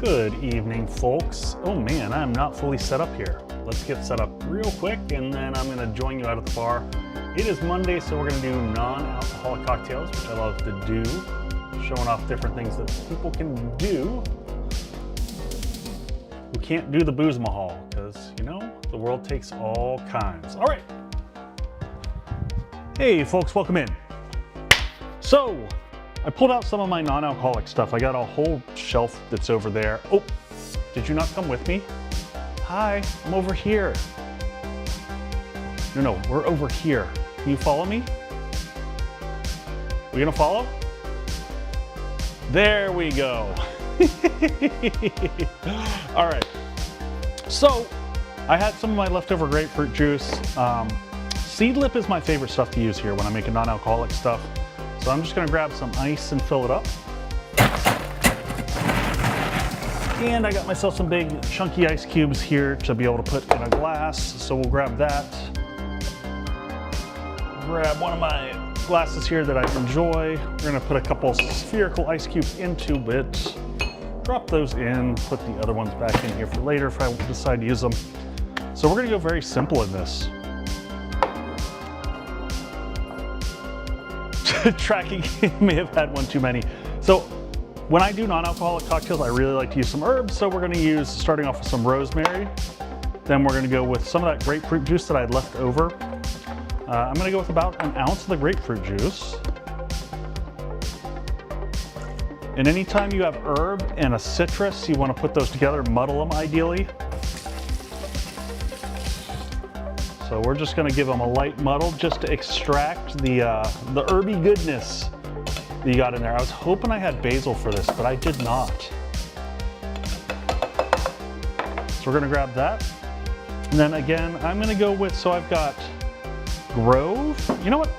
Good evening, folks. Oh man, I'm not fully set up here. Let's get set up real quick and then I'm gonna join you out at the bar. It is Monday, so we're gonna do non-alcoholic cocktails, which I love to do. Showing off different things that people can do. We can't do the booze mahal, because, you know, the world takes all kinds. All right. Hey folks, welcome in. So, I pulled out some of my non-alcoholic stuff. I got a whole shelf that's over there. Oh, did you not come with me? Hi, I'm over here. No, we're over here. Can you follow me? We gonna follow? There we go. All right, so I had some of my leftover grapefruit juice. Seed lip is my favorite stuff to use here when I'm making non-alcoholic stuff. So I'm just gonna grab some ice and fill it up. And I got myself some big chunky ice cubes here to be able to put in a glass. So we'll grab that. Grab one of my glasses here that I enjoy. We're gonna put a couple spherical ice cubes into it. Drop those in, put the other ones back in here for later if I decide to use them. So we're gonna go very simple in this. Tracking may have had one too many. So when I do non-alcoholic cocktails, I really like to use some herbs. So we're gonna use, starting off with some rosemary. Then we're gonna go with some of that grapefruit juice that I had left over. I'm gonna go with about an ounce of the grapefruit juice. And anytime you have herb and a citrus, you wanna put those together, muddle them ideally. So we're just gonna give them a light muddle just to extract the herby goodness that you got in there. I was hoping I had basil for this, but I did not. So we're gonna grab that. And then again, I'm gonna go with, so I've got Grove. You know what?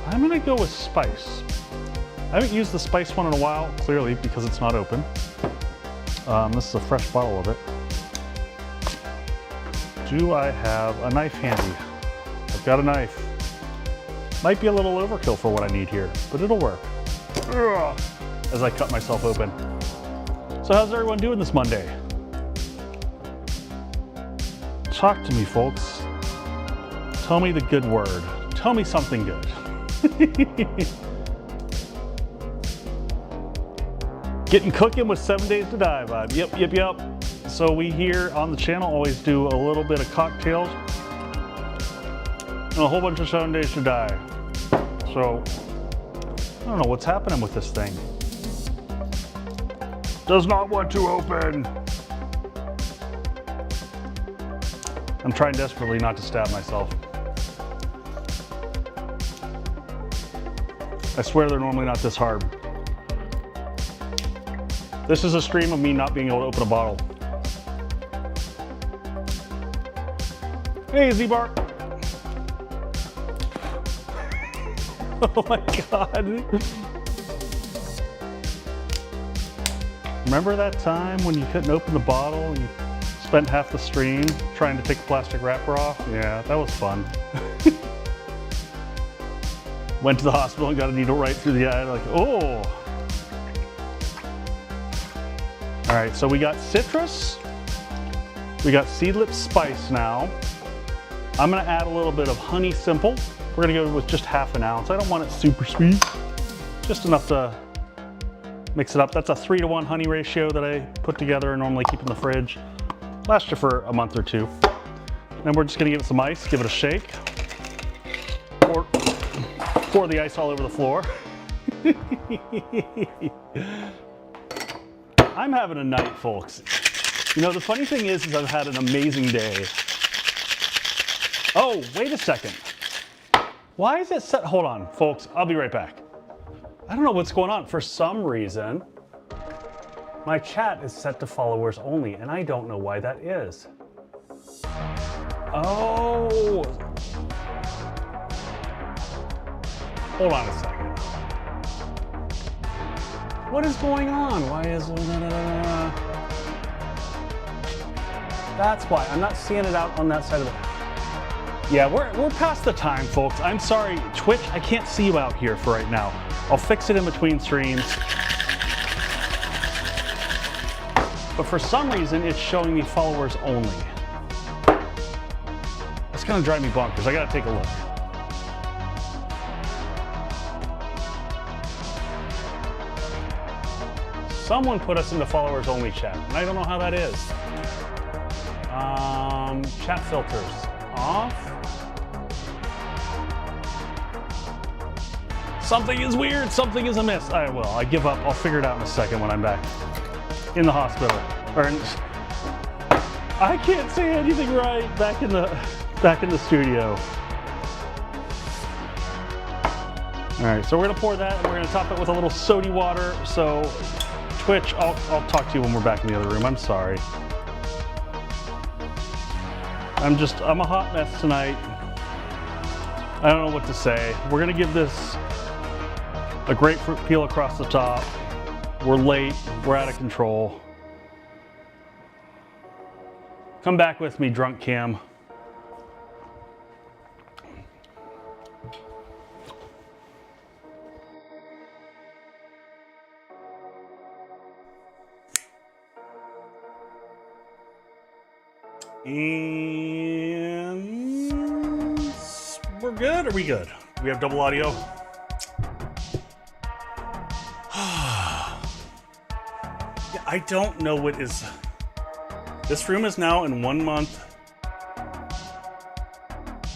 I'm gonna go with spice. I haven't used the spice one in a while, clearly, because it's not open. This is a fresh bottle of it. Do I have a knife handy? I've got a knife. Might be a little overkill for what I need here, but it'll work. Ugh, as I cut myself open. So how's everyone doing this Monday? Talk to me, folks. Tell me the good word. Tell me something good. Getting cooking with 7 Days to Die vibe. Yep. So we here on the channel always do a little bit of cocktails and a whole bunch of 7 Days to Die. So I don't know what's happening with this thing. Does not want to open. I'm trying desperately not to stab myself. I swear they're normally not this hard. This is a stream of me not being able to open a bottle. Hey, Z-Bar. Oh my God. Remember that time when you couldn't open the bottle and you spent half the stream trying to take the plastic wrapper off? Yeah, that was fun. Went to the hospital and got a needle right through the eye, like, oh. All right, so we got citrus. We got seedlip spice now. I'm gonna add a little bit of honey simple. We're gonna go with just half an ounce. I don't want it super sweet. Just enough to mix it up. That's a 3-to-1 honey ratio that I put together and normally keep in the fridge. Lasts you for a month or two. Then we're just gonna give it some ice, give it a shake. Pour the ice all over the floor. I'm having a night, folks. You know, the funny thing is I've had an amazing day. Oh, wait a second. Why is it set? Hold on, folks, I'll be right back. I don't know what's going on. For some reason, my chat is set to followers only, and I don't know why that is. Oh. Hold on a second. What is going on? Why is... That's why. I'm not seeing it out on that side of the... Yeah, we're past the time, folks. I'm sorry, Twitch, I can't see you out here for right now. I'll fix it in between streams. but for some reason it's showing me followers only. It's gonna drive me bonkers. I gotta take a look. Someone put us into followers only chat, and I don't know how that is. Chat filters off. Something is weird, something is amiss. I give up. I'll figure it out in a second when I'm back in the hospital. I can't say anything right back in the studio. All right, so we're gonna pour that and we're gonna top it with a little sody water. So Twitch, I'll talk to you when we're back in the other room. I'm sorry. I'm a hot mess tonight. I don't know what to say. We're gonna give this a grapefruit peel across the top. We're late, we're out of control. Come back with me, drunk Cam. And we're good. Are we good? We have double audio. Yeah, I don't know what is. This room is now in 1 month.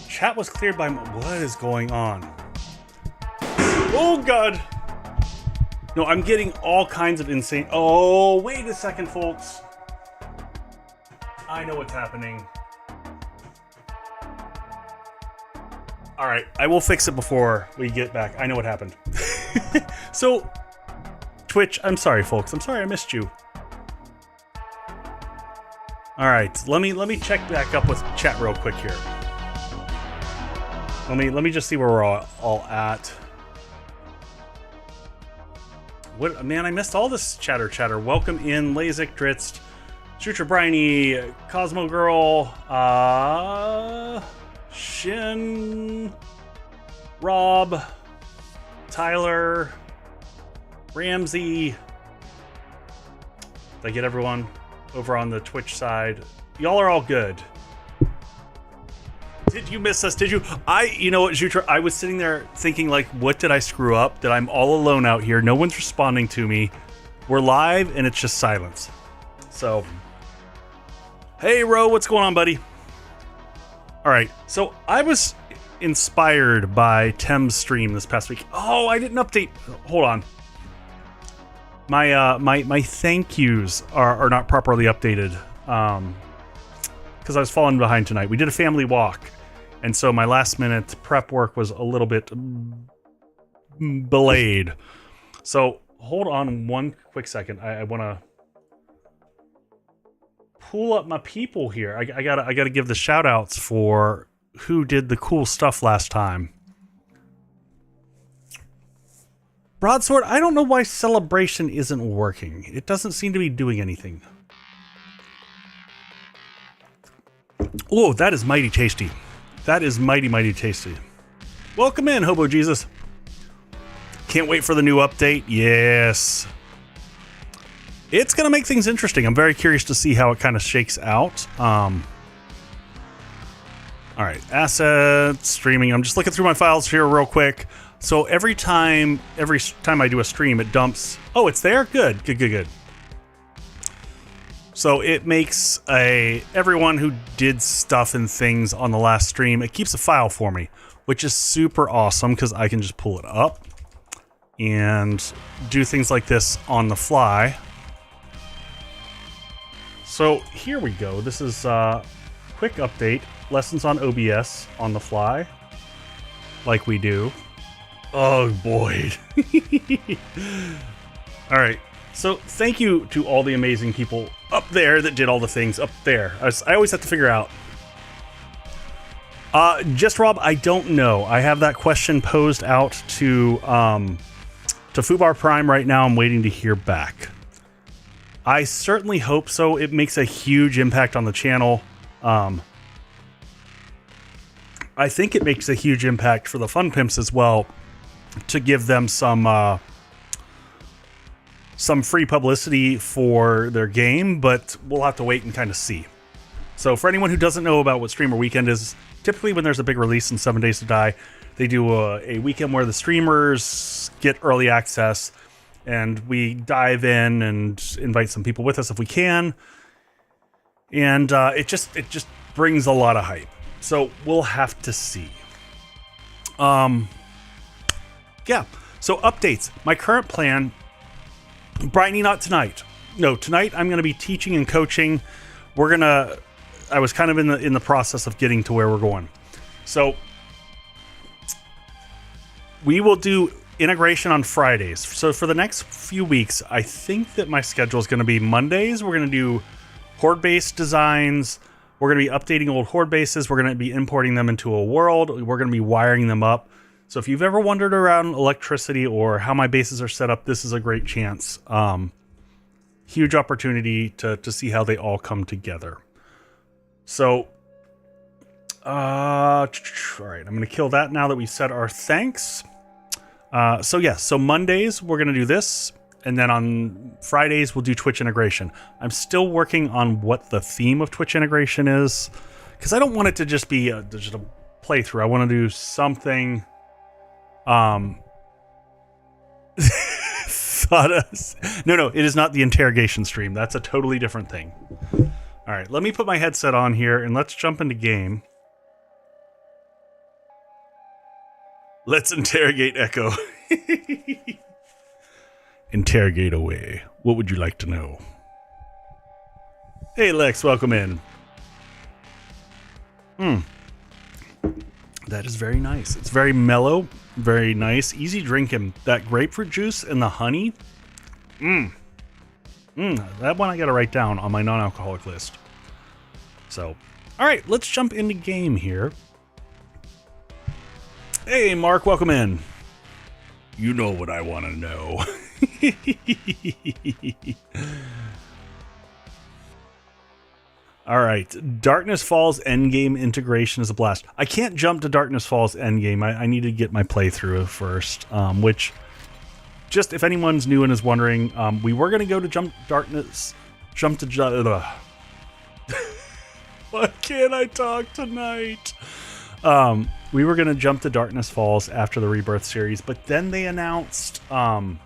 Chat was cleared by. What is going on? Oh God! No, I'm getting all kinds of insane. Oh, wait a second, folks. I know what's happening. All right, I will fix it before we get back. I know what happened. So, Twitch, I'm sorry, folks. I'm sorry I missed you. All right, let me check back up with chat real quick here. Let me just see where we're all at. What, man? I missed all this chatter. Welcome in, Lasik, Dritz, Shooter Briny, Cosmo Girl, Shin, Rob, Tyler, Ramsey. Did I get everyone over on the Twitch side? Y'all are all good. Did you miss us? Did you? You know what, Jutra? I was sitting there thinking, like, what did I screw up? That I'm all alone out here. No one's responding to me. We're live and it's just silence. So, hey, Ro, what's going on, buddy? All right. So I was inspired by Tem's stream this past week. Oh, I didn't update. Hold on. My thank yous are not properly updated because I was falling behind tonight. We did a family walk, and so my last minute prep work was a little bit delayed. So hold on one quick second. I want to pull up my people here. I gotta give the shout outs for who did the cool stuff last time. Broadsword, I don't know why celebration isn't working. It doesn't seem to be doing anything. Oh, that is mighty tasty. That is mighty, mighty tasty. Welcome in, Hobo Jesus. Can't wait for the new update. Yes. It's going to make things interesting. I'm very curious to see how it kind of shakes out. All right, assets, streaming. I'm just looking through my files here real quick. So every time I do a stream, it dumps. Oh, it's there? Good. So it makes everyone who did stuff and things on the last stream, it keeps a file for me, which is super awesome because I can just pull it up and do things like this on the fly. So here we go. This is a quick update. Lessons on OBS on the fly, like we do. Oh boy. All right. So thank you to all the amazing people up there that did all the things up there. I always have to figure out. Just Rob, I don't know. I have that question posed out to Fubar Prime right now. I'm waiting to hear back. I certainly hope so. It makes a huge impact on the channel. I think it makes a huge impact for the Fun Pimps as well, to give them some some free publicity for their game, but we'll have to wait and kind of see. So for anyone who doesn't know about what Streamer Weekend is, typically when there's a big release in 7 Days to Die, they do a weekend where the streamers get early access, and we dive in and invite some people with us if we can. And it just brings a lot of hype. So we'll have to see. Yeah. So updates. My current plan, Brian, not tonight. No, tonight I'm going to be teaching and coaching. I was kind of in the process of getting to where we're going. So we will do integration on Fridays. So for the next few weeks, I think that my schedule is going to be Mondays. We're going to do Horde-based designs. We're going to be updating old Horde bases. We're going to be importing them into a world. We're going to be wiring them up. So if you've ever wondered around electricity or how my bases are set up, this is a great chance. Huge opportunity to see how they all come together. So, all right, I'm going to kill that now that we said our thanks. So Mondays, we're going to do this. And then on Fridays, we'll do Twitch integration. I'm still working on what the theme of Twitch integration is, because I don't want it to just be a digital playthrough. I want to do something. No, it is not the interrogation stream. That's a totally different thing. All right, let me put my headset on here and let's jump into game. Let's interrogate Echo. Interrogate away. What would you like to know? Hey, Lex, welcome in. That is very nice. It's very mellow, very nice, easy drinking. That grapefruit juice and the honey. That one I gotta write down on my non-alcoholic list. So, all right, let's jump into game here. Hey, Mark, welcome in. You know what I want to know. All right, Darkness Falls endgame integration is a blast. I can't jump to Darkness Falls endgame. I need to get my playthrough first, which, just if anyone's new and is wondering, we were going to go to Why can't I talk tonight? We were going to jump to Darkness Falls after the Rebirth series, but then they announced the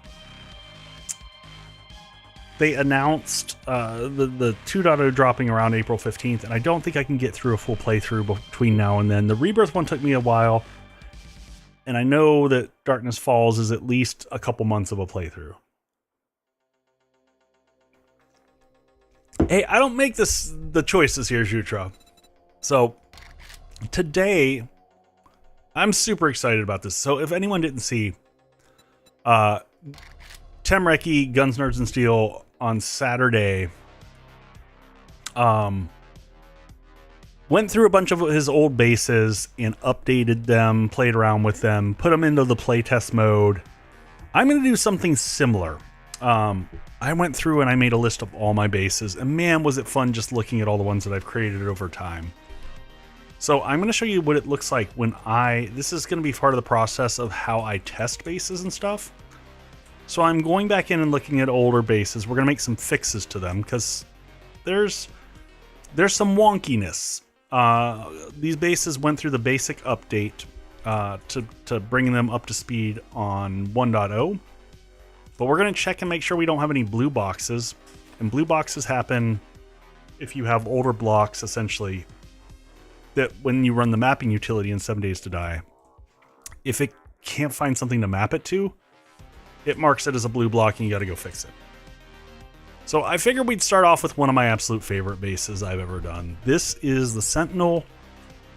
2.0 dropping around April 15th, and I don't think I can get through a full playthrough between now and then. The Rebirth one took me a while, and I know that Darkness Falls is at least a couple months of a playthrough. Hey, I don't make the choices here, Jutra. So today, I'm super excited about this. So if anyone didn't see, Temreki, Guns, Nerds, and Steel on Saturday went through a bunch of his old bases and updated them, played around with them, put them into the playtest mode. I'm going to do something similar. I went through and I made a list of all my bases, and man, was it fun just looking at all the ones that I've created over time. So I'm going to show you what it looks like when this is going to be part of the process of how I test bases and stuff. So I'm going back in and looking at older bases. We're going to make some fixes to them because there's some wonkiness. These bases went through the basic update to bring them up to speed on 1.0. But we're going to check and make sure we don't have any blue boxes. And blue boxes happen if you have older blocks, essentially, that when you run the mapping utility in 7 Days to Die, if it can't find something to map it to, it marks it as a blue block and you got to go fix it. So I figured we'd start off with one of my absolute favorite bases I've ever done. This is the Sentinel.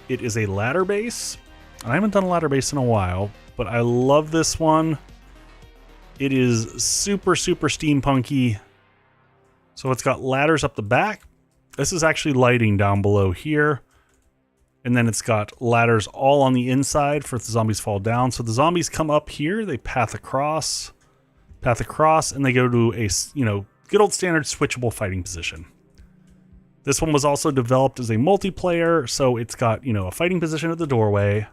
It is a ladder base. I haven't done a ladder base in a while, but I love this one. It is super, super steampunky. So it's got ladders up the back. This is actually lighting down below here. And then it's got ladders all on the inside for if the zombies fall down. So the zombies come up here, they path across, and they go to a, good old standard switchable fighting position. This one was also developed as a multiplayer, so it's got, a fighting position at the doorway.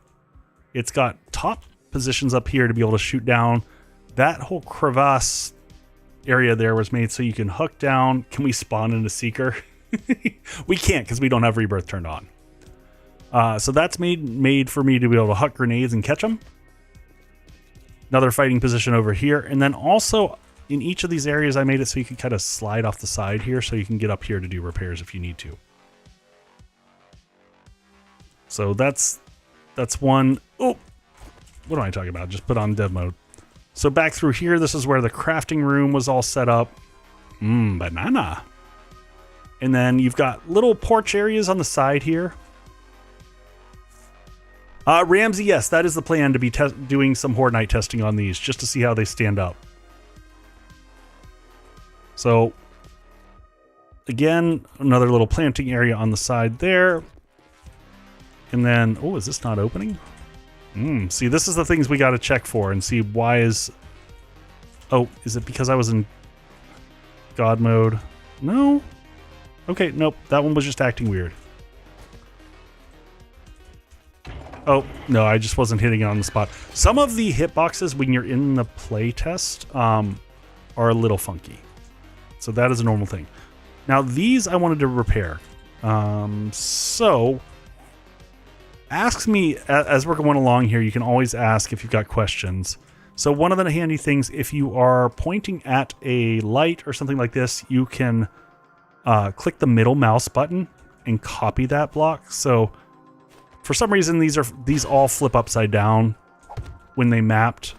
It's got top positions up here to be able to shoot down. That whole crevasse area there was made so you can hook down. Can we spawn in a seeker? We can't because we don't have rebirth turned on. So that's made for me to be able to huck grenades and catch them. Another fighting position over here. And then also in each of these areas, I made it so you can kind of slide off the side here so you can get up here to do repairs if you need to. So that's one. Oh, what am I talking about? Just put on dev mode. So back through here, this is where the crafting room was all set up. Banana. And then you've got little porch areas on the side here. Ramsey, yes, that is the plan, to be doing some Horde Night testing on these, just to see how they stand up. So, again, another little planting area on the side there. And then, oh, is this not opening? See, this is the things we got to check for and see why is... Oh, is it because I was in God mode? No? Okay, nope, that one was just acting weird. Oh, no, I just wasn't hitting it on the spot. Some of the hitboxes when you're in the play test are a little funky. So that is a normal thing. Now, these I wanted to repair. So, ask me, as we're going along here, you can always ask if you've got questions. So one of the handy things, if you are pointing at a light or something like this, you can click the middle mouse button and copy that block. So for some reason, these all flip upside down when they mapped.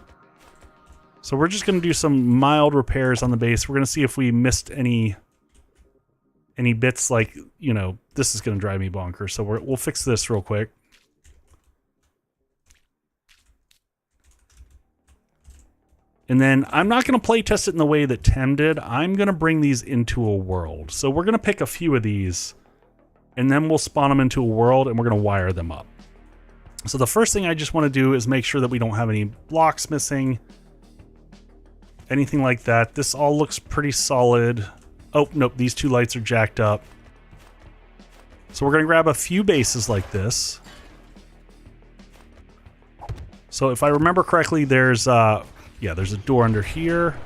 So we're just going to do some mild repairs on the base. We're going to see if we missed any bits, like, you know, this is going to drive me bonkers. So we'll fix this real quick. And then I'm not going to play test it in the way that Tem did. I'm going to bring these into a world. So we're going to pick a few of these, and then we'll spawn them into a world, and we're going to wire them up. So the first thing I just want to do is make sure that we don't have any blocks missing, anything like that. This all looks pretty solid. Oh, nope, these two lights are jacked up. So we're going to grab a few bases like this. So if I remember correctly, there's a door under here.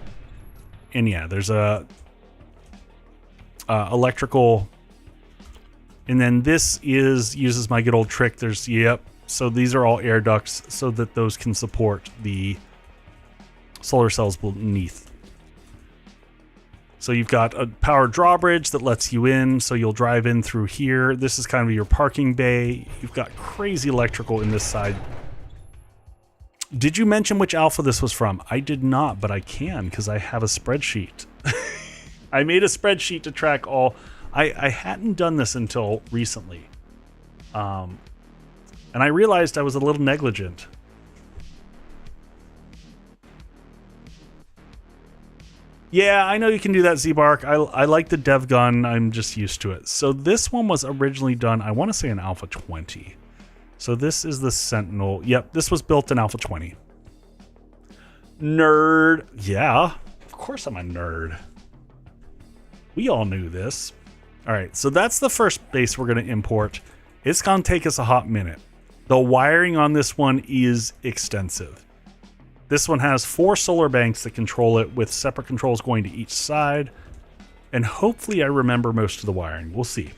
And yeah, there's a electrical. And then this uses my good old trick. So these are all air ducts so that those can support the solar cells beneath. So you've got a power drawbridge that lets you in, so you'll drive in through here. This is kind of your parking bay. You've got crazy electrical in this side. Did you mention which alpha this was from? I did not, but I can because I have a spreadsheet. I made a spreadsheet to track all. I hadn't done this until recently. And I realized I was a little negligent. Yeah, I know you can do that, Z-Bark. I like the dev gun. I'm just used to it. So this one was originally done, I want to say in Alpha 20. So this is the Sentinel. Yep, this was built in Alpha 20. Nerd. Yeah, of course I'm a nerd. We all knew this. All right, so that's the first base we're going to import. It's going to take us a hot minute. The wiring on this one is extensive. This one has 4 solar banks that control it with separate controls going to each side. And hopefully I remember most of the wiring. We'll see.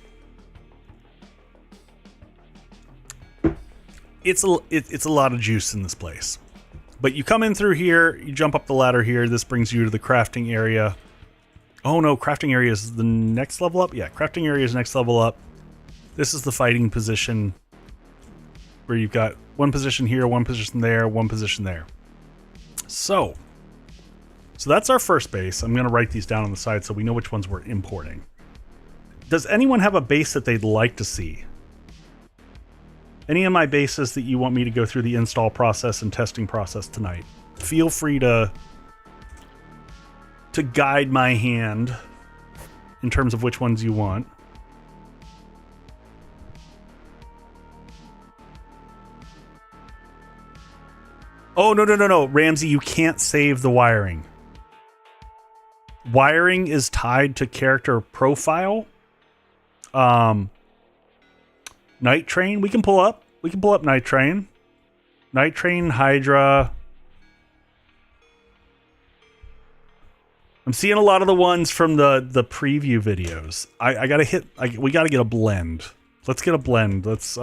It's a lot of juice in this place. But you come in through here, you jump up the ladder here. This brings you to the crafting area. Oh no, crafting area is the next level up? Yeah, crafting area is next level up. This is the fighting position where you've got one position here, one position there, one position there. So that's our first base. I'm going to write these down on the side so we know which ones we're importing. Does anyone have a base that they'd like to see? Any of my bases that you want me to go through the install process and testing process tonight? Feel free to guide my hand in terms of which ones you want. Oh, no. Ramsey, you can't save the wiring. Wiring is tied to character profile. Night Train, we can pull up. We can pull up Night Train. Night Train, Hydra. I'm seeing a lot of the ones from the preview videos. I gotta hit, we gotta get a blend. Let's get a blend. Let's,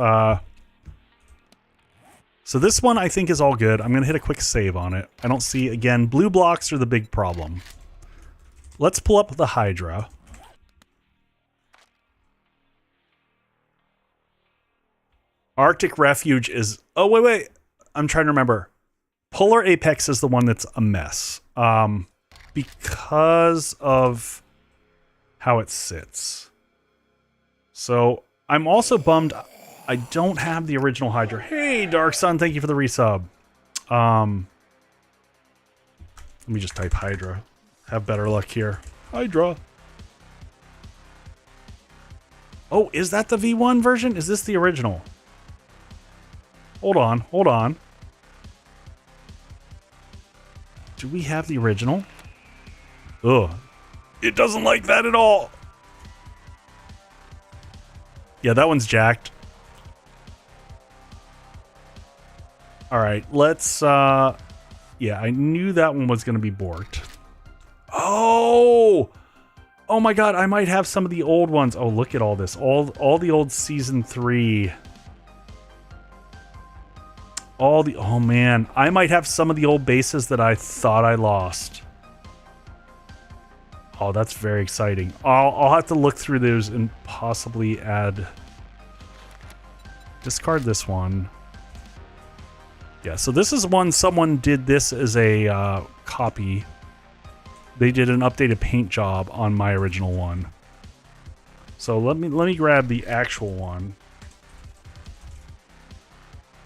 so this one I think is all good. I'm gonna hit a quick save on it. I don't see, again, blue blocks are the big problem. Let's pull up the Hydra. Arctic Refuge is, oh wait, I'm trying to remember. Polar Apex is the one that's a mess. Because of how it sits. So I'm also bummed I don't have the original Hydra. Hey, Dark Sun, thank you for the resub. Let me just type Hydra. Have better luck here. Hydra. Oh, is that the V1 version? Is this the original? Hold on, hold on. Do we have the original? Ugh. It doesn't like that at all. Yeah, that one's jacked. Alright, let's, yeah, I knew that one was going to be borked. Oh! Oh my god, I might have some of the old ones. Oh, look at all this. All the old Season 3. Oh man, I might have some of the old bases that I thought I lost. Oh, that's very exciting. I'll have to look through those and possibly add... Discard this one. Yeah, so this is one someone did this as a copy. They did an updated paint job on my original one. So let me grab the actual one.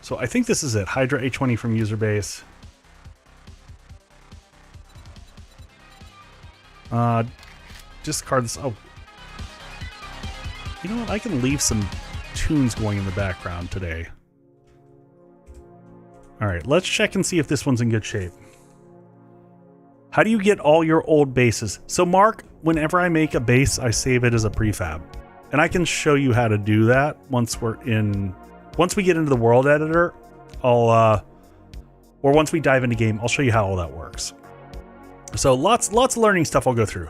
So I think this is it. Hydra A20 from user base. Discard this. Oh, you know what? I can leave some tunes going in the background today. All right, let's check and see if this one's in good shape. How do you get all your old bases? So Mark, whenever I make a base, I save it as a prefab, and I can show you how to do that once we get into the world editor. Or once we dive into game, I'll show you how all that works. So lots of learning stuff I'll go through.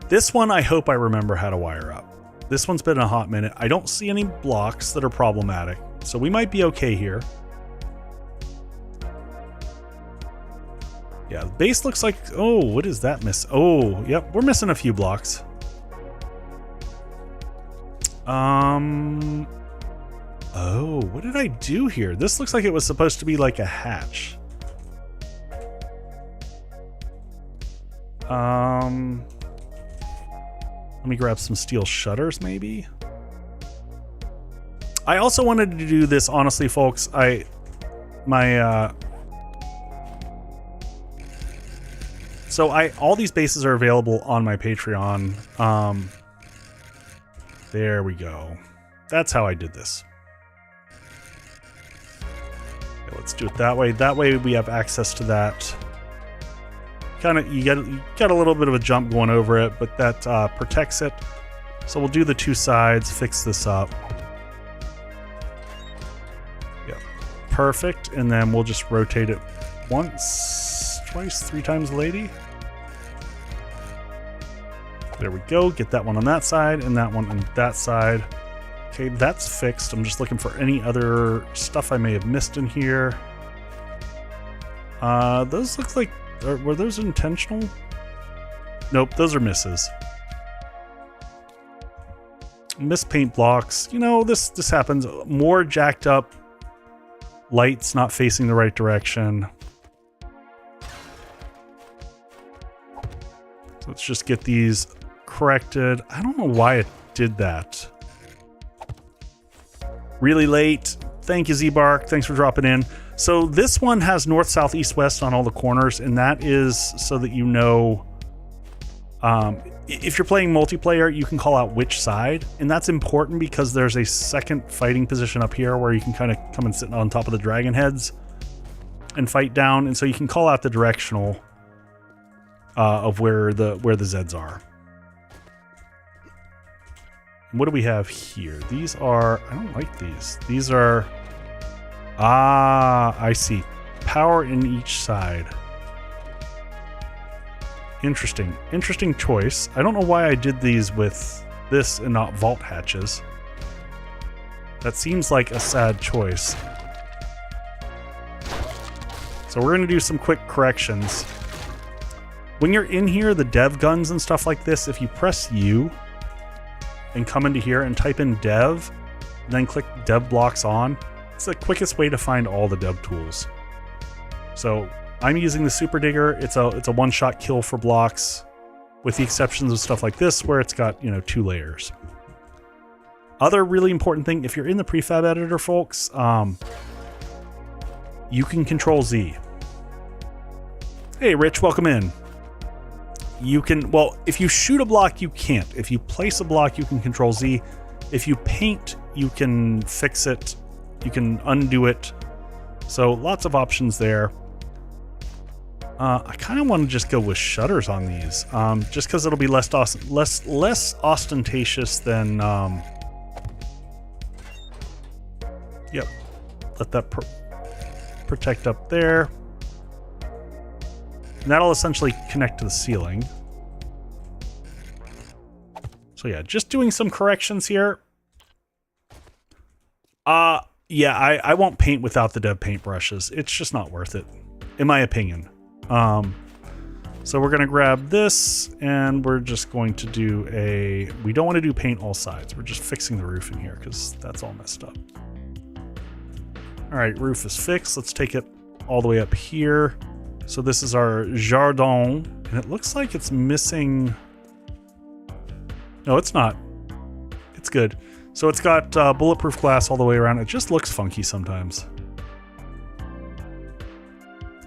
This one I hope I remember how to wire up. This one's been a hot minute. I don't see any blocks that are problematic, so we might be okay here. Yeah, the base looks like, oh, what is that miss? Oh, yep, we're missing a few blocks. Oh, what did I do here? This looks like it was supposed to be like a hatch. Let me grab some steel shutters, maybe. I also wanted to do this, honestly, folks. All these bases are available on my Patreon. There we go. That's how I did this. Okay, let's do it that way. That way we have access to that. You got a little bit of a jump going over it, but that protects it. So we'll do the two sides, fix this up. Yep, perfect. And then we'll just rotate it once, twice, 3 times, lady. There we go. Get that one on that side and that one on that side. Okay, that's fixed. I'm just looking for any other stuff I may have missed in here. Those look like, were those intentional? Nope, those are misses. Missed paint blocks. You know, this happens. More jacked up lights not facing the right direction. So let's just get these corrected. I don't know why it did that. Really late. Thank you, Z-Bark. Thanks for dropping in. So this one has north, south, east, west on all the corners, and that is so that you know, if you're playing multiplayer, you can call out which side, and that's important because there's a second fighting position up here where you can kind of come and sit on top of the dragon heads and fight down, and so you can call out the directional of where the Zeds are. What do we have here? These are, I don't like these. These are, I see. Power in each side. Interesting. Interesting choice. I don't know why I did these with this and not vault hatches. That seems like a sad choice. So we're going to do some quick corrections. When you're in here, the dev guns and stuff like this, if you press U and come into here and type in dev, and then click dev blocks on, it's the quickest way to find all the dev tools. So I'm using the super digger. It's a one-shot kill for blocks, with the exceptions of stuff like this where it's got, you know, 2 layers. Other really important thing, if you're in the prefab editor, folks, you can control Z. Hey Rich, welcome in. You can, well, if you shoot a block, you can't. If you place a block, you can control Z. If you paint, you can fix it. You can undo it. So lots of options there. I kind of want to just go with shutters on these, just because it'll be less ostentatious than. Yep, let that protect up there, and that'll essentially connect to the ceiling. So yeah, just doing some corrections here. Yeah, I won't paint without the dev paint brushes. It's just not worth it, in my opinion. So we're gonna grab this and we're just going to do we don't want to do paint all sides. We're just fixing the roof in here because that's all messed up. All right, roof is fixed. Let's take it all the way up here. So this is our jardin, and it looks like it's missing. No, it's not. It's good. So it's got bulletproof glass all the way around. It just looks funky sometimes.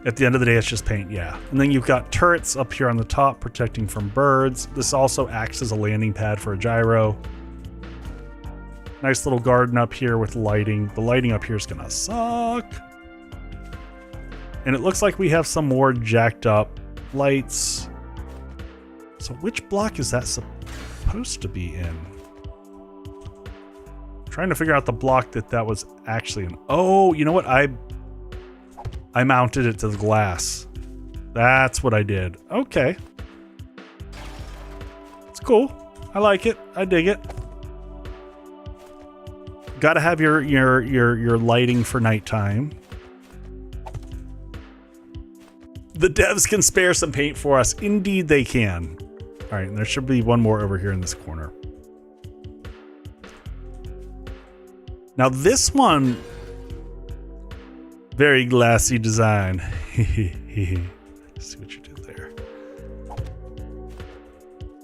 At the end of the day, it's just paint, yeah. And then you've got turrets up here on the top protecting from birds. This also acts as a landing pad for a gyro. Nice little garden up here with lighting. The lighting up here is gonna suck. And it looks like we have some more jacked up lights. So which block is that supposed to be in? Trying to figure out the block that was actually in. Oh, you know what? I mounted it to the glass. That's what I did. Okay. It's cool. I like it. I dig it. Gotta have your lighting for nighttime. The devs can spare some paint for us. Indeed they can. All right, and there should be one more over here in this corner. Now this one, very glassy design. See what you did there.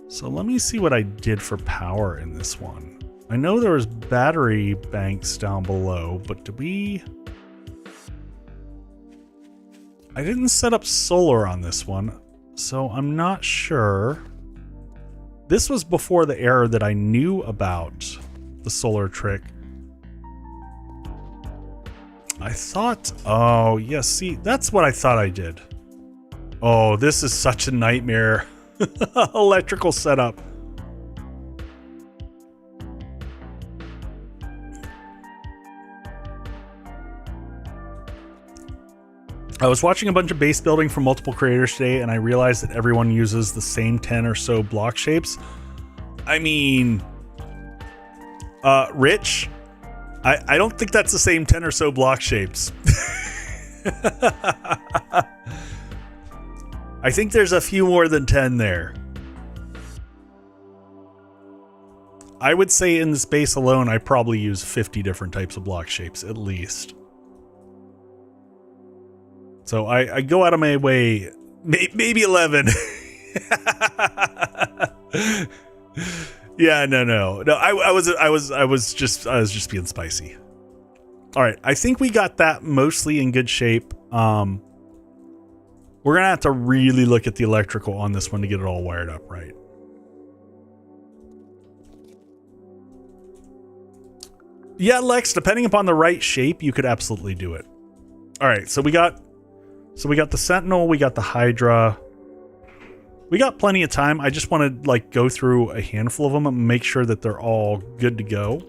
So let me see what I did for power in this one. I know there was battery banks down below, but did we? I didn't set up solar on this one, so I'm not sure. This was before the error that I knew about the solar trick. I thought, oh, yes, see, that's what I thought I did. Oh, this is such a nightmare. Electrical setup. I was watching a bunch of base building from multiple creators today, and I realized that everyone uses the same 10 or so block shapes. I mean, Rich, I don't think that's the same 10 or so block shapes. I think there's a few more than 10 there. I would say in this base alone, I probably use 50 different types of block shapes, at least. So I go out of my way, maybe 11. Yeah, no. I was just being spicy. All right, I think we got that mostly in good shape. We're gonna have to really look at the electrical on this one to get it all wired up right. Yeah, Lex, depending upon the right shape, you could absolutely do it. All right, so we got the Sentinel, we got the Hydra. We got plenty of time. I just want to like go through a handful of them and make sure that they're all good to go.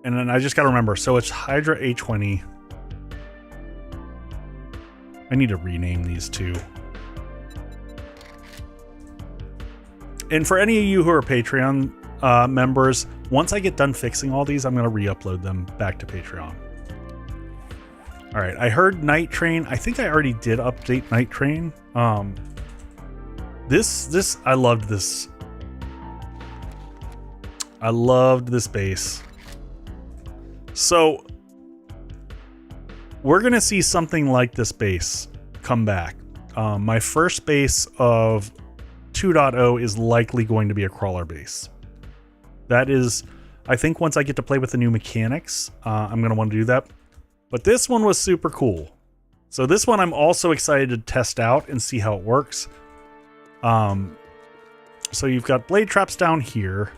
And then I just got to remember, so it's Hydra A20. I need to rename these two. And for any of you who are Patreon members, once I get done fixing all these, I'm going to re-upload them back to Patreon. All right, I heard Night Train. I think I already did update Night Train. This I loved this. I loved this base. So we're gonna see something like this base come back. My first base of 2.0 is likely going to be a crawler base. That is, I think once I get to play with the new mechanics, I'm gonna want to do that. But this one was super cool. So this one I'm also excited to test out and see how it works. So you've got blade traps down here.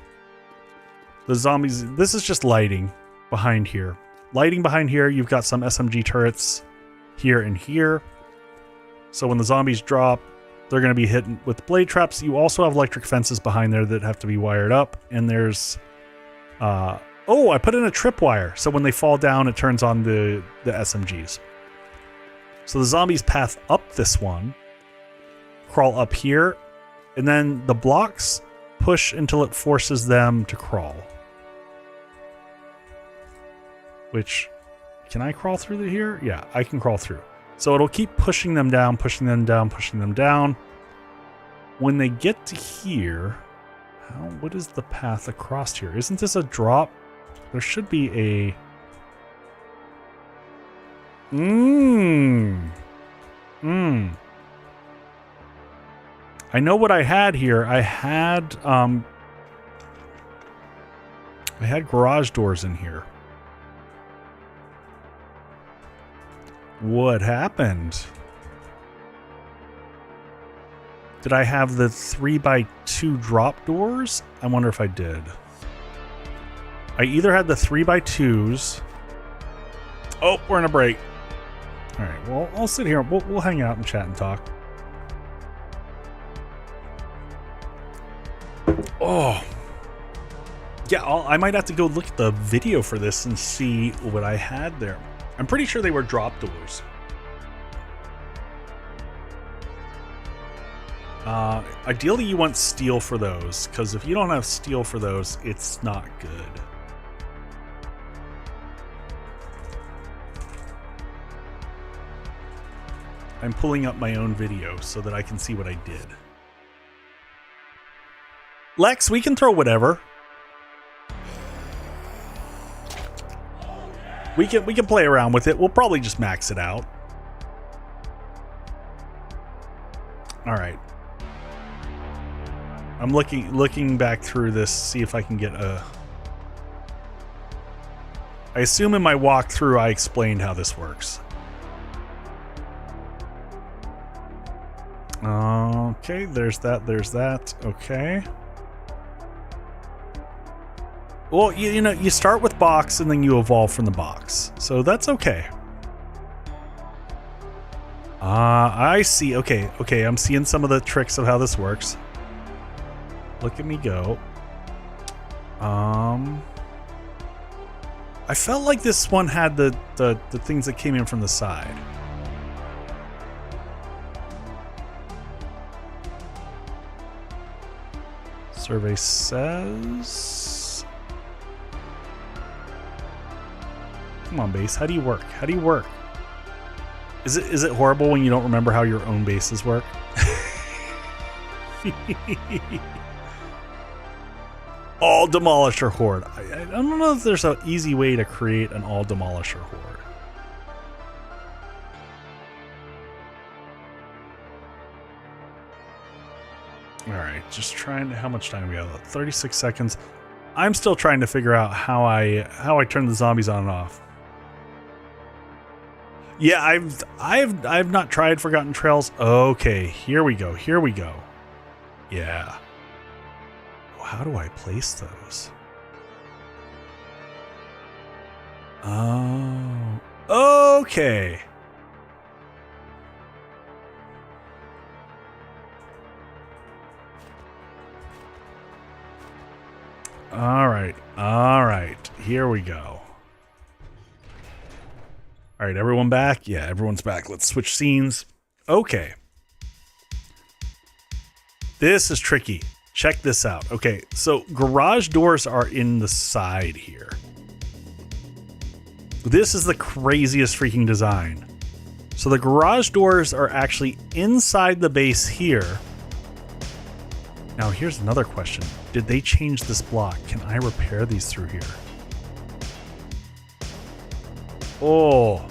The zombies, this is just lighting behind here. Lighting behind here, you've got some SMG turrets here and here. So when the zombies drop, they're going to be hit with blade traps. You also have electric fences behind there that have to be wired up. And there's... oh, I put in a tripwire. So when they fall down, it turns on the SMGs. So the zombies path up this one. Crawl up here. And then the blocks push until it forces them to crawl. Which, can I crawl through here? Yeah, I can crawl through. So it'll keep pushing them down, pushing them down, pushing them down. When they get to here, what is the path across here? Isn't this a drop? There should be a... I know what I had here. I had garage doors in here. What happened? Did I have the 3x2 drop doors? I wonder if I did. I either had the 3x2s. Oh, we're in a break. All right, well, I'll sit here. We'll hang out and chat and talk. Oh. Yeah, I might have to go look at the video for this and see what I had there. I'm pretty sure they were drop doors. Ideally, you want steel for those, because if you don't have steel for those, it's not good. I'm pulling up my own video so that I can see what I did. Lex, we can throw whatever. We can play around with it. We'll probably just max it out. All right. I'm looking back through this, see if I can get a... I assume in my walkthrough I explained how this works. Okay, there's that. Okay. Well, you know, you start with box and then you evolve from the box. So that's okay. I see. Okay, I'm seeing some of the tricks of how this works. Look at me go. I felt like this one had the things that came in from the side. Survey says... Come on, base. How do you work? How do you work? Is it horrible when you don't remember how your own bases work? All Demolisher Horde. I don't know if there's an easy way to create an all Demolisher Horde. Alright, just trying to... How much time we got left? 36 seconds. I'm still trying to figure out how I turn the zombies on and off. Yeah, I've not tried Forgotten Trails. Okay, here we go. Here we go. Yeah. How do I place those? Oh. Okay. All right. Here we go. All right, everyone back? Yeah, everyone's back. Let's switch scenes. Okay. This is tricky. check this out. Okay, so garage doors are in the side here. This is the craziest freaking design. So the garage doors are actually inside the base here. Now here's another question. Did they change this block? Can I repair these through here? Oh.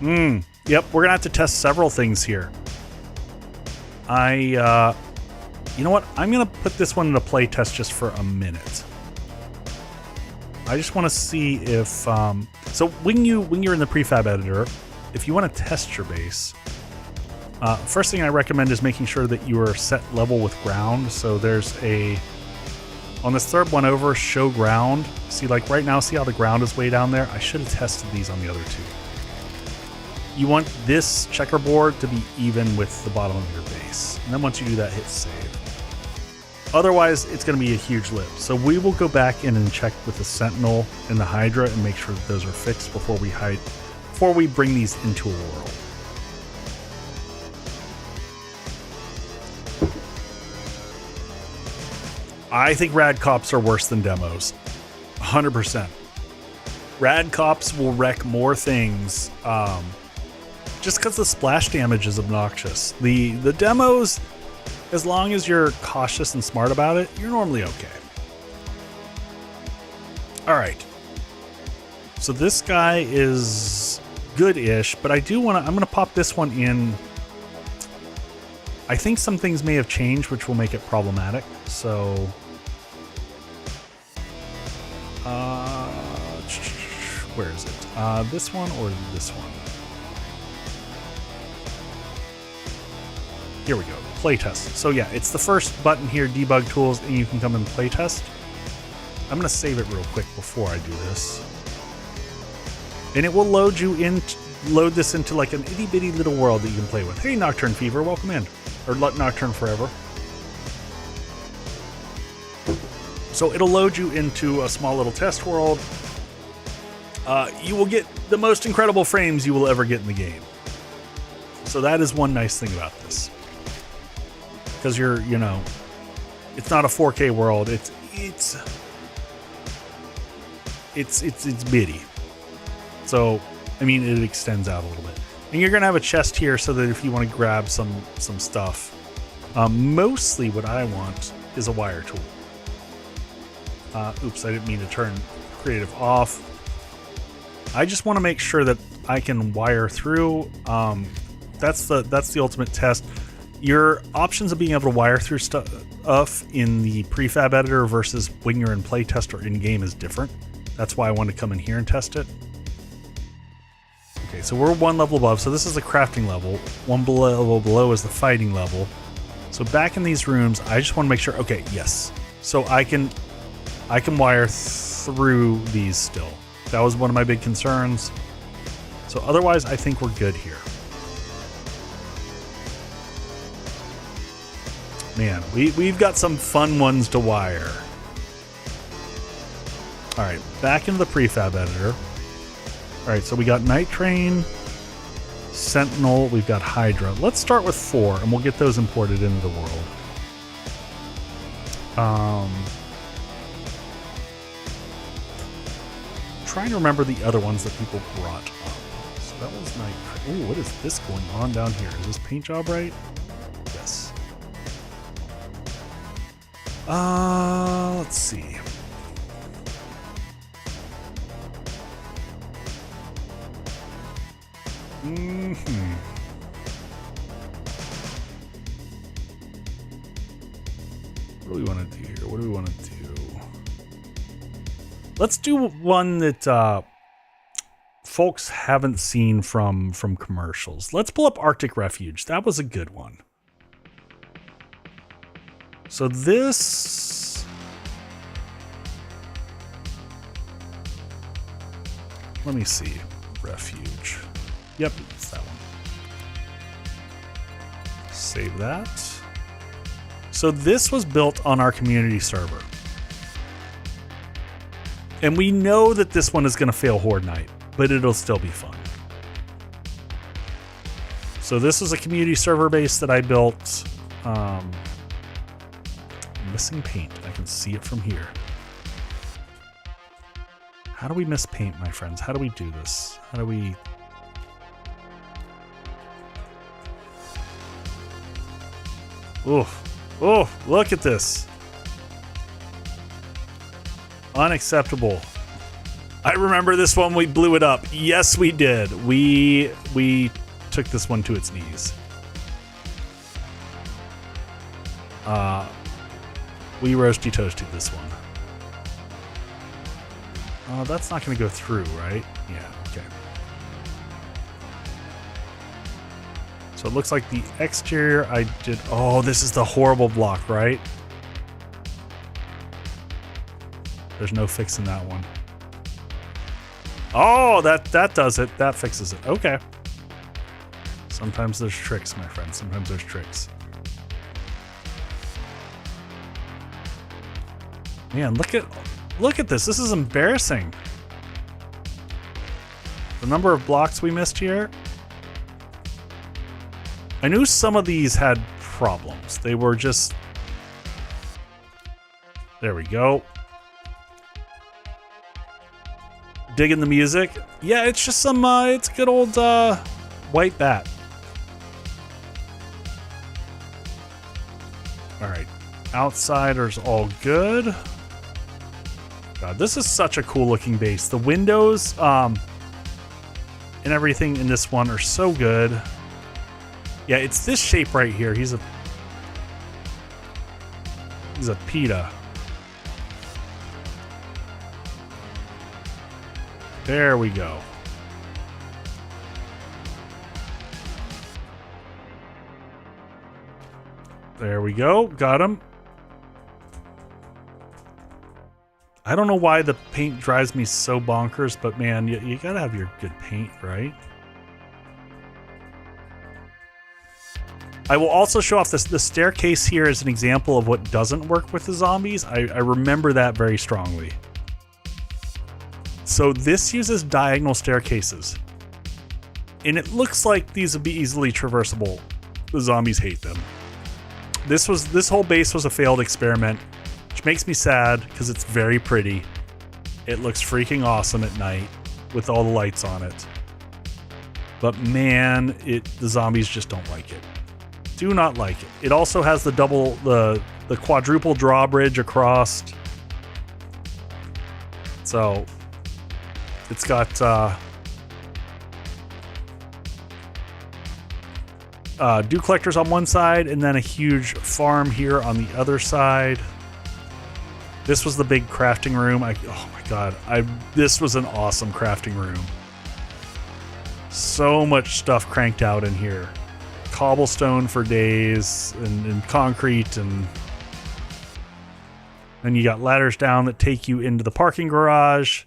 Yep, we're gonna have to test several things here. You know what? I'm gonna put this one in a play test just for a minute. I just want to see if so when you're in the prefab editor, if you want to test your base, first thing I recommend is making sure that you are set level with ground. So there's on this third one over, show ground. See, like right now, see how the ground is way down there? I should have tested these on the other two. You want this checkerboard to be even with the bottom of your base. And then once you do that, hit save. Otherwise, it's going to be a huge lip. So we will go back in and check with the Sentinel and the Hydra and make sure that those are fixed before we bring these into a world. I think rad cops are worse than demos. 100%. Rad cops will wreck more things just because the splash damage is obnoxious. The demos, as long as you're cautious and smart about it, you're normally okay. All right. So this guy is good-ish, but I'm going to pop this one in. I think some things may have changed, which will make it problematic. So, where is it? This one or this one? Here we go. Playtest. So yeah, it's the first button here, debug tools, and you can come and playtest. I'm going to save it real quick before I do this. And it will load this into like an itty bitty little world that you can play with. Hey, Nocturne Fever, welcome in. Or Nocturne Forever. So it'll load you into a small little test world. You will get the most incredible frames you will ever get in the game. So that is one nice thing about this. Because it's not a 4K world. It's bitty. So, I mean, it extends out a little bit. And you're going to have a chest here so that if you want to grab some stuff. Mostly what I want is a wire tool. Oops, I didn't mean to turn creative off. I just want to make sure that I can wire through. That's the ultimate test. Your options of being able to wire through stuff in the prefab editor versus when you're in playtest or in-game is different. That's why I want to come in here and test it. Okay, so we're one level above. So this is the crafting level. One level below is the fighting level. So back in these rooms, I just want to make sure. Okay, yes. So I can wire through these still. That was one of my big concerns. So otherwise, I think we're good here. Man, we've got some fun ones to wire. All right, back into the prefab editor. All right, so we got Night Train, Sentinel, we've got Hydra. Let's start with 4, and we'll get those imported into the world. Trying to remember the other ones that people brought up. So that was Night Train. Ooh, what is this going on down here? Is this paint job right? Yes. Let's see. What do we want to do here? What do we want to do? Let's do one that folks haven't seen from commercials. Let's pull up Arctic Refuge. That was a good one. So this... Let me see. Refuge. Yep, it's that one. Save that. So this was built on our community server. And we know that this one is going to fail Horde Night, but it'll still be fun. So this is a community server base that I built. missing paint. I can see it from here. How do we miss paint, my friends? How do we do this? How do we... Oof. Oh, look at this. Unacceptable. I remember this one, we blew it up. Yes, we did. We took this one to its knees. We roasty toasted this one. That's not going to go through, right? Yeah, okay. So it looks like the exterior I did... Oh, this is the horrible block, right? There's no fixing that one. Oh, that does it. That fixes it. Okay. Sometimes there's tricks, my friend. Sometimes there's tricks. Man, look at this. This is embarrassing. The number of blocks we missed here. I knew some of these had problems. They were just... There we go. Digging the music. Yeah, it's just some, it's good old white bat. All right. Outsiders all good. God, this is such a cool looking base. The windows and everything in this one are so good. Yeah, it's this shape right here. He's a PETA. There we go. There we go. Got him. I don't know why the paint drives me so bonkers, but man, you gotta have your good paint, right? I will also show off this. The staircase here is an example of what doesn't work with the zombies. I remember that very strongly. So this uses diagonal staircases. And it looks like these would be easily traversable. The zombies hate them. This whole base was a failed experiment, which makes me sad because it's very pretty. It looks freaking awesome at night with all the lights on it. But man, the zombies just don't like it. Do not like it. It also has the quadruple drawbridge across. So it's got dew collectors on one side and then a huge farm here on the other side. This was the big crafting room. Oh my god, this was an awesome crafting room. So much stuff cranked out in here. Cobblestone for days and concrete, and then you got ladders down that take you into the parking garage.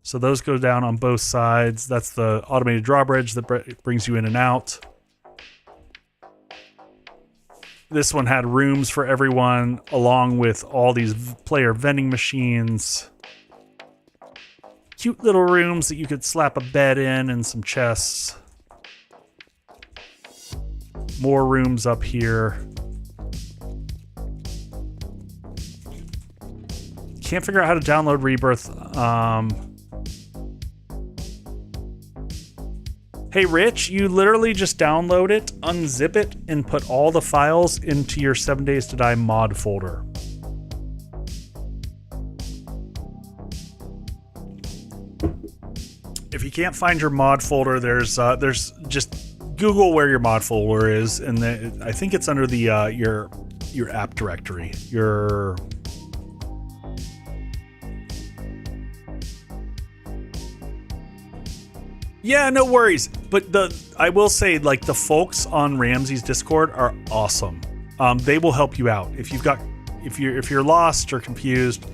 So those go down on both sides. That's the automated drawbridge that brings you in and out. This one had rooms for everyone, along with all these player vending machines. Cute little rooms that you could slap a bed in and some chests. More rooms up here. Can't figure out how to download Rebirth. Hey Rich, you literally just download it, unzip it, and put all the files into your 7 Days to Die mod folder. If you can't find your mod folder, there's just Google where your mod folder is, and I think it's under the your app directory. Yeah, no worries. But I will say, like, the folks on Ramsey's Discord are awesome. They will help you out if you're lost or confused.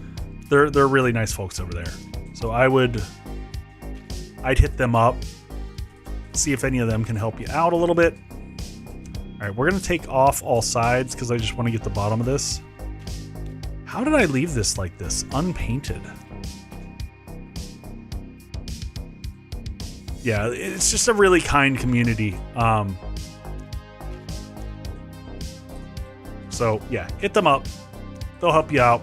They're really nice folks over there. So I'd hit them up, see if any of them can help you out a little bit. All right, we're gonna take off all sides because I just want to get the bottom of this. How did I leave this like this, unpainted? Yeah, it's just a really kind community. So yeah, hit them up. They'll help you out.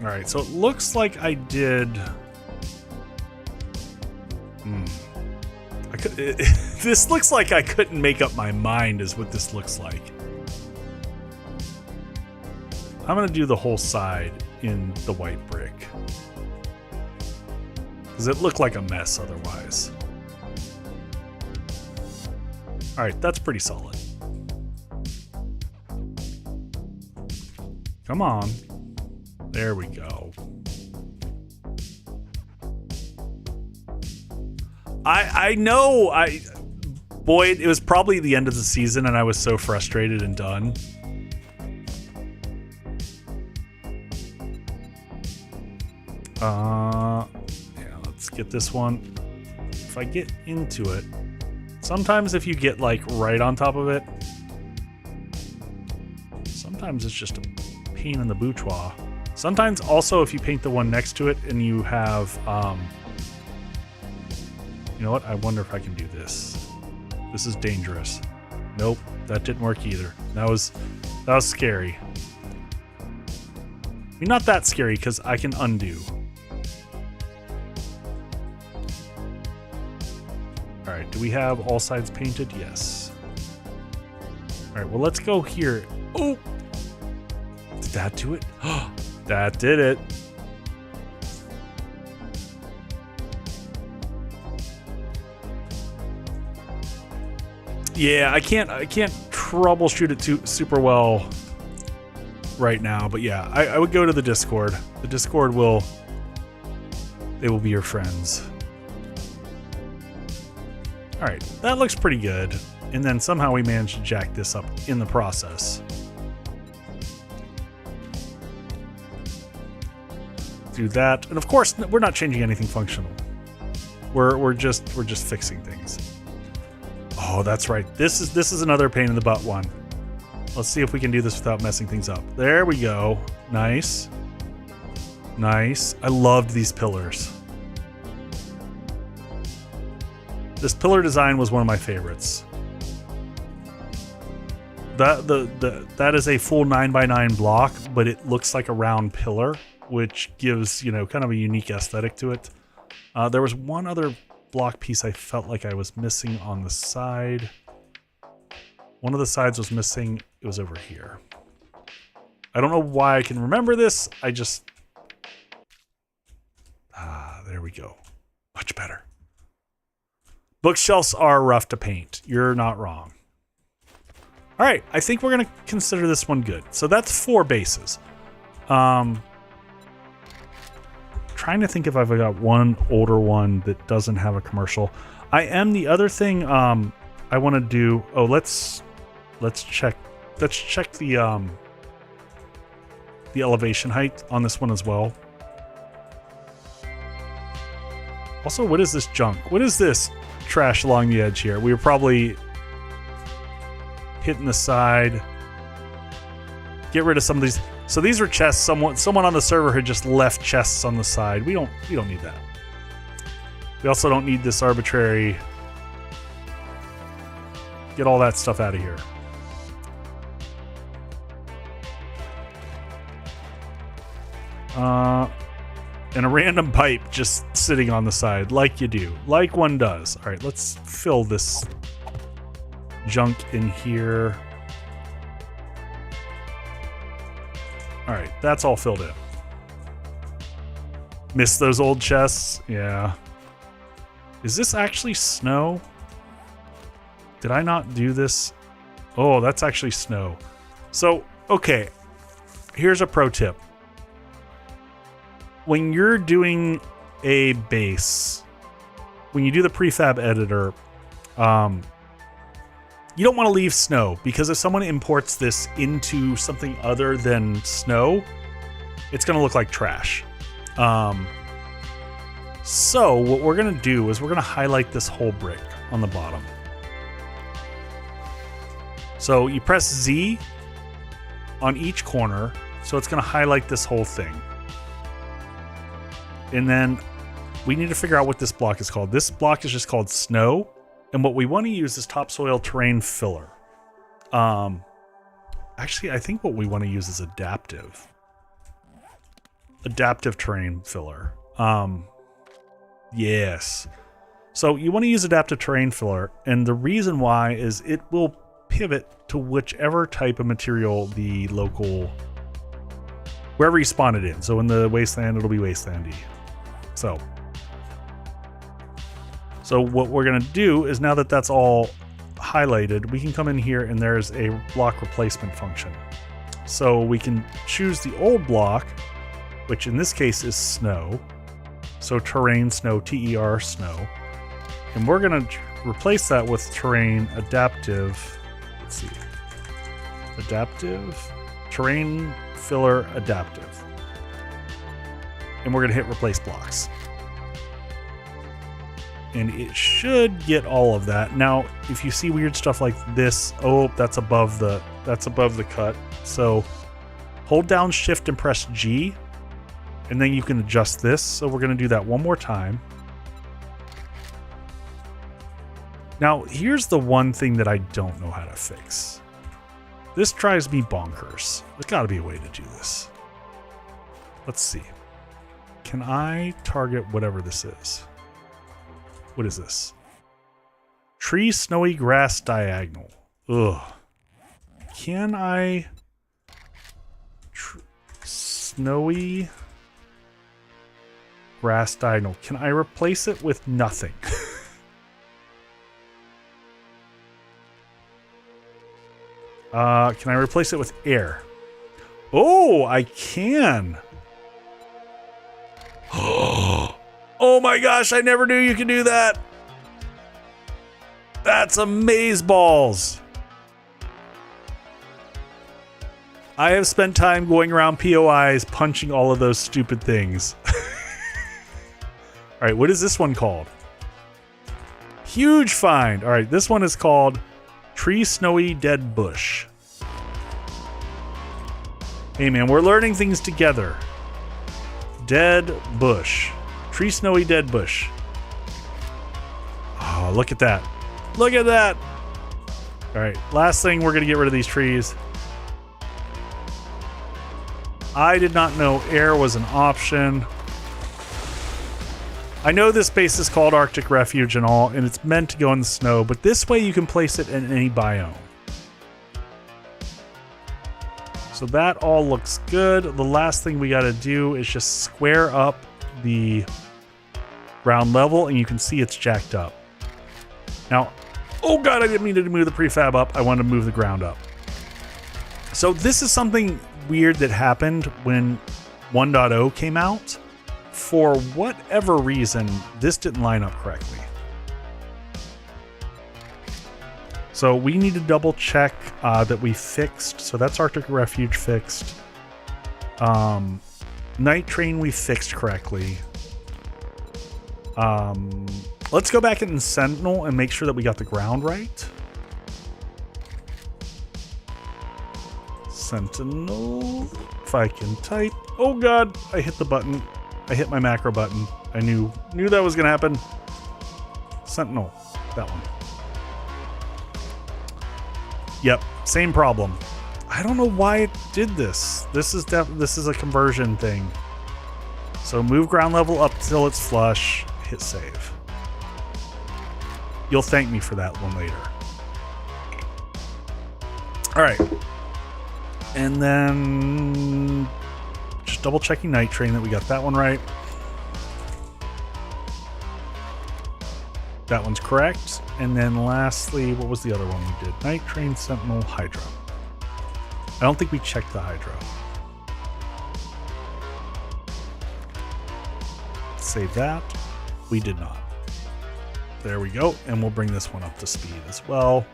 All right, so it looks like I did. This looks like I couldn't make up my mind is what this looks like. I'm gonna do the whole side in the white brick. Because it looked like a mess otherwise. All right, that's pretty solid. Come on. There we go. I know, boy, it was probably the end of the season and I was so frustrated and done. Yeah, let's get this one. If I get into it, sometimes if you get like right on top of it, sometimes it's just a pain in the bourgeois. Sometimes also if you paint the one next to it and you have, you know what? I wonder if I can do this. This is dangerous. Nope, that didn't work either. That was scary. I mean, not that scary because I can undo. All right, do we have all sides painted? Yes. All right, well, let's go here. Oh, did that do it? That did it. Yeah, I can't troubleshoot it super well right now, but yeah, I would go to the Discord. The Discord they will be your friends. All right, that looks pretty good. And then somehow we managed to jack this up in the process. Do that, and of course we're not changing anything functional. We're just fixing things. Oh, that's right. This is another pain in the butt one. Let's see if we can do this without messing things up. There we go. Nice. Nice. I loved these pillars. This pillar design was one of my favorites. That is a full 9x9 block, but it looks like a round pillar, which gives, you know, kind of a unique aesthetic to it. There was one other block piece I felt like I was missing on the side. One of the sides was missing. It was over here. I don't know why I can remember this. I just... there we go. Much better. Bookshelves are rough to paint. You're not wrong. All right, I think we're going to consider this one good. So that's 4 bases. Trying to think if I've got one older one that doesn't have a commercial. The other thing I want to do. Oh, let's check the elevation height on this one as well. Also, what is this junk? What is this trash along the edge here? We were probably hitting the side. Get rid of some of these. So these were chests. Someone on the server had just left chests on the side. We don't need that. We also don't need this arbitrary. Get all that stuff out of here. And a random pipe just sitting on the side, like you do, like one does. All right, let's fill this junk in here. All right, that's all filled in. Miss those old chests? Yeah. Is this actually snow? Did I not do this? Oh, that's actually snow. So, okay. Here's a pro tip. When you're doing a base, when you do the prefab editor, you don't want to leave snow, because if someone imports this into something other than snow, it's going to look like trash. So what we're going to do is we're going to highlight this whole brick on the bottom. So you press Z on each corner, so it's going to highlight this whole thing. And then we need to figure out what this block is called. This block is just called snow. And what we want to use is topsoil terrain filler. Actually, I think what we want to use is adaptive. Adaptive terrain filler. Yes. So you want to use adaptive terrain filler, and the reason why is it will pivot to whichever type of material the local, wherever you spawn it in. So in the wasteland, it'll be wastelandy. So what we're going to do is, now that that's all highlighted, we can come in here and there's a block replacement function. So we can choose the old block, which in this case is snow. So terrain snow, TER snow. And we're going to replace that with terrain adaptive. Let's see. Adaptive, terrain filler adaptive. And we're going to hit replace blocks. And it should get all of that. Now, if you see weird stuff like this, oh, that's above the cut. So hold down shift and press G, and then you can adjust this. So we're going to do that one more time. Now, here's the one thing that I don't know how to fix. This drives me bonkers. There's got to be a way to do this. Let's see. Can I target whatever this is? What is this? Tree, snowy grass, diagonal. Ugh. Can I... Snowy grass, diagonal. Can I replace it with nothing? Can I replace it with air? Oh, I can. Oh my gosh, I never knew you could do that. That's amazeballs. I have spent time going around POIs punching all of those stupid things. All right, what is this one called? Huge find. All right, this one is called Tree, Snowy, Dead Bush. Hey man, we're learning things together. Dead bush. Tree, snowy, dead bush. Oh, look at that. Look at that. All right, last thing, we're going to get rid of these trees. I did not know air was an option. I know this base is called Arctic Refuge and all, and it's meant to go in the snow, but this way you can place it in any biome. So that all looks good. The last thing we got to do is just square up the ground level, and you can see it's jacked up. Now, oh god, I didn't mean to move the prefab up. I wanted to move the ground up. So this is something weird that happened when 1.0 came out. For whatever reason, this didn't line up correctly. So we need to double check that we fixed. So that's Arctic Refuge fixed. Night Train we fixed correctly. Let's go back in Sentinel and make sure that we got the ground right. Sentinel, if I can type. Oh god, I hit the button. I hit my macro button. I knew that was gonna happen. Sentinel, that one. Yep, same problem. I don't know why it did this. This is a conversion thing. So move ground level up till it's flush. Hit save. You'll thank me for that one later. All right. And then just double checking Night Train that we got that one right. That one's correct. And then lastly, what was the other one we did? Night Train, Sentinel, Hydra. I don't think we checked the Hydra. Save that. We did not. There we go. And we'll bring this one up to speed as well.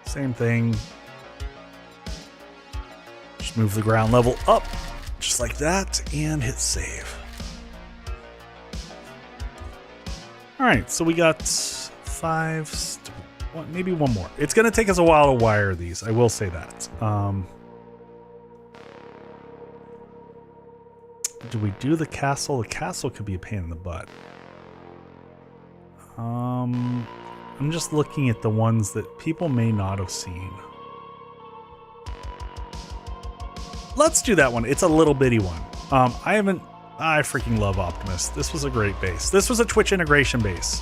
Same thing. Just move the ground level up just like that and hit save. All right, so we got 5, maybe one more. It's going to take us a while to wire these. I will say that. Do we do the castle? The castle could be a pain in the butt. I'm just looking at the ones that people may not have seen. let's do that one. It's a little bitty one. I freaking love Optimus. This was a great base. This was a Twitch integration base.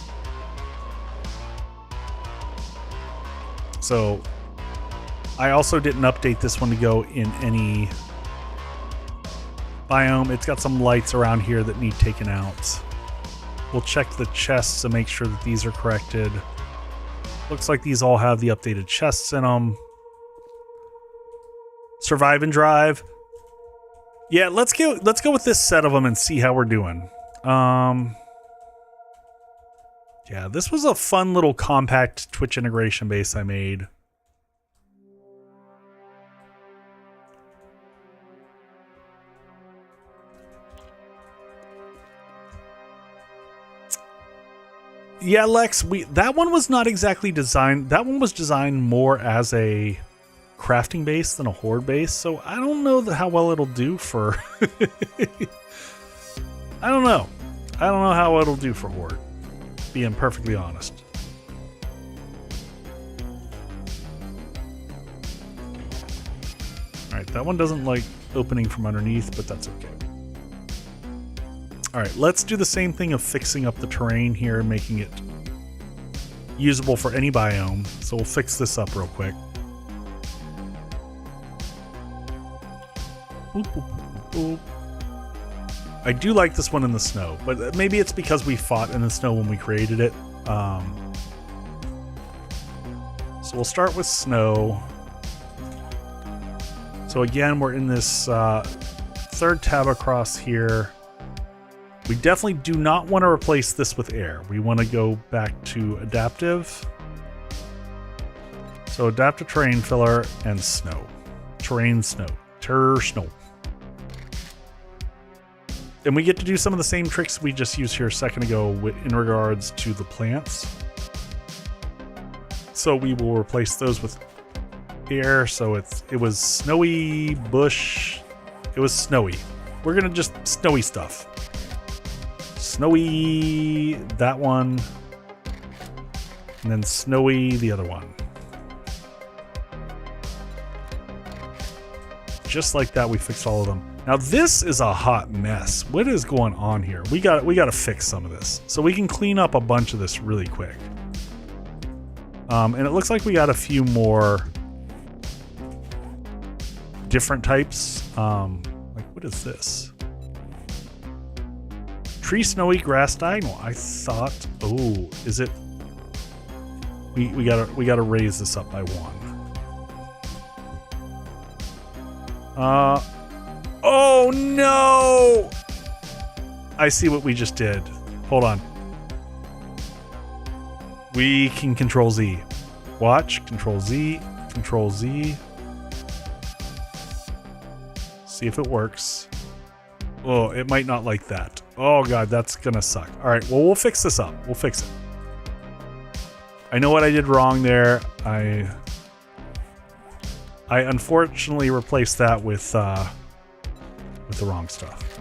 So I also didn't update this one to go in any biome. It's got some lights around here that need taken out. We'll check the chests to make sure that these are corrected. Looks like these all have the updated chests in them. Survive and drive. Yeah, let's go with this set of them and see how we're doing. Yeah, this was a fun little compact Twitch integration base I made. Yeah, Lex, that one was not exactly designed. That one was designed more as a crafting base than a horde base, so I don't know how well it'll do for I don't know how it'll do for horde, being perfectly honest. Alright, that one doesn't like opening from underneath, but that's okay. Alright, let's do the same thing of fixing up the terrain here and making it usable for any biome. So we'll fix this up real quick. Boop, boop, boop, boop. I do like this one in the snow, but maybe it's because we fought in the snow when we created it. So we'll start with snow. So again, we're in this third tab across here. We definitely do not want to replace this with air. We want to go back to adaptive. So adaptive terrain filler and snow. Terrain snow. Snow. And we get to do some of the same tricks we just used here a second ago in regards to the plants. So we will replace those with air. So it was snowy bush. It was snowy. We're gonna just snowy stuff. Snowy that one, and then snowy the other one. Just like that, we fixed all of them. Now this is a hot mess. What is going on here? We got to fix some of this so we can clean up a bunch of this really quick. And it looks like we got a few more different types. Like what is this? Tree snowy grass diagonal. I thought, oh, is it? We gotta raise this up by one. Oh no! I see what we just did. Hold on. We can Control Z. Watch, Control Z, Control Z. See if it works. Oh, it might not like that. Oh god, that's gonna suck. Alright, well we'll fix this up. We'll fix it. I know what I did wrong there. I unfortunately replaced that with the wrong stuff.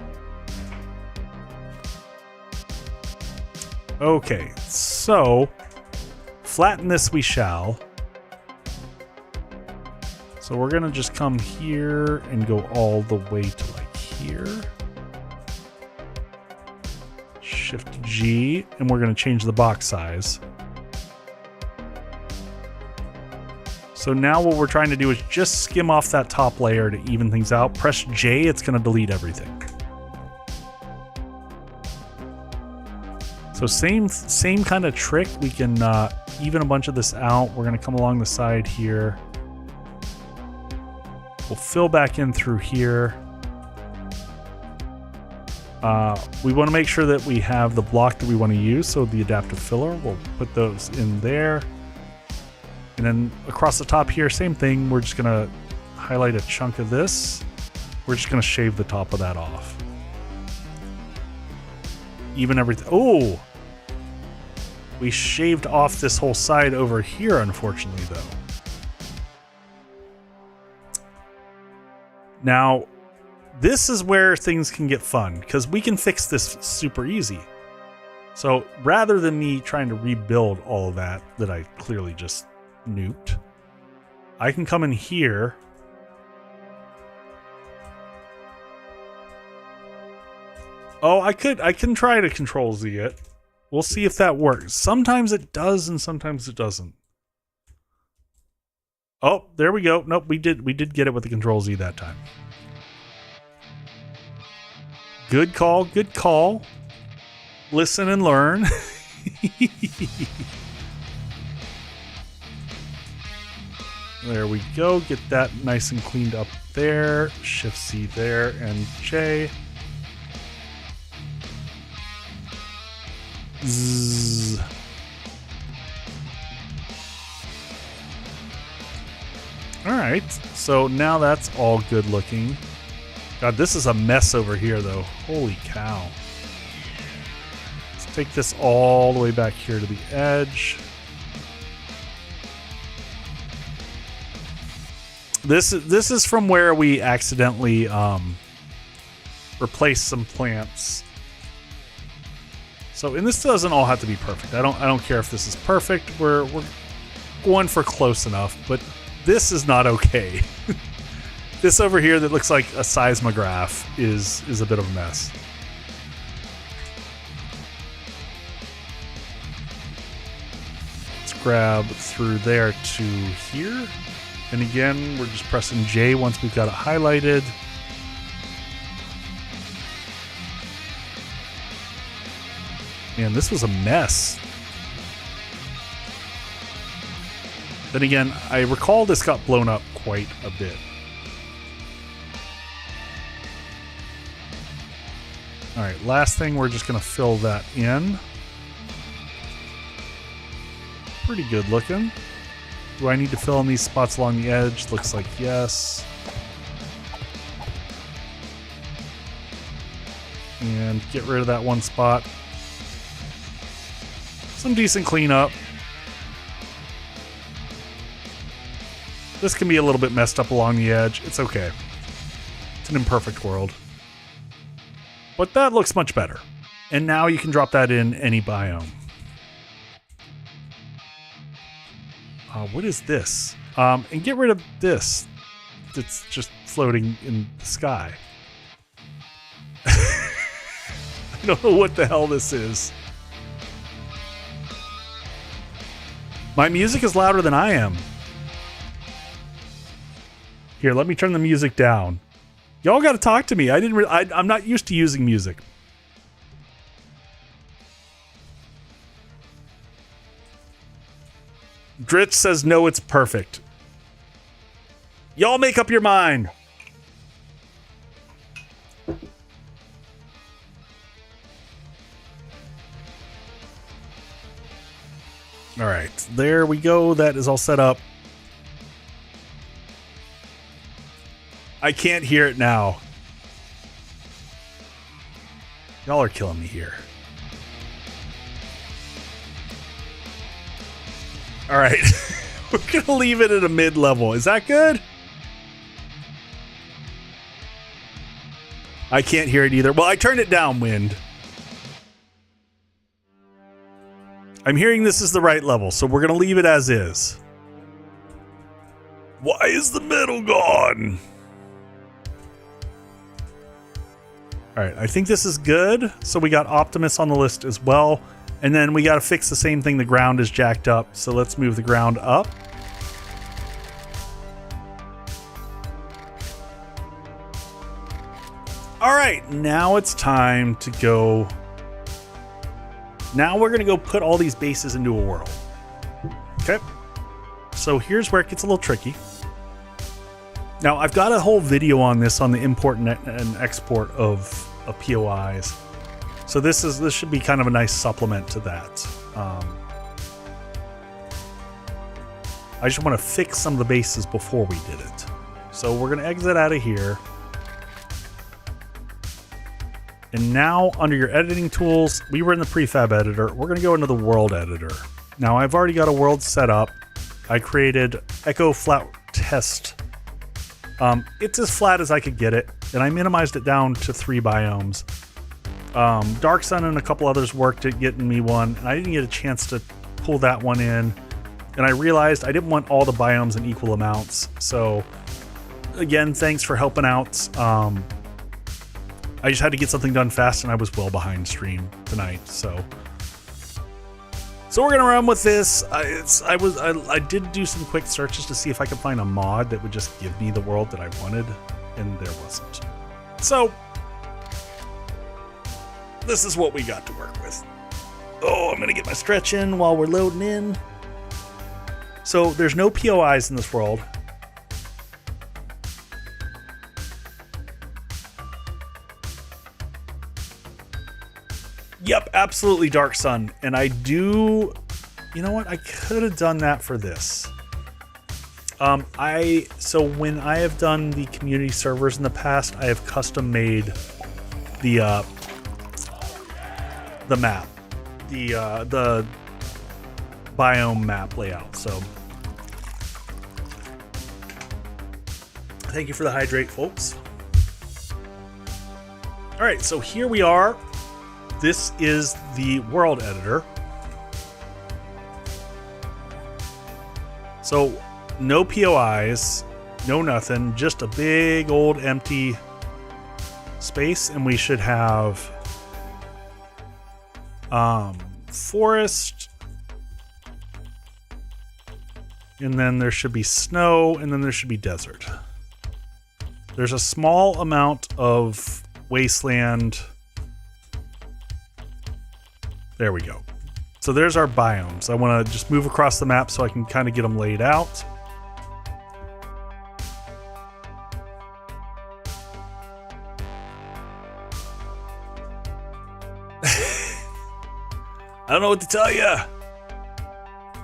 Okay, so flatten this we shall. So we're gonna just come here and go all the way to like here. Shift G, and we're gonna change the box size. So now what we're trying to do is just skim off that top layer to even things out. Press J, it's gonna delete everything. So same kind of trick. We can even a bunch of this out. We're gonna come along the side here. We'll fill back in through here. We want to make sure that we have the block that we want to use. So the adaptive filler, we'll put those in there. And then across the top here, same thing. We're just gonna highlight a chunk of this. We're just gonna shave the top of that off. Even everything. Oh, we shaved off this whole side over here, unfortunately, though. Now, this is where things can get fun, because we can fix this super easy. So rather than me trying to rebuild all of that I clearly just nuked, I can come in here Oh, I can try to control Z it. We'll see if that works. Sometimes it does and sometimes it doesn't. Oh, there we go. Nope, we did get it with the control Z that time. Good call, good call. Listen and learn. There we go. Get that nice and cleaned up there. Shift C there and J. Zzz. All right, so now that's all good looking. God, this is a mess over here though. Holy cow. Let's take this all the way back here to the edge. This is from where we accidentally replaced some plants. So, and this doesn't all have to be perfect. I don't care if this is perfect. We're going for close enough, but this is not okay. This over here that looks like a seismograph is a bit of a mess. Let's grab through there to here. And again, we're just pressing J once we've got it highlighted. Man, this was a mess. Then again, I recall this got blown up quite a bit. All right, last thing, we're just going to fill that in. Pretty good looking. Do I need to fill in these spots along the edge? Looks like yes. And get rid of that one spot. Some decent cleanup. This can be a little bit messed up along the edge. It's okay. It's an imperfect world. But that looks much better. And now you can drop that in any biome. What is this? And get rid of this. It's just floating in the sky. I don't know what the hell this is. My music is louder than I am. Here, let me turn the music down. Y'all got to talk to me. I'm not used to using music. Dritch says no, it's perfect. Y'all make up your mind. All right, there we go. That is all set up. I can't hear it now. Y'all are killing me here. All right, we're gonna leave it at a mid-level. Is that good? I can't hear it either. Well, I turned it down, Wind. I'm hearing this is the right level, so we're gonna leave it as is. Why is the middle gone? All right, I think this is good. So we got Optimus on the list as well. And then we got to fix the same thing. The ground is jacked up. So let's move the ground up. All right, now it's time to go. Now we're going to go put all these bases into a world. Okay. So here's where it gets a little tricky. Now I've got a whole video on this on the import and export of POIs. So this should be kind of a nice supplement to that. I just want to fix some of the bases before we did it. So we're going to exit out of here. And now under your editing tools, we were in the prefab editor. We're going to go into the world editor. Now I've already got a world set up. I created Echo Flat Test. It's as flat as I could get it. And I minimized it down to 3 biomes. Dark Sun and a couple others worked at getting me one, and I didn't get a chance to pull that one in. And I realized I didn't want all the biomes in equal amounts. So again, thanks for helping out. I just had to get something done fast, and I was well behind stream tonight, so we're gonna run with this. I did do some quick searches to see if I could find a mod that would just give me the world that I wanted, and there wasn't. So this is what we got to work with. Oh, I'm gonna get my stretch in while we're loading in. So there's no POIs in this world. Yep, absolutely Dark Sun. And I do, you know what? I could have done that for this. So when I have done the community servers in the past, I have custom made the map, the biome map layout. So thank you for the hydrate, folks. All right, so here we are. This is the world editor. So no POIs, no nothing, just a big old empty space, and we should have forest, and then there should be snow, and then there should be desert. There's a small amount of wasteland. There we go. So there's our biomes. I want to just move across the map so I can kind of get them laid out. I don't know what to tell you.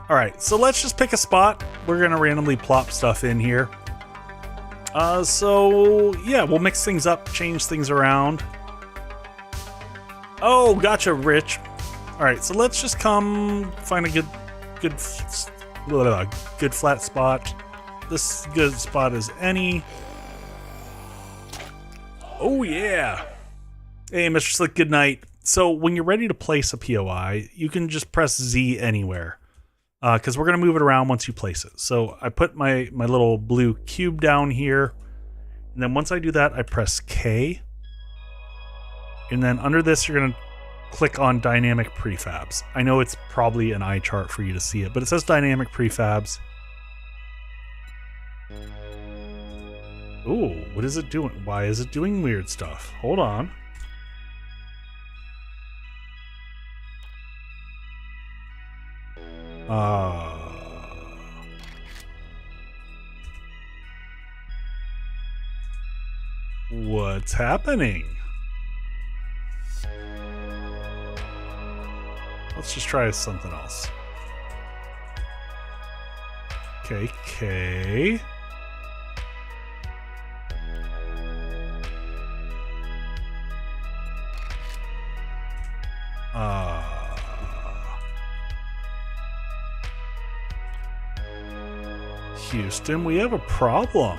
All right, so let's just pick a spot. We're going to randomly plop stuff in here. So yeah, we'll mix things up, change things around. Oh, gotcha, Rich. All right, so let's just come find a good flat spot. This good spot as any. Oh yeah. Hey, Mr. Slick, good night. So when you're ready to place a POI, you can just press Z anywhere, because we're gonna move it around once you place it. So I put my little blue cube down here, and then once I do that, I press K, and then under this, you're gonna click on dynamic prefabs. I know it's probably an eye chart for you to see it, but it says dynamic prefabs. Ooh, what is it doing? Why is it doing weird stuff? Hold on. What's happening? Let's just try something else. Okay, K. Houston, we have a problem.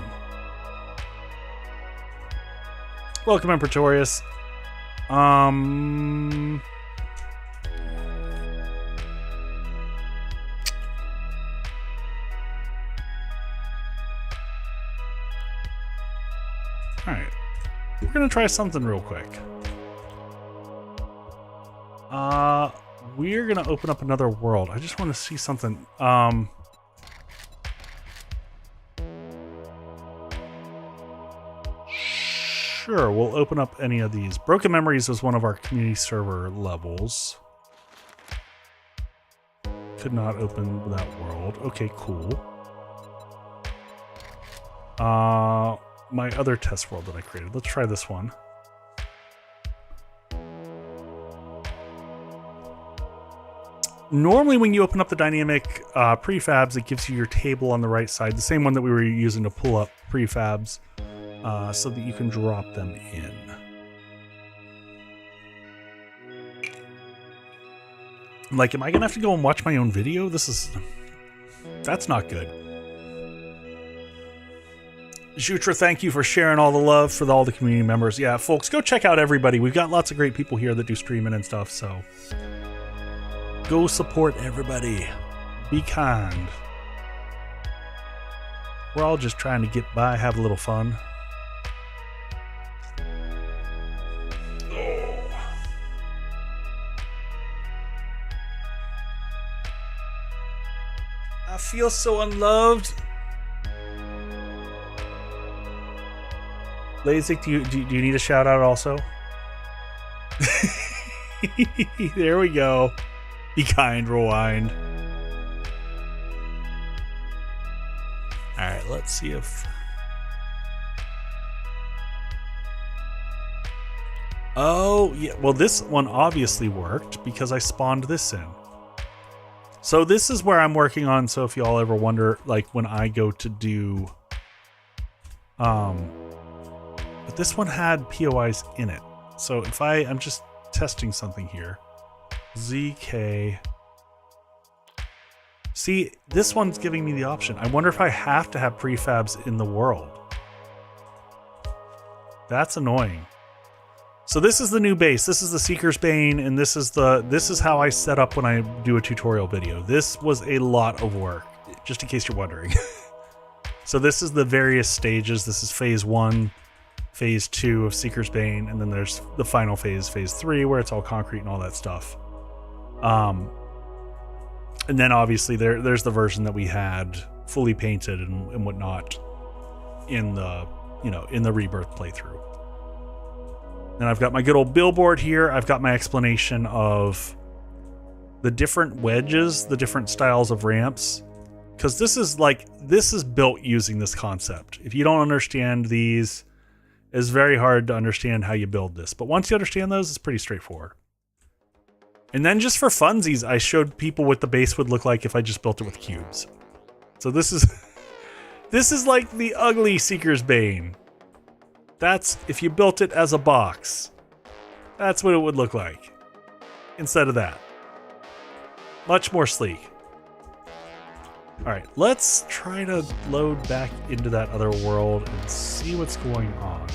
Welcome in, Pretorius. Alright. We're gonna try something real quick. We're gonna open up another world. I just want to see something. Sure, we'll open up any of these. Broken Memories was one of our community server levels. Could not open that world. Okay, cool. My other test world that I created. Let's try this one. Normally when you open up the dynamic prefabs, it gives you your table on the right side, the same one that we were using to pull up prefabs, so that you can drop them in. Like, am I gonna have to go and watch my own video? That's not good. Jutra, thank you for sharing all the love for all the community members. Yeah, folks, go check out everybody. We've got lots of great people here that do streaming and stuff, so go support everybody. Be kind. We're all just trying to get by, have a little fun. feel so unloved. Lazik, do you need a shout out also? There we go. Be kind, rewind. Alright, let's see if... Oh, yeah. Well, this one obviously worked because I spawned this in. So this is where I'm working on. So if y'all ever wonder, like when I go to do... But this one had POIs in it. So if I'm just testing something here. ZK... See, this one's giving me the option. I wonder if I have to have prefabs in the world. That's annoying. So this is the new base. This is the Seeker's Bane, and this is how I set up when I do a tutorial video. This was a lot of work, just in case you're wondering. So this is the various stages. This is phase 1, phase 2 of Seeker's Bane, and then there's the final phase, phase 3, where it's all concrete and all that stuff. And then obviously there's the version that we had fully painted and whatnot in the, in the Rebirth playthrough. And I've got my good old billboard here. I've got my explanation of the different wedges, the different styles of ramps. Because this is built using this concept. If you don't understand these, it's very hard to understand how you build this. But once you understand those, it's pretty straightforward. And then just for funsies, I showed people what the base would look like if I just built it with cubes. So this is like the ugly Seeker's Bane. That's if you built it as a box. That's what it would look like. Instead of that. Much more sleek. Alright, let's try to load back into that other world and see what's going on.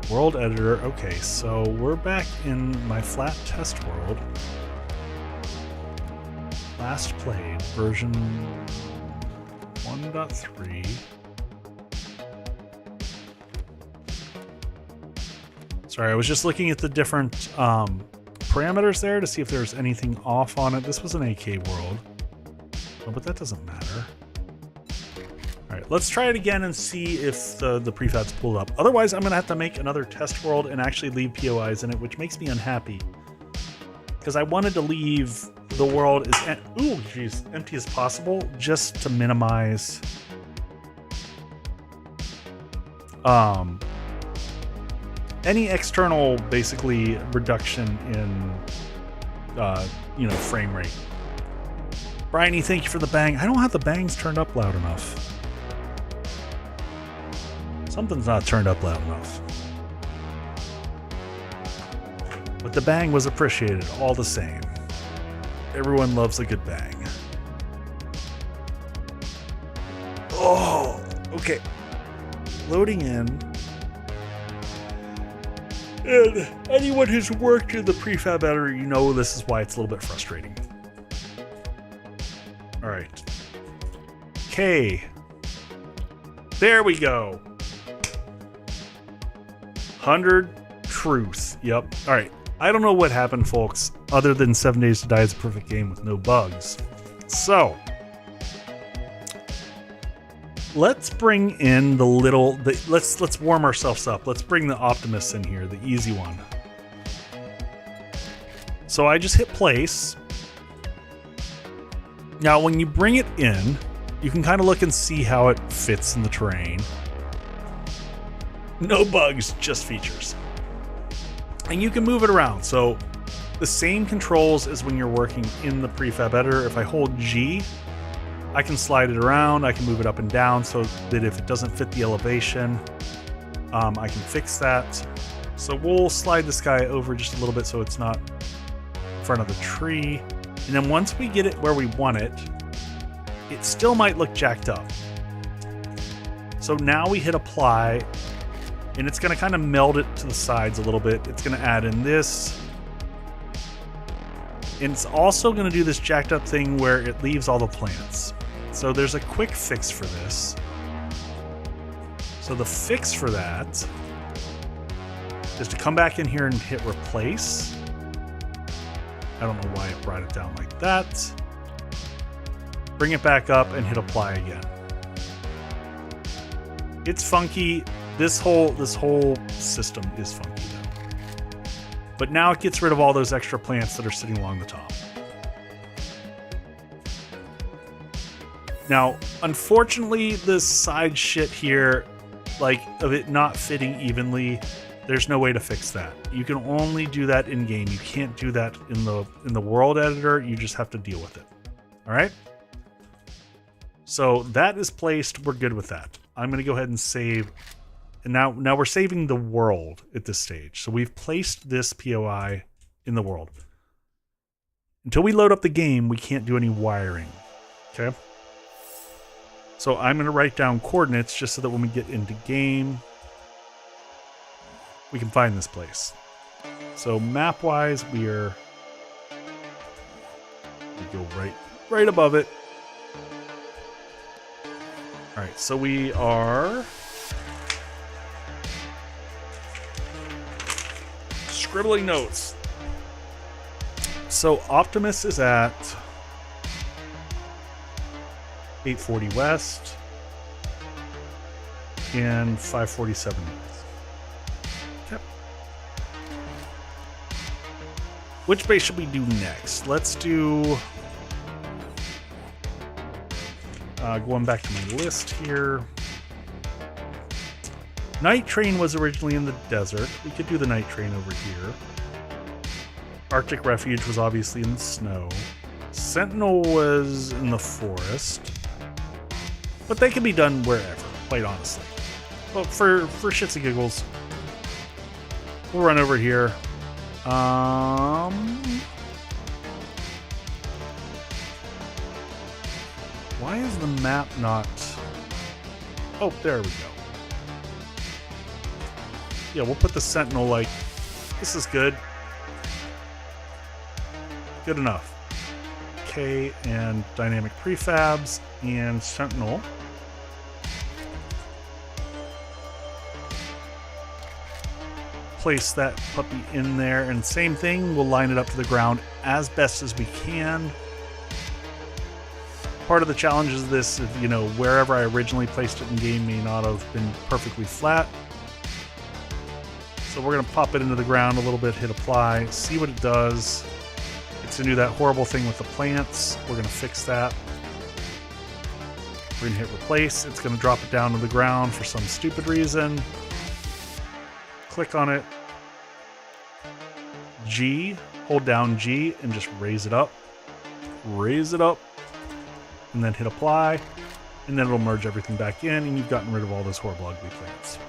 World editor. Okay, so we're back in my flat test world. Last played, version 1.3. Sorry, I was just looking at the different parameters there to see if there's anything off on it. This was an AK world. Oh, but that doesn't matter. Alright, let's try it again and see if the prefab's pulled up. Otherwise, I'm going to have to make another test world and actually leave POIs in it, which makes me unhappy. Because I wanted to leave the world as empty as possible, just to minimize any external, basically, reduction in frame rate. Bryony, thank you for the bang. I don't have the bangs turned up loud enough. Something's not turned up loud enough. But the bang was appreciated all the same. Everyone loves a good bang. Oh, okay. Loading in. And anyone who's worked in the prefab editor, you know this is why it's a little bit frustrating. All right. Okay. There we go. 100 truth. Yep. All right. I don't know what happened, folks, other than 7 Days to Die is a perfect game with no bugs. So, let's bring in let's warm ourselves up. Let's bring the Optimus in here, the easy one. So I just hit place. Now, when you bring it in, you can kind of look and see how it fits in the terrain. No bugs, just features. And you can move it around. So the same controls as when you're working in the prefab editor. If I hold G, I can slide it around. I can move it up and down so that if it doesn't fit the elevation, I can fix that. So we'll slide this guy over just a little bit so it's not in front of the tree. And then once we get it where we want it, it still might look jacked up. So now we hit apply, and it's going to kind of meld it to the sides a little bit. It's going to add in this. And it's also going to do this jacked up thing where it leaves all the plants. So there's a quick fix for this. So the fix for that is to come back in here and hit replace. I don't know why it brought it down like that. Bring it back up and hit apply again. It's funky. This whole system is funky though. But now it gets rid of all those extra plants that are sitting along the top. Now, unfortunately, this side shit here, like of it not fitting evenly, there's no way to fix that. You can only do that in game. You can't do that in the world editor. You just have to deal with it. All right. So that is placed. We're good with that. I'm going to go ahead and save. And now we're saving the world at this stage. So we've placed this POI in the world. Until we load up the game, we can't do any wiring. Okay. So I'm going to write down coordinates just so that when we get into game, we can find this place. So map-wise, we go right above it. All right, so we are scribbling notes. So Optimus is at 840 west and 547 north. Okay. Which base should we do next? Let's do... going back to my list here. Night Train was originally in the desert. We could do the Night Train over here. Arctic Refuge was obviously in the snow. Sentinel was in the forest. But they can be done wherever, quite honestly. But for shits and giggles, we'll run over here. Why is the map not... Oh, there we go. Yeah, we'll put the Sentinel like... This is good. Good enough. Okay, and dynamic prefabs and Sentinel. Place that puppy in there, and same thing, we'll line it up to the ground as best as we can. Part of the challenge is this, you know, wherever I originally placed it in game may not have been perfectly flat. So we're going to pop it into the ground a little bit, hit apply, see what it does. It's going to do that horrible thing with the plants. We're going to fix that. We're going to hit replace. It's going to drop it down to the ground for some stupid reason. Click on it. G, hold down G and just raise it up. Raise it up. And then hit apply. And then it'll merge everything back in and you've gotten rid of all those horrible ugly plants.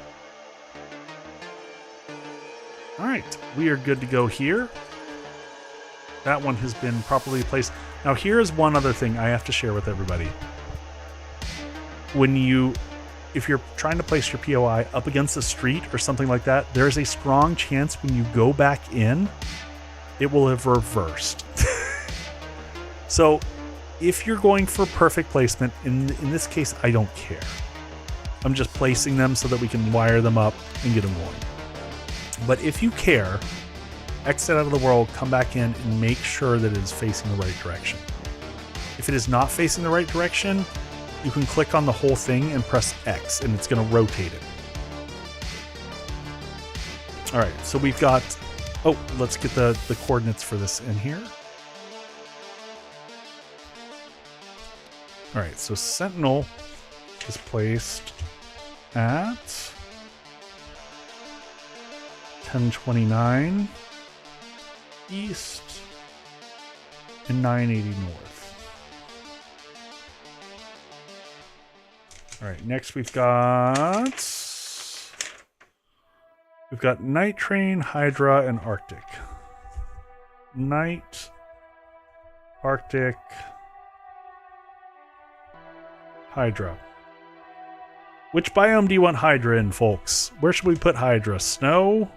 Alright, we are good to go here. That one has been properly placed. Now here's one other thing I have to share with everybody. If you're trying to place your POI up against a street or something like that, there's a strong chance when you go back in, it will have reversed. So if you're going for perfect placement, in this case, I don't care. I'm just placing them so that we can wire them up and get them going. But if you care, exit out of the world, come back in, and make sure that it is facing the right direction. If it is not facing the right direction, you can click on the whole thing and press X, and it's going to rotate it. All right, so we've got... Oh, let's get the coordinates for this in here. All right, so Sentinel is placed at 1029 east and 980 north. All right, next we've got Night Train, Hydra, and Arctic. Night, Arctic, Hydra. Which biome do you want Hydra in, folks? Where should we put Hydra? Snow?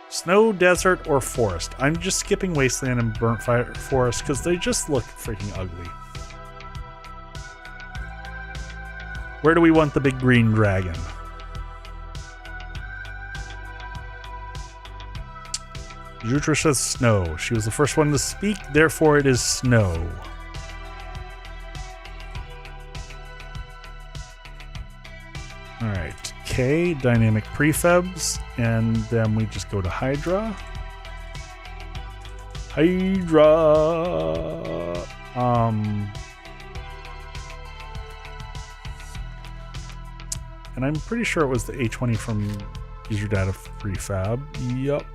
Snow, desert, or forest? I'm just skipping wasteland and burnt fire forest because they just look freaking ugly. Where do we want the big green dragon? Jutra says snow. She was the first one to speak, therefore it is snow. Alright, K, dynamic prefabs, and then we just go to Hydra. Hydra! And I'm pretty sure it was the A20 from user data prefab. Yup.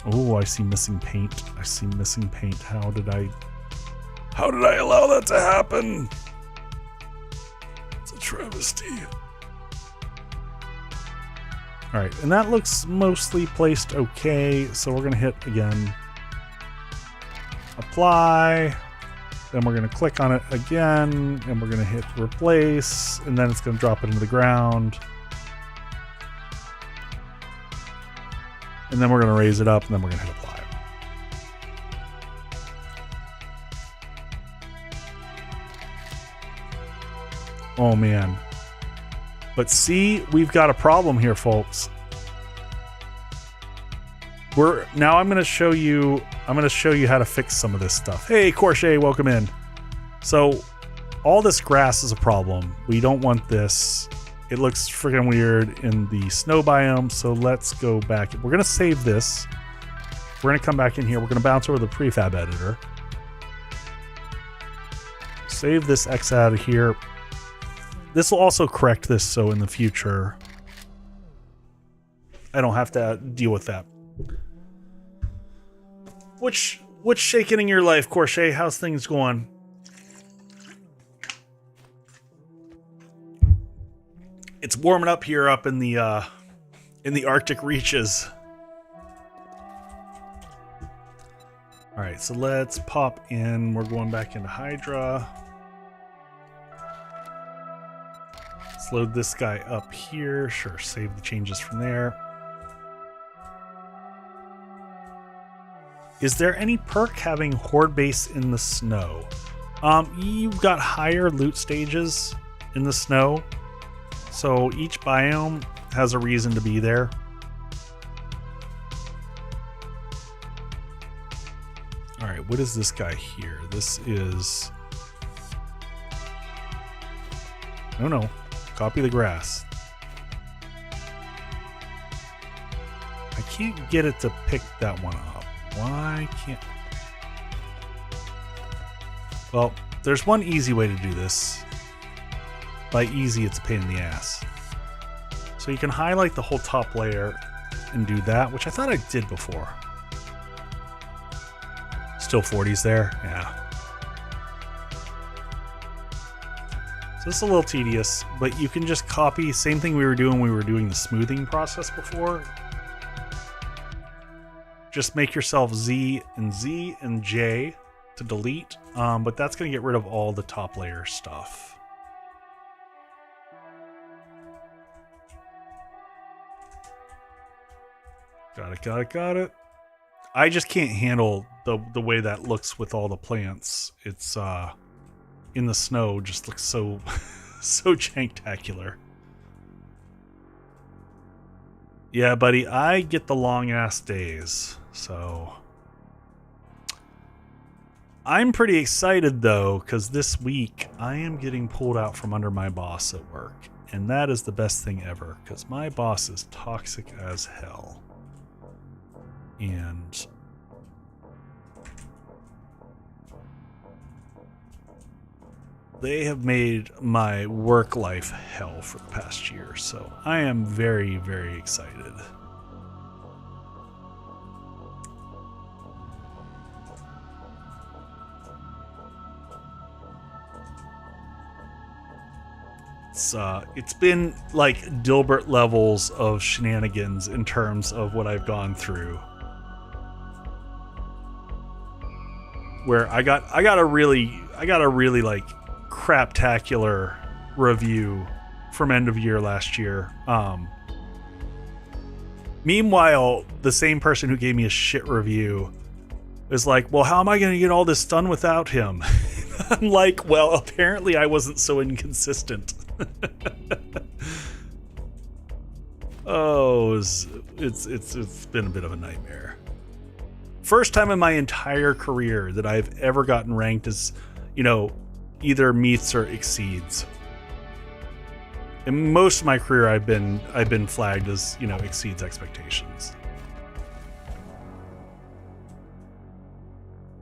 Oh, I see missing paint. I see missing paint. How did I allow that to happen? It's a travesty. All right, and that looks mostly placed okay. So we're gonna hit again, apply. Then we're gonna click on it again, and we're gonna hit replace, and then it's gonna drop it into the ground. And then we're gonna raise it up, and then we're gonna hit apply. Oh man. But see, we've got a problem here, folks. Now I'm gonna show you how to fix some of this stuff. Hey, Corche, welcome in. So all this grass is a problem. We don't want this. It looks freaking weird in the snow biome, so let's go back. We're gonna save this. We're gonna come back in here. We're gonna bounce over the prefab editor. Save this X out of here. This will also correct this, so in the future, I don't have to deal with that. What's shaking in your life, Corche? How's things going? It's warming up here up in the Arctic reaches. All right, so let's pop in. We're going back into Hydra. Let's load this guy up here. Sure, save the changes from there. Is there any perk having Horde base in the snow? You've got higher loot stages in the snow. So each biome has a reason to be there. All right, what is this guy here? This is... No. Copy the grass. I can't get it to pick that one up. Why can't... Well, there's one easy way to do this. By easy, it's a pain in the ass. So you can highlight the whole top layer and do that, which I thought I did before. Still 40s there? Yeah. So this is a little tedious, but you can just copy, same thing we were doing when we were doing the smoothing process before. Just make yourself Z and J to delete, but that's going to get rid of all the top layer stuff. Got it. I just can't handle the way that looks with all the plants. It's in the snow just looks so so janktacular. Yeah, buddy, I get the long ass days, so I'm pretty excited though, because this week I am getting pulled out from under my boss at work, and that is the best thing ever, because my boss is toxic as hell. And they have made my work life hell for the past year, so I am very, very excited. It's been like Dilbert levels of shenanigans in terms of what I've gone through. Where I got a really like craptacular review from end of year last year. Meanwhile, the same person who gave me a shit review is like, well, how am I going to get all this done without him? I'm like, well, apparently I wasn't so inconsistent. Oh, it It's been a bit of a nightmare. First time in my entire career that I've ever gotten ranked as, you know, either meets or exceeds. In most of my career, I've been flagged as, you know, exceeds expectations.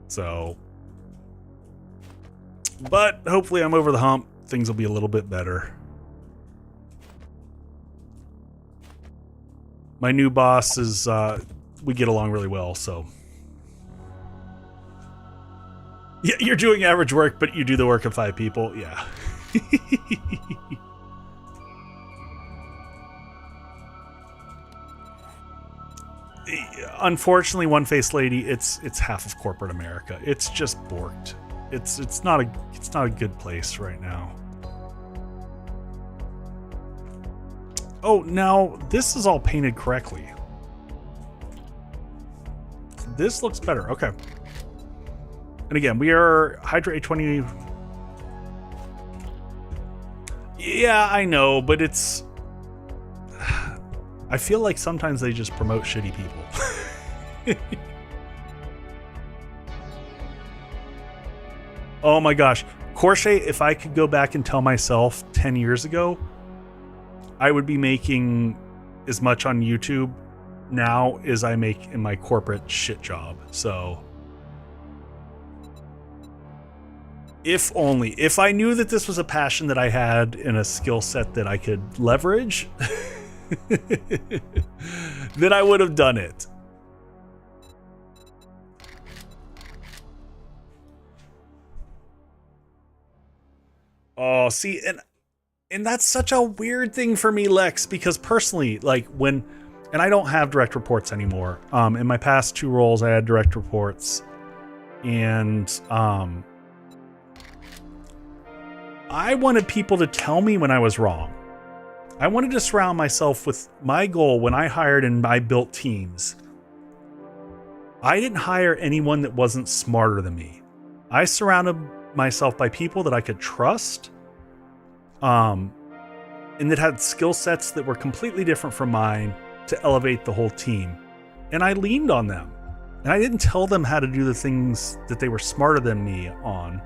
So, but hopefully I'm over the hump. Things will be a little bit better. My new boss is, we get along really well, so. Yeah, you're doing average work, but you do the work of 5 people. Yeah. Unfortunately, One-Faced Lady, it's half of corporate America. It's just borked. It's not a good place right now. Oh, now this is all painted correctly. This looks better. Okay. And again, we are Hydra A20. Yeah, I know, but it's... I feel like sometimes they just promote shitty people. Oh my gosh. Corche, if I could go back and tell myself 10 years ago, I would be making as much on YouTube now as I make in my corporate shit job. So... if only. If I knew that this was a passion that I had and a skill set that I could leverage, then I would have done it. Oh, see, and that's such a weird thing for me, Lex, because personally, like when, and I don't have direct reports anymore. In my past 2 roles, I had direct reports, and I wanted people to tell me when I was wrong. I wanted to surround myself with my goal when I hired and I built teams. I didn't hire anyone that wasn't smarter than me. I surrounded myself by people that I could trust, and that had skill sets that were completely different from mine to elevate the whole team. And I leaned on them. And I didn't tell them how to do the things that they were smarter than me on,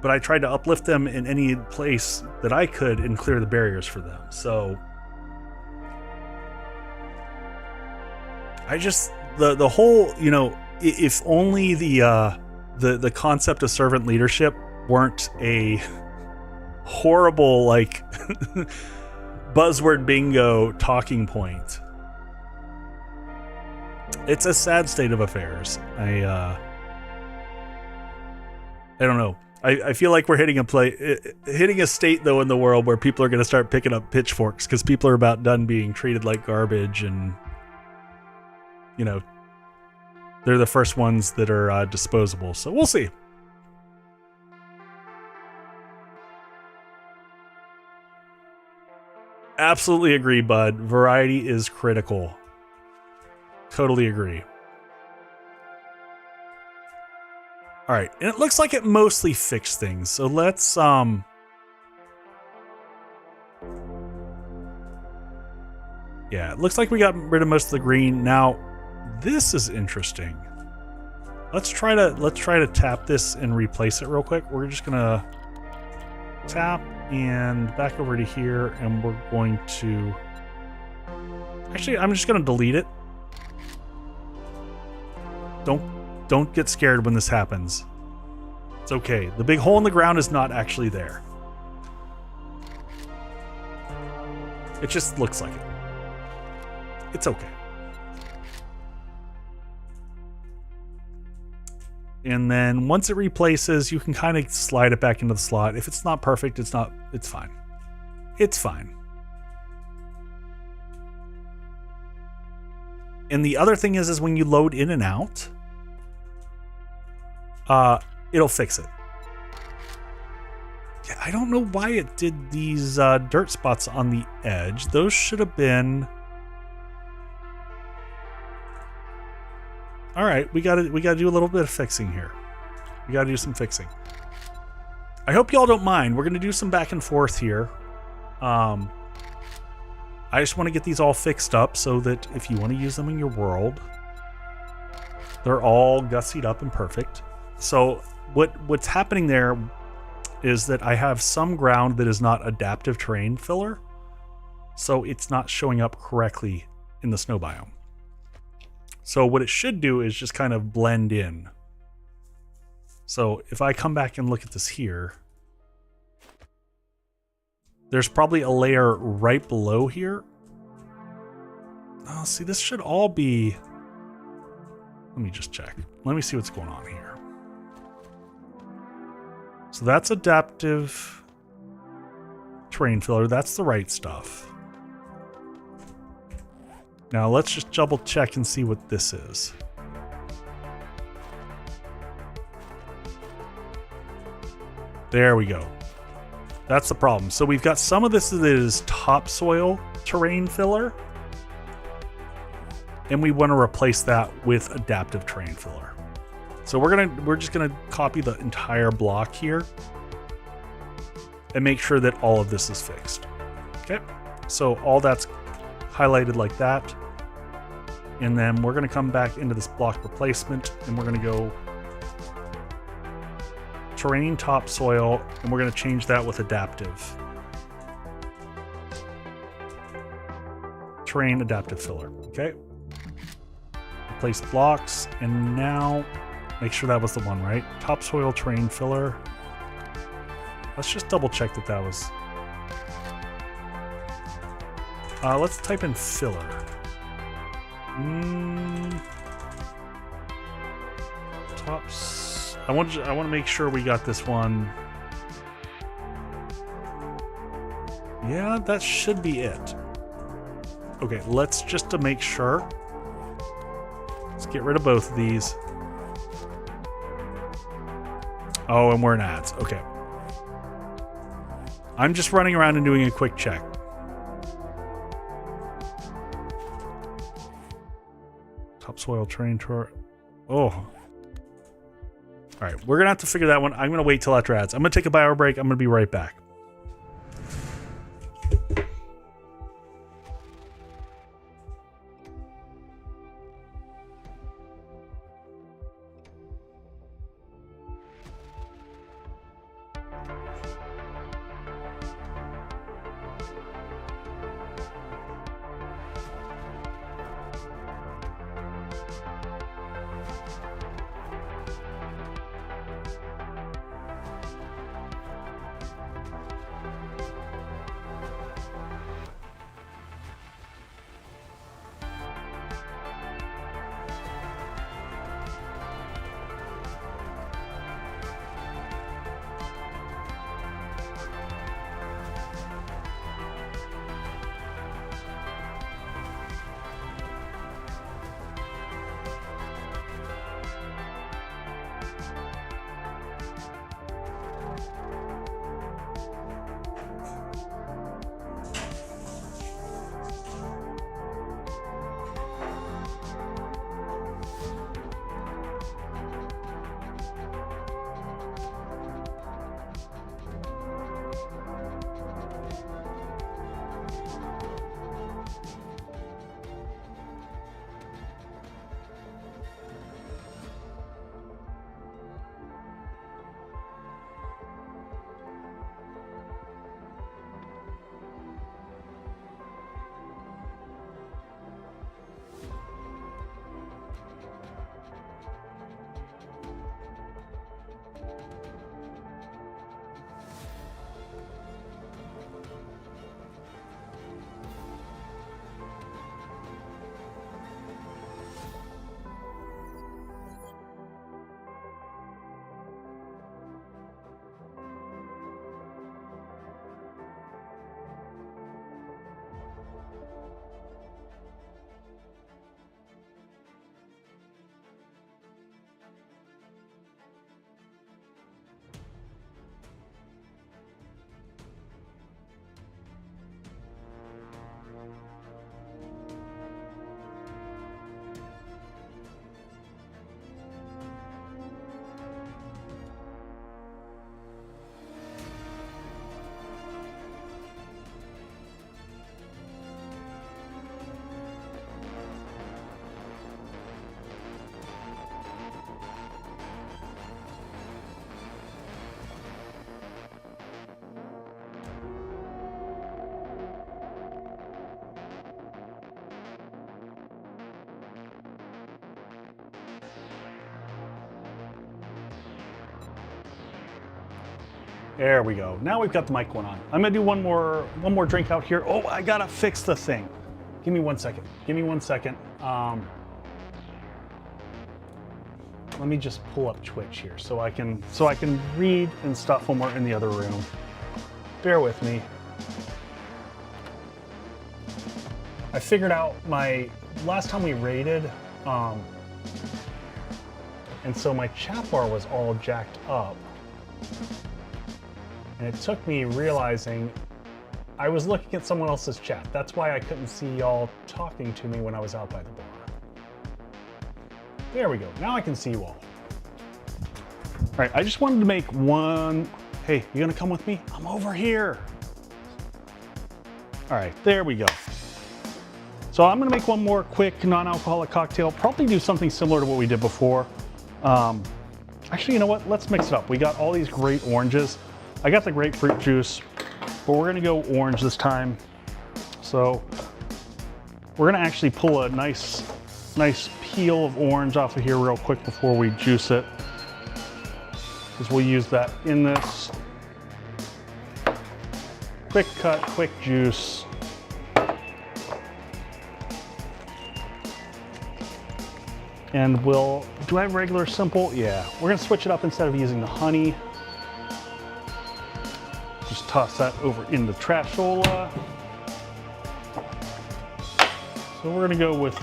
but I tried to uplift them in any place that I could and clear the barriers for them. So I just, the whole, you know, if only the concept of servant leadership weren't a horrible, like, buzzword bingo talking point. It's a sad state of affairs. I don't know. I feel like we're hitting a state though in the world where people are going to start picking up pitchforks because people are about done being treated like garbage, and you know, they're the first ones that are disposable. So we'll see. Absolutely agree, bud. Variety is critical. Totally agree. All right, and it looks like it mostly fixed things. So let's yeah, it looks like we got rid of most of the green. Now, this is interesting. Let's try to tap this and replace it real quick. We're just gonna tap and back over to here, and we're going to actually, I'm just gonna delete it. Don't get scared when this happens. It's okay. The big hole in the ground is not actually there. It just looks like it. It's okay. And then once it replaces, you can kind of slide it back into the slot. If it's not perfect, it's fine. It's fine. And the other thing is when you load in and out, it'll fix it. Yeah, I don't know why it did these dirt spots on the edge. Those should have been... All right, we gotta do a little bit of fixing here. We gotta do some fixing. I hope y'all don't mind. We're gonna do some back and forth here. I I just want to get these all fixed up so that if you want to use them in your world, they're all gussied up and perfect. So what's happening there is that I have some ground that is not adaptive terrain filler, so it's not showing up correctly in the snow biome. So what it should do is just kind of blend in. So if I come back and look at this here, there's probably a layer right below here. Oh, see, this should all be... Let me just check. Let me see what's going on here. So that's adaptive terrain filler. That's the right stuff. Now let's just double check and see what this is. There we go. That's the problem. So we've got some of this that is topsoil terrain filler, and we want to replace that with adaptive terrain filler. So we're just gonna copy the entire block here and make sure that all of this is fixed. Okay, so all that's highlighted like that, and then we're gonna come back into this block replacement, and we're gonna go terrain topsoil, and we're gonna change that with adaptive terrain adaptive filler. Okay, replace blocks, and now make sure that was the one, right? Topsoil terrain filler. Let's just double check that that was. Let's type in filler. Tops. I want to make sure we got this one. Yeah, that should be it. Okay, let's just to make sure. Let's get rid of both of these. Oh, and we're in ads. Okay. I'm just running around and doing a quick check. Topsoil terrain tour. Oh. All right, we're going to have to figure that one. I'm going to wait till after ads. I'm going to take a bio break. I'm going to be right back. There we go. Now we've got the mic going on. I'm gonna do one more drink out here. Oh, I gotta fix the thing. Give me 1 second. Give me 1 second. Let me just pull up Twitch here so I can read and stuff when we're in the other room. Bear with me. I figured out my last time we raided, and so my chat bar was all jacked up. And it took me realizing I was looking at someone else's chat. That's why I couldn't see y'all talking to me when I was out by the bar. There we go. Now I can see you all. All right, I just wanted to make one. Hey, you gonna come with me? I'm over here. All right, there we go. So I'm gonna make one more quick non-alcoholic cocktail. Probably do something similar to what we did before. Actually, you know what? Let's mix it up. We got all these great oranges. I got the grapefruit juice, but we're gonna go orange this time. So we're gonna actually pull a nice peel of orange off of here real quick before we juice it, because we'll use that in this. Quick cut, quick juice. And do I have regular simple? Yeah, we're gonna switch it up instead of using the honey. Just toss that over in the trashola. So we're gonna go with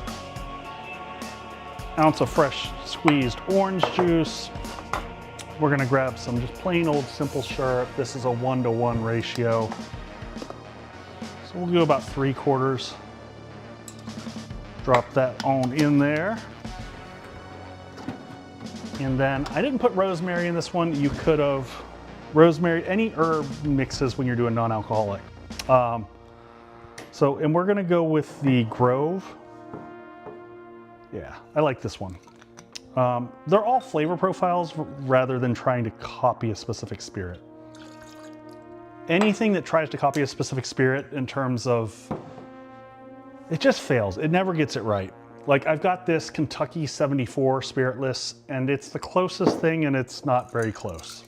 ounce of fresh squeezed orange juice. We're gonna grab some just plain old simple syrup. This is a 1-to-1 ratio. So we'll do about 3/4. Drop that on in there. And then I didn't put rosemary in this one. You could have rosemary, any herb mixes when you're doing non-alcoholic. And we're gonna go with the Grove. Yeah, I like this one. They're all flavor profiles rather than trying to copy a specific spirit. Anything that tries to copy a specific spirit in terms of, it just fails. It never gets it right. Like I've got this Kentucky 74 spiritless, and it's the closest thing, and it's not very close.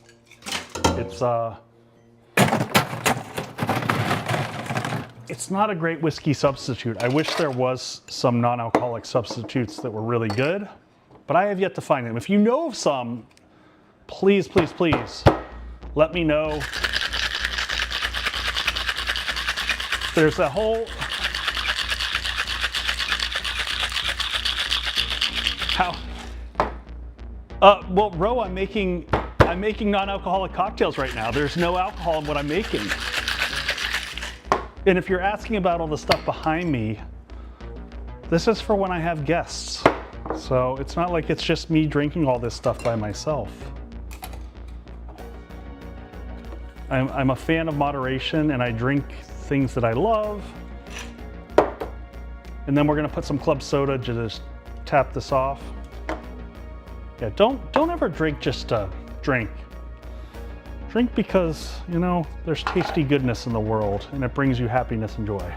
It's not a great whiskey substitute. I wish there was some non-alcoholic substitutes that were really good, but I have yet to find them. If you know of some, please, please, please let me know. There's a whole, well, Ro, I'm making non-alcoholic cocktails right now. There's no alcohol in what I'm making. And if you're asking about all the stuff behind me, this is for when I have guests. So it's not like it's just me drinking all this stuff by myself. I'm a fan of moderation, and I drink things that I love. And then we're gonna put some club soda to just tap this off. Yeah, don't ever drink just to drink. Drink because, you know, there's tasty goodness in the world, and it brings you happiness and joy.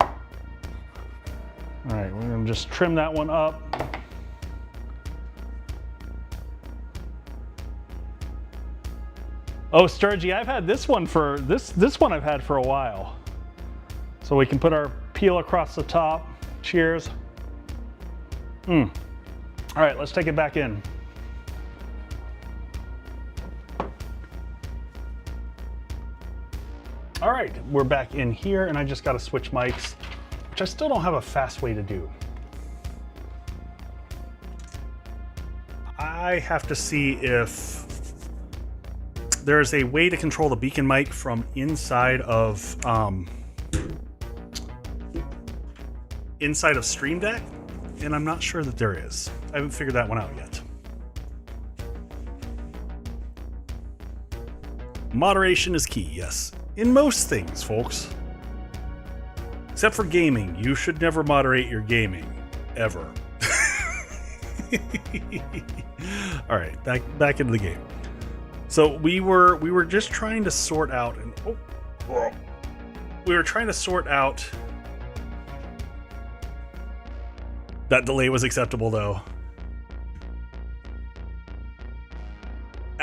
All right, we're gonna just trim that one up. Oh, Sturgy, I've had this one for, this one I've had for a while. So we can put our peel across the top. Cheers. All right, let's take it back in. All right, we're back in here, and I just got to switch mics, which I still don't have a fast way to do. I have to see if there's a way to control the beacon mic from inside of Stream Deck, and I'm not sure that there is. I haven't figured that one out yet. Moderation is key, yes. In most things, folks. Except for gaming. You should never moderate your gaming. Ever. All right, back into the game. So we were just trying to sort out, and we were trying to sort out. That delay was acceptable, though.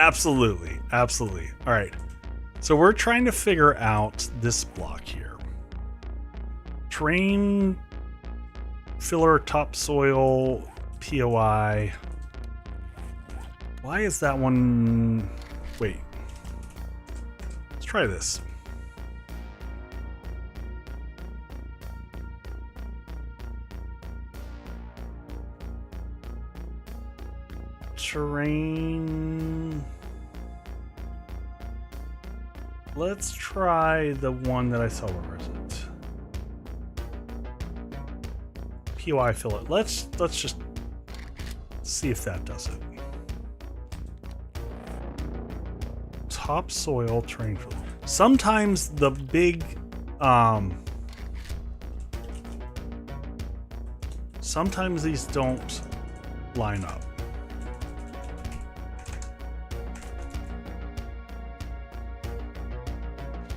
Absolutely. Absolutely. All right. So we're trying to figure out this block here. Terrain, filler, topsoil, POI. Why is that one? Wait. Let's try this. Terrain. Let's try the one that I saw. Where is it? POI fillet. Let's just see if that does it. Topsoil terrain fillet. Sometimes the big sometimes these don't line up.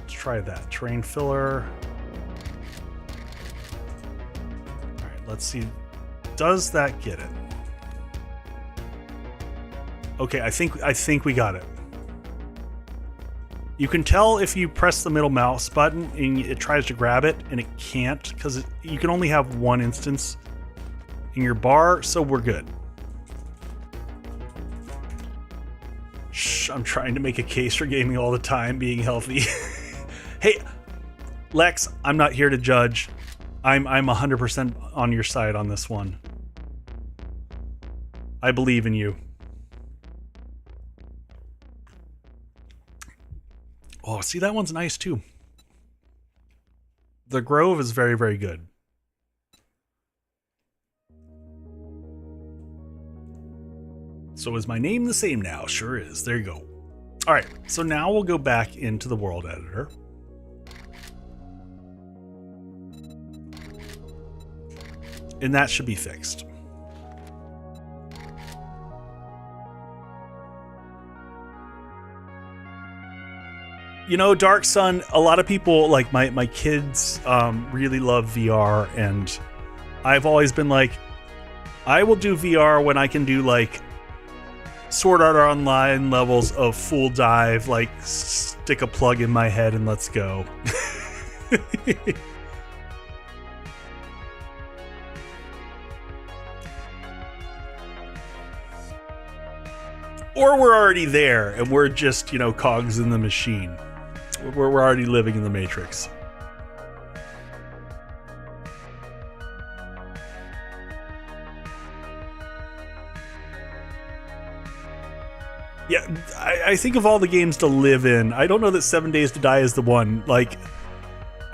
Try that. Terrain filler. All right, let's see. Does that get it? Okay, I think we got it. You can tell if you press the middle mouse button and it tries to grab it and it can't because you can only have one instance in your bar, so we're good. Shh, I'm trying to make a case for gaming all the time, being healthy. Hey, Lex, I'm not here to judge. I'm 100% on your side on this one. I believe in you. Oh, see, that one's nice too. The Grove is very, very good. So is my name the same now? Sure is. There you go. All right, so now we'll go back into the world editor. And that should be fixed. You know, Dark Sun, a lot of people, like my kids, really love VR, and I've always been like, I will do VR when I can do like Sword Art Online levels of full dive, like stick a plug in my head and let's go. Or we're already there and we're just, you know, cogs in the machine. We're already living in the Matrix. Yeah, I think of all the games to live in, I don't know that 7 Days to Die is the one. Like,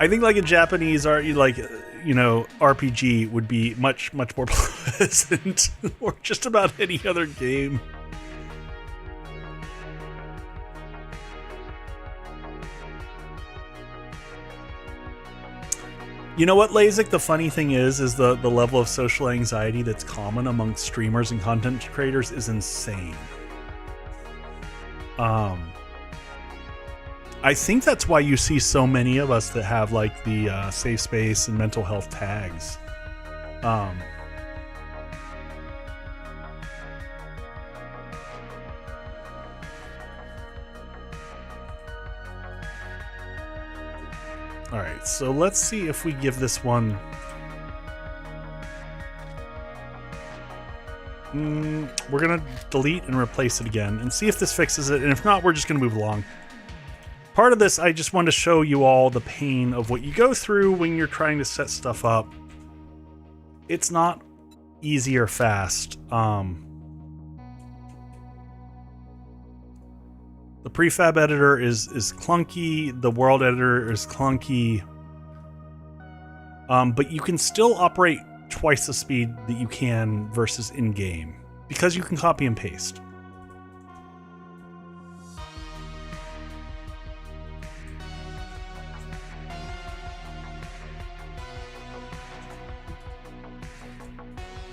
I think like a Japanese RPG would be much more pleasant, or just about any other game. You know what, Lasik? The funny thing is the level of social anxiety that's common among streamers and content creators is insane. I think that's why you see so many of us that have like the safe space and mental health tags. All right, so let's see if we give this one. We're gonna delete and replace it again and see if this fixes it, and if not, we're just gonna move along. Part of this, I just wanted to show you all the pain of what you go through when you're trying to set stuff up. It's not easy or fast. The prefab editor is clunky. The world editor is clunky. But you can still operate twice the speed that you can versus in-game because you can copy and paste.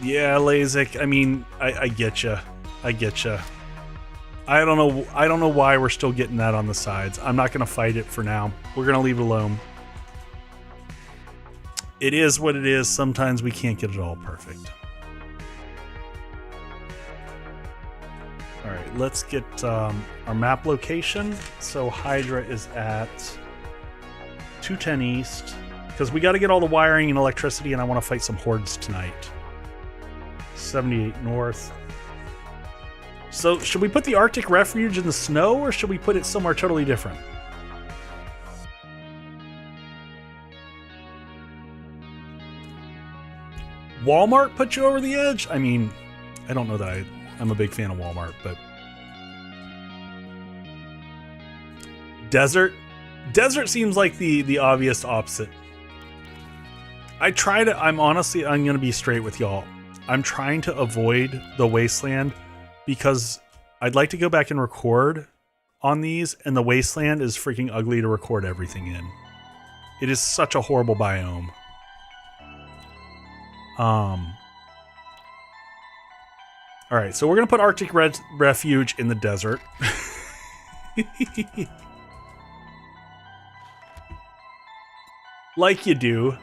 Yeah, Lasik. I mean, I get you. I get you. I don't know why we're still getting that on the sides. I'm not going to fight it for now. We're going to leave it alone. It is what it is. Sometimes we can't get it all perfect. All right, let's get our map location. So Hydra is at 210 East, because we got to get all the wiring and electricity, and I want to fight some hordes tonight. 78 North. So should we put the Arctic Refuge in the snow, or should we put it somewhere totally different? Walmart put you over the edge? I mean, I don't know that I'm a big fan of Walmart, but... Desert? Desert seems like the obvious opposite. I'm going to be straight with y'all. I'm trying to avoid the Wasteland because I'd like to go back and record on these, and the Wasteland is freaking ugly to record everything in. It is such a horrible biome. Alright, so we're going to put Arctic Refuge in the desert. Like you do.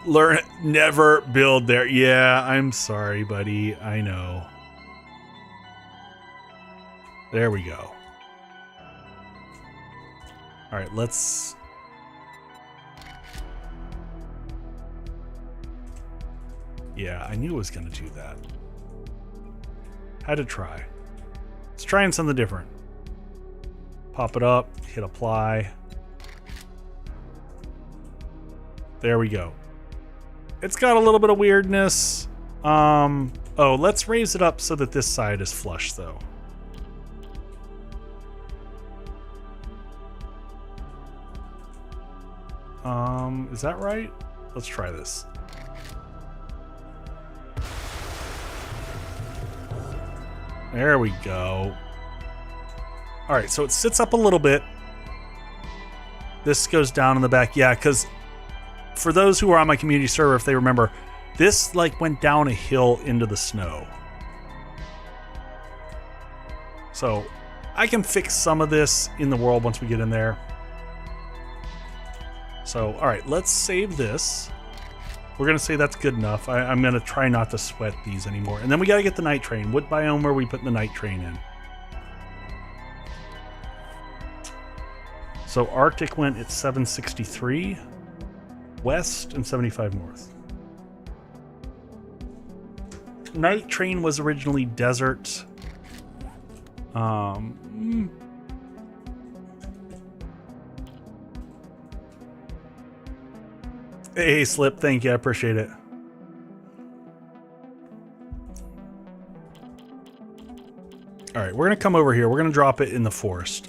Learn, never build there. Yeah, I'm sorry, buddy. I know. There we go. Alright, let's... Yeah, I knew it was going to do that. Had to try. Let's try and something different. Pop it up, hit apply. There we go. It's got a little bit of weirdness. Oh, let's raise it up so that this side is flush, though. Is that right? Let's try this. There we go. All right, so it sits up a little bit. This goes down in the back. Yeah, because for those who are on my community server, if they remember, this like went down a hill into the snow. So I can fix some of this in the world once we get in there. So, all right, let's save this. We're going to say that's good enough. I'm going to try not to sweat these anymore. And then we got to get the night train. What biome are we putting the night train in? So Arctic went at 763 west and 75 north. Night train was originally desert. Hey, Slip, thank you. I appreciate it. All right, we're going to come over here. We're going to drop it in the forest.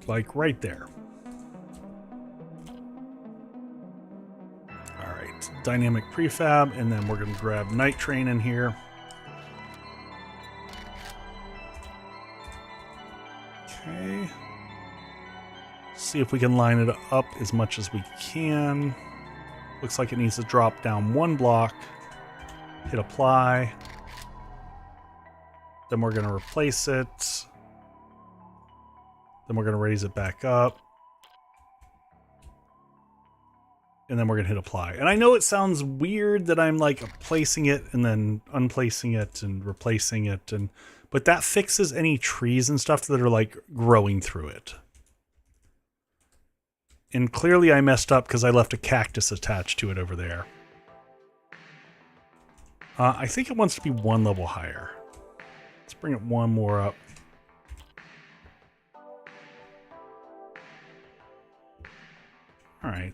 Like right there. All right, dynamic prefab, and then we're going to grab night train in here. Okay. See if we can line it up as much as we can. Looks like it needs to drop down one block. Hit apply. Then we're going to replace it. Then we're going to raise it back up. And then we're going to hit apply. And I know it sounds weird that I'm like placing it and then unplacing it and replacing it, but that fixes any trees and stuff that are like growing through it. And clearly I messed up because I left a cactus attached to it over there. I think it wants to be one level higher. Let's bring it one more up. All right.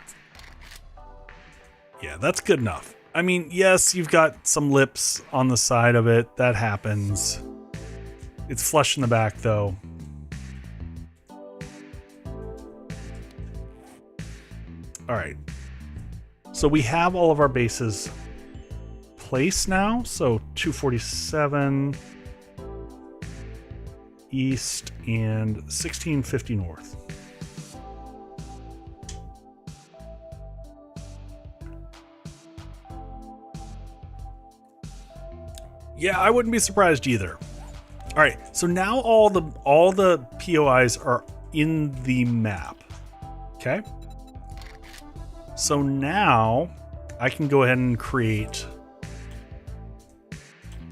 Yeah, that's good enough. I mean, yes, you've got some lips on the side of it. That happens. It's flush in the back, though. All right. So we have all of our bases placed now. So 247 east and 1650 north. Yeah, I wouldn't be surprised either. All right, so now all the POIs are in the map. Okay. So now I can go ahead and create.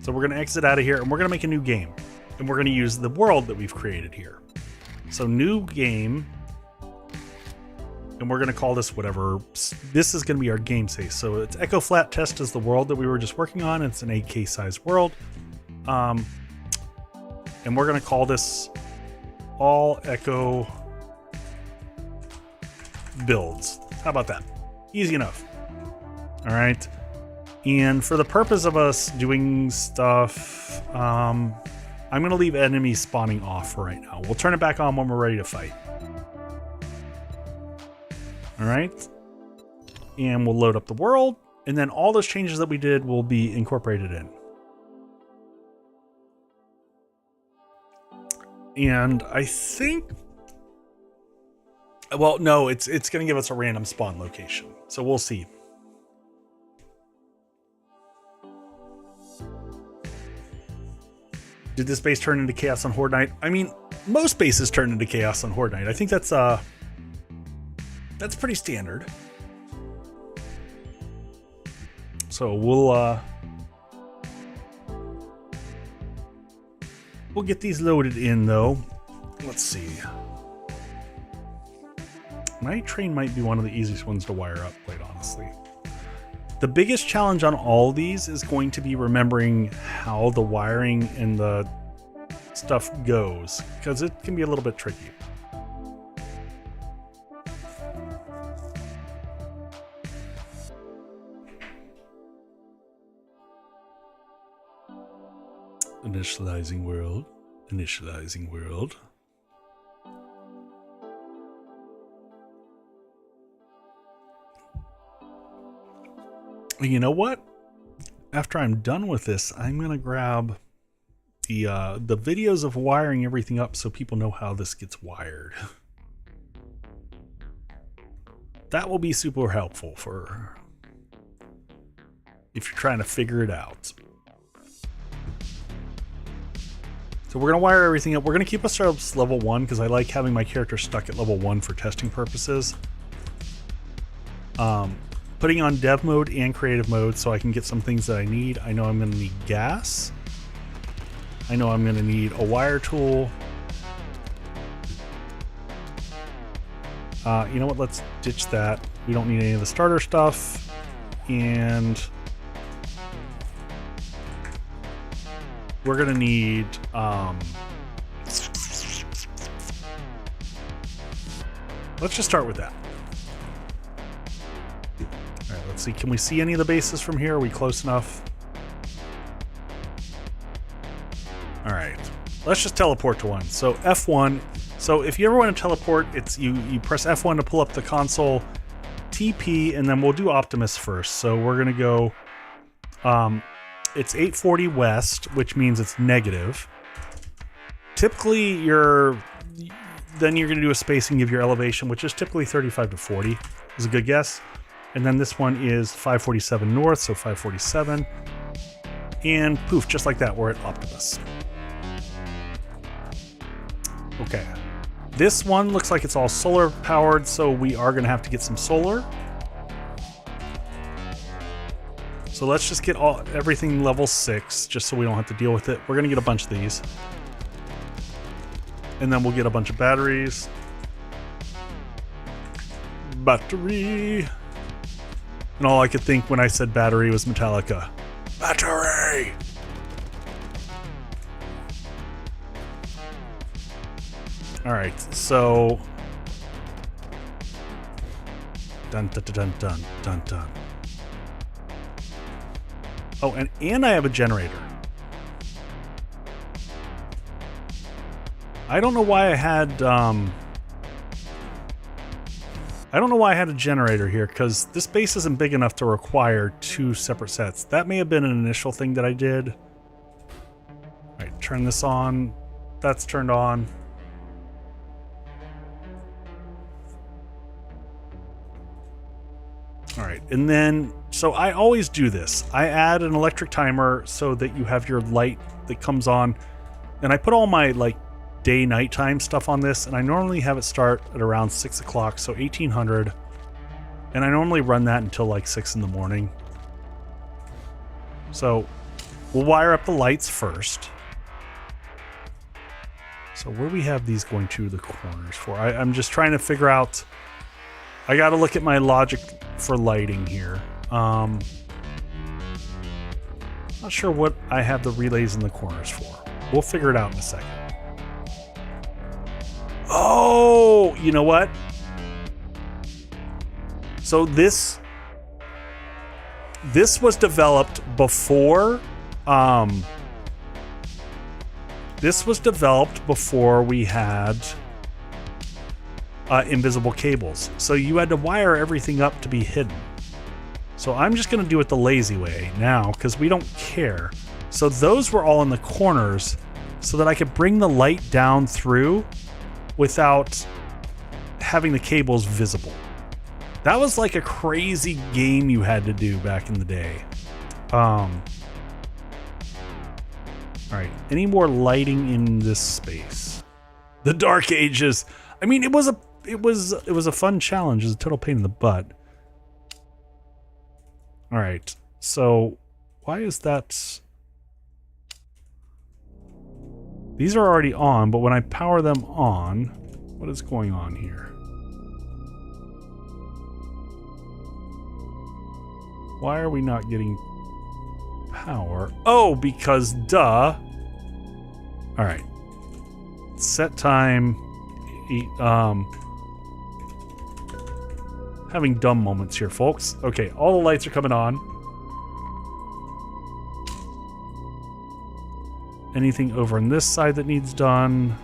So we're going to exit out of here and we're going to make a new game. And we're going to use the world that we've created here. So new game. And we're going to call this whatever. This is going to be our game space. So it's Echo Flat Test is the world that we were just working on. It's an 8K size world. And we're going to call this all Echo builds. How about that? Easy enough. All right. And for the purpose of us doing stuff, I'm going to leave enemies spawning off for right now. We'll turn it back on when we're ready to fight. All right. And we'll load up the world. And then all those changes that we did will be incorporated in. And I think, well, no, it's going to give us a random spawn location. So we'll see. Did this base turn into chaos on Horde Night? I mean, most bases turn into chaos on Horde Night. I think that's pretty standard. So we'll get these loaded in though. Let's see. Night Train might be one of the easiest ones to wire up, quite honestly. The biggest challenge on all these is going to be remembering how the wiring and the stuff goes, because it can be a little bit tricky. Initializing world. Initializing world. You know what? After I'm done with this, I'm gonna grab the videos of wiring everything up so people know how this gets wired. That will be super helpful for if you're trying to figure it out. So we're gonna wire everything up. We're gonna keep ourselves level 1 because I like having my character stuck at level 1 for testing purposes. Putting on dev mode and creative mode so I can get some things that I need. I know I'm going to need gas. I know I'm going to need a wire tool. You know what? Let's ditch that. We don't need any of the starter stuff. And we're going to need... let's just start with that. Let's see, can we see any of the bases from here? Are we close enough? All right, let's just teleport to one. So F1. So if you ever want to teleport, it's you press F1 to pull up the console, TP, and then we'll do Optimus first. So we're gonna go. It's 840 west, which means it's negative. Typically, then you're gonna do a spacing of your elevation, which is typically 35 to 40. Is a good guess. And then this one is 547 north, so 547. And poof, just like that, we're at Optimus. Okay. This one looks like it's all solar powered, so we are going to have to get some solar. So let's just get everything level 6, just so we don't have to deal with it. We're going to get a bunch of these. And then we'll get a bunch of batteries. Battery. And all I could think when I said battery was Metallica. Battery! Alright, so... Dun dun dun dun dun dun. Oh, and I have a generator. I don't know why I had... I don't know why I had a generator here, because this base isn't big enough to require 2 separate sets. That may have been an initial thing that I did. All right, turn this on. That's turned on. All right, and then, so I always do this. I add an electric timer so that you have your light that comes on, and I put all my, like, day nighttime stuff on this, and I normally have it start at around 6 o'clock, so 1800. And I normally run that until like 6 in the morning. So we'll wire up the lights first. So where do we have these going to the corners for? I'm just trying to figure out. I got to look at my logic for lighting here. Not sure what I have the relays in the corners for. We'll figure it out in a second. Oh, you know what? So this was developed before. This was developed before we had invisible cables. So you had to wire everything up to be hidden. So I'm just going to do it the lazy way now because we don't care. So those were all in the corners so that I could bring the light down through without having the cables visible. That was like a crazy game you had to do back in the day. All right, any more lighting in this space? The Dark Ages. I mean, it was a fun challenge. It was a total pain in the butt. All right, so why is that? These are already on, but when I power them on, what is going on here? Why are we not getting power? Oh, because duh. All right. Set time. Having dumb moments here, folks. Okay, all the lights are coming on. Anything over on this side that needs done?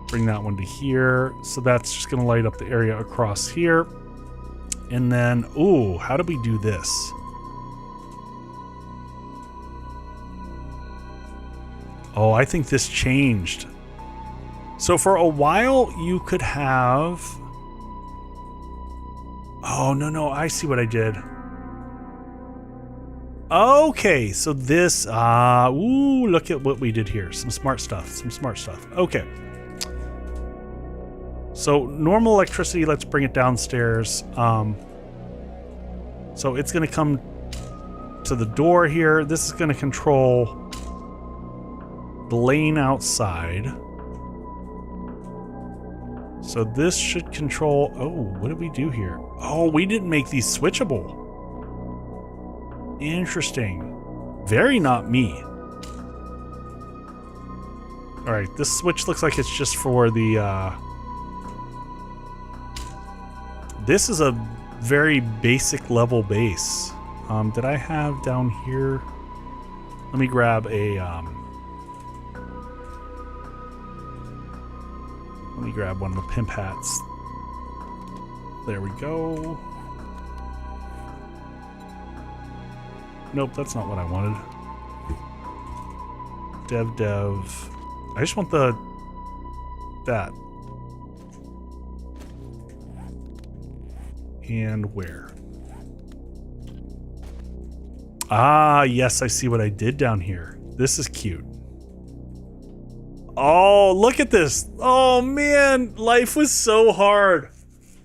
Bring that one to here. So that's just going to light up the area across here. And then, ooh, how do we do this? Oh, I think this changed. So for a while, you could have... Oh, no, I see what I did. Okay, so this... ooh, look at what we did here. Some smart stuff. Okay. So normal electricity, let's bring it downstairs. So it's going to come to the door here. This is going to control the lane outside. So this should control... Oh, what did we do here? Oh, we didn't make these switchable. Interesting. Very not me. All right, this switch looks like it's just for the... This is a very basic level base. Did I have down here? Let me grab a... Let me grab one of the pimp hats. There we go. Nope, that's not what I wanted. Dev. I just want that. And where? Ah, yes, I see what I did down here. This is cute. Oh, look at this. Oh, man. Life was so hard.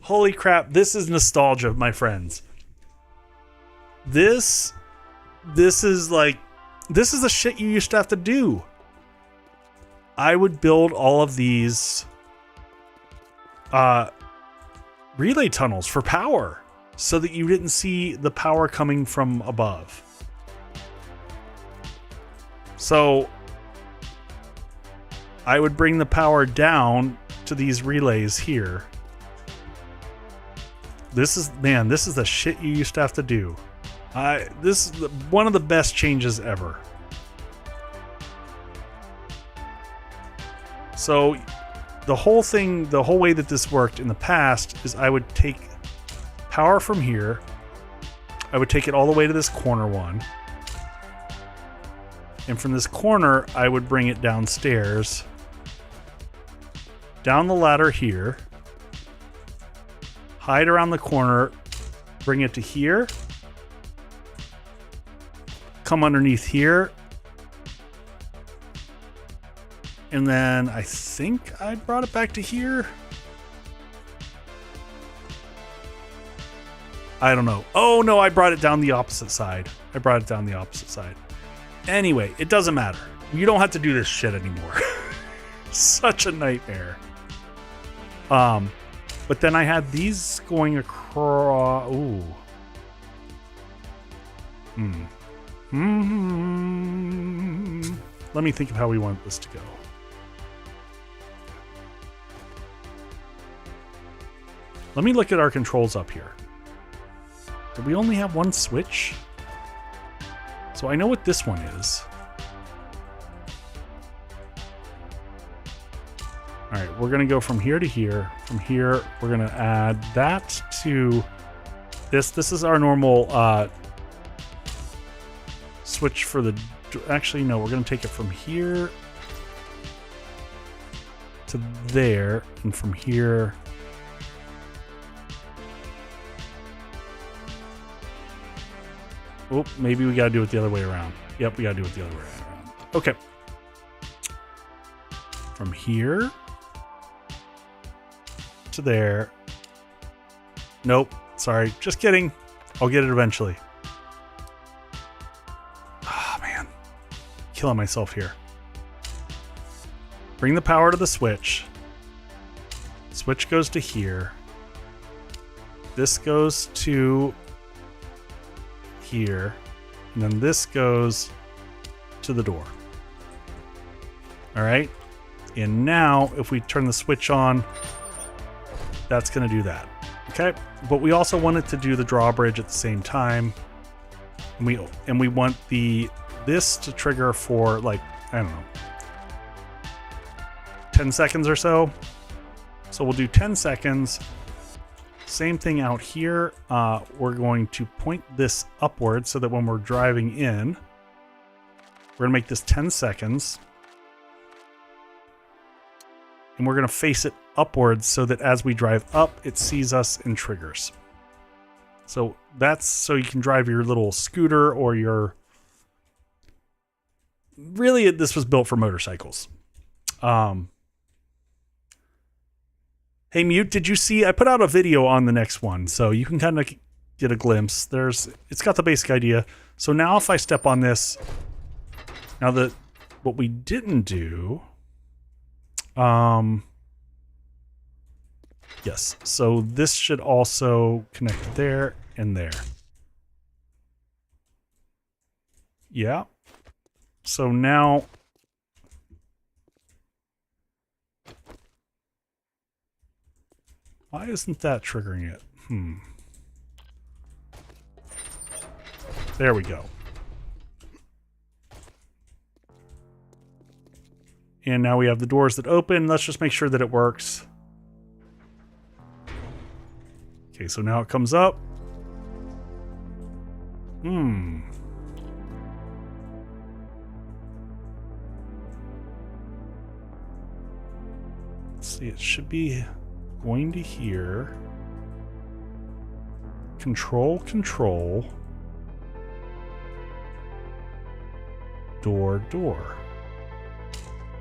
Holy crap. This is nostalgia, my friends. This is like... This is the shit you used to have to do. I would build all of these... relay tunnels for power so that you didn't see the power coming from above. So I would bring the power down to these relays here. This is the shit you used to have to do. This is one of the best changes ever. So the whole way that this worked in the past is I would take power from here. I would take it all the way to this corner one. And from this corner, I would bring it downstairs. Down the ladder here. Hide around the corner. Bring it to here. Come underneath here. And then I think I brought it back to here. I don't know. Oh no, I brought it down the opposite side. Anyway, it doesn't matter. You don't have to do this shit anymore. Such a nightmare. But then I had these going across. Ooh. Let me think of how we want this to go. Let me look at our controls up here. Do we only have one switch? So I know what this one is. All right, we're gonna go from here to here. From here, we're gonna add that to this. This is our normal switch for the, actually no, we're gonna take it from here to there, and from here oh, maybe we gotta do it the other way around. Yep, we gotta do it the other way around. Okay. From here to there. Nope, sorry, just kidding. I'll get it eventually. Ah, man. Killing myself here. Bring the power to the switch. Switch goes to here. This goes to here, and then this goes to the door. All right, and now if we turn the switch on, that's going to do that. Okay, but we also wanted to do the drawbridge at the same time, and we want this to trigger for, like, I don't know, 10 seconds or so. So we'll do 10 seconds. Same thing out here. We're going to point this upwards so that when we're driving in, we're going to make this 10 seconds. And we're going to face it upwards so that as we drive up, it sees us and triggers. So that's so you can drive your little scooter or your... Really, this was built for motorcycles. Hey, Mute, did you see? I put out a video on the next one, so you can kind of get a glimpse. It's got the basic idea. So now if I step on this, what we didn't do, yes, so this should also connect there and there. Yeah. So now, why isn't that triggering it? There we go. And now we have the doors that open. Let's just make sure that it works. Okay, so now it comes up. Let's see, it should be going to here. Control. Door.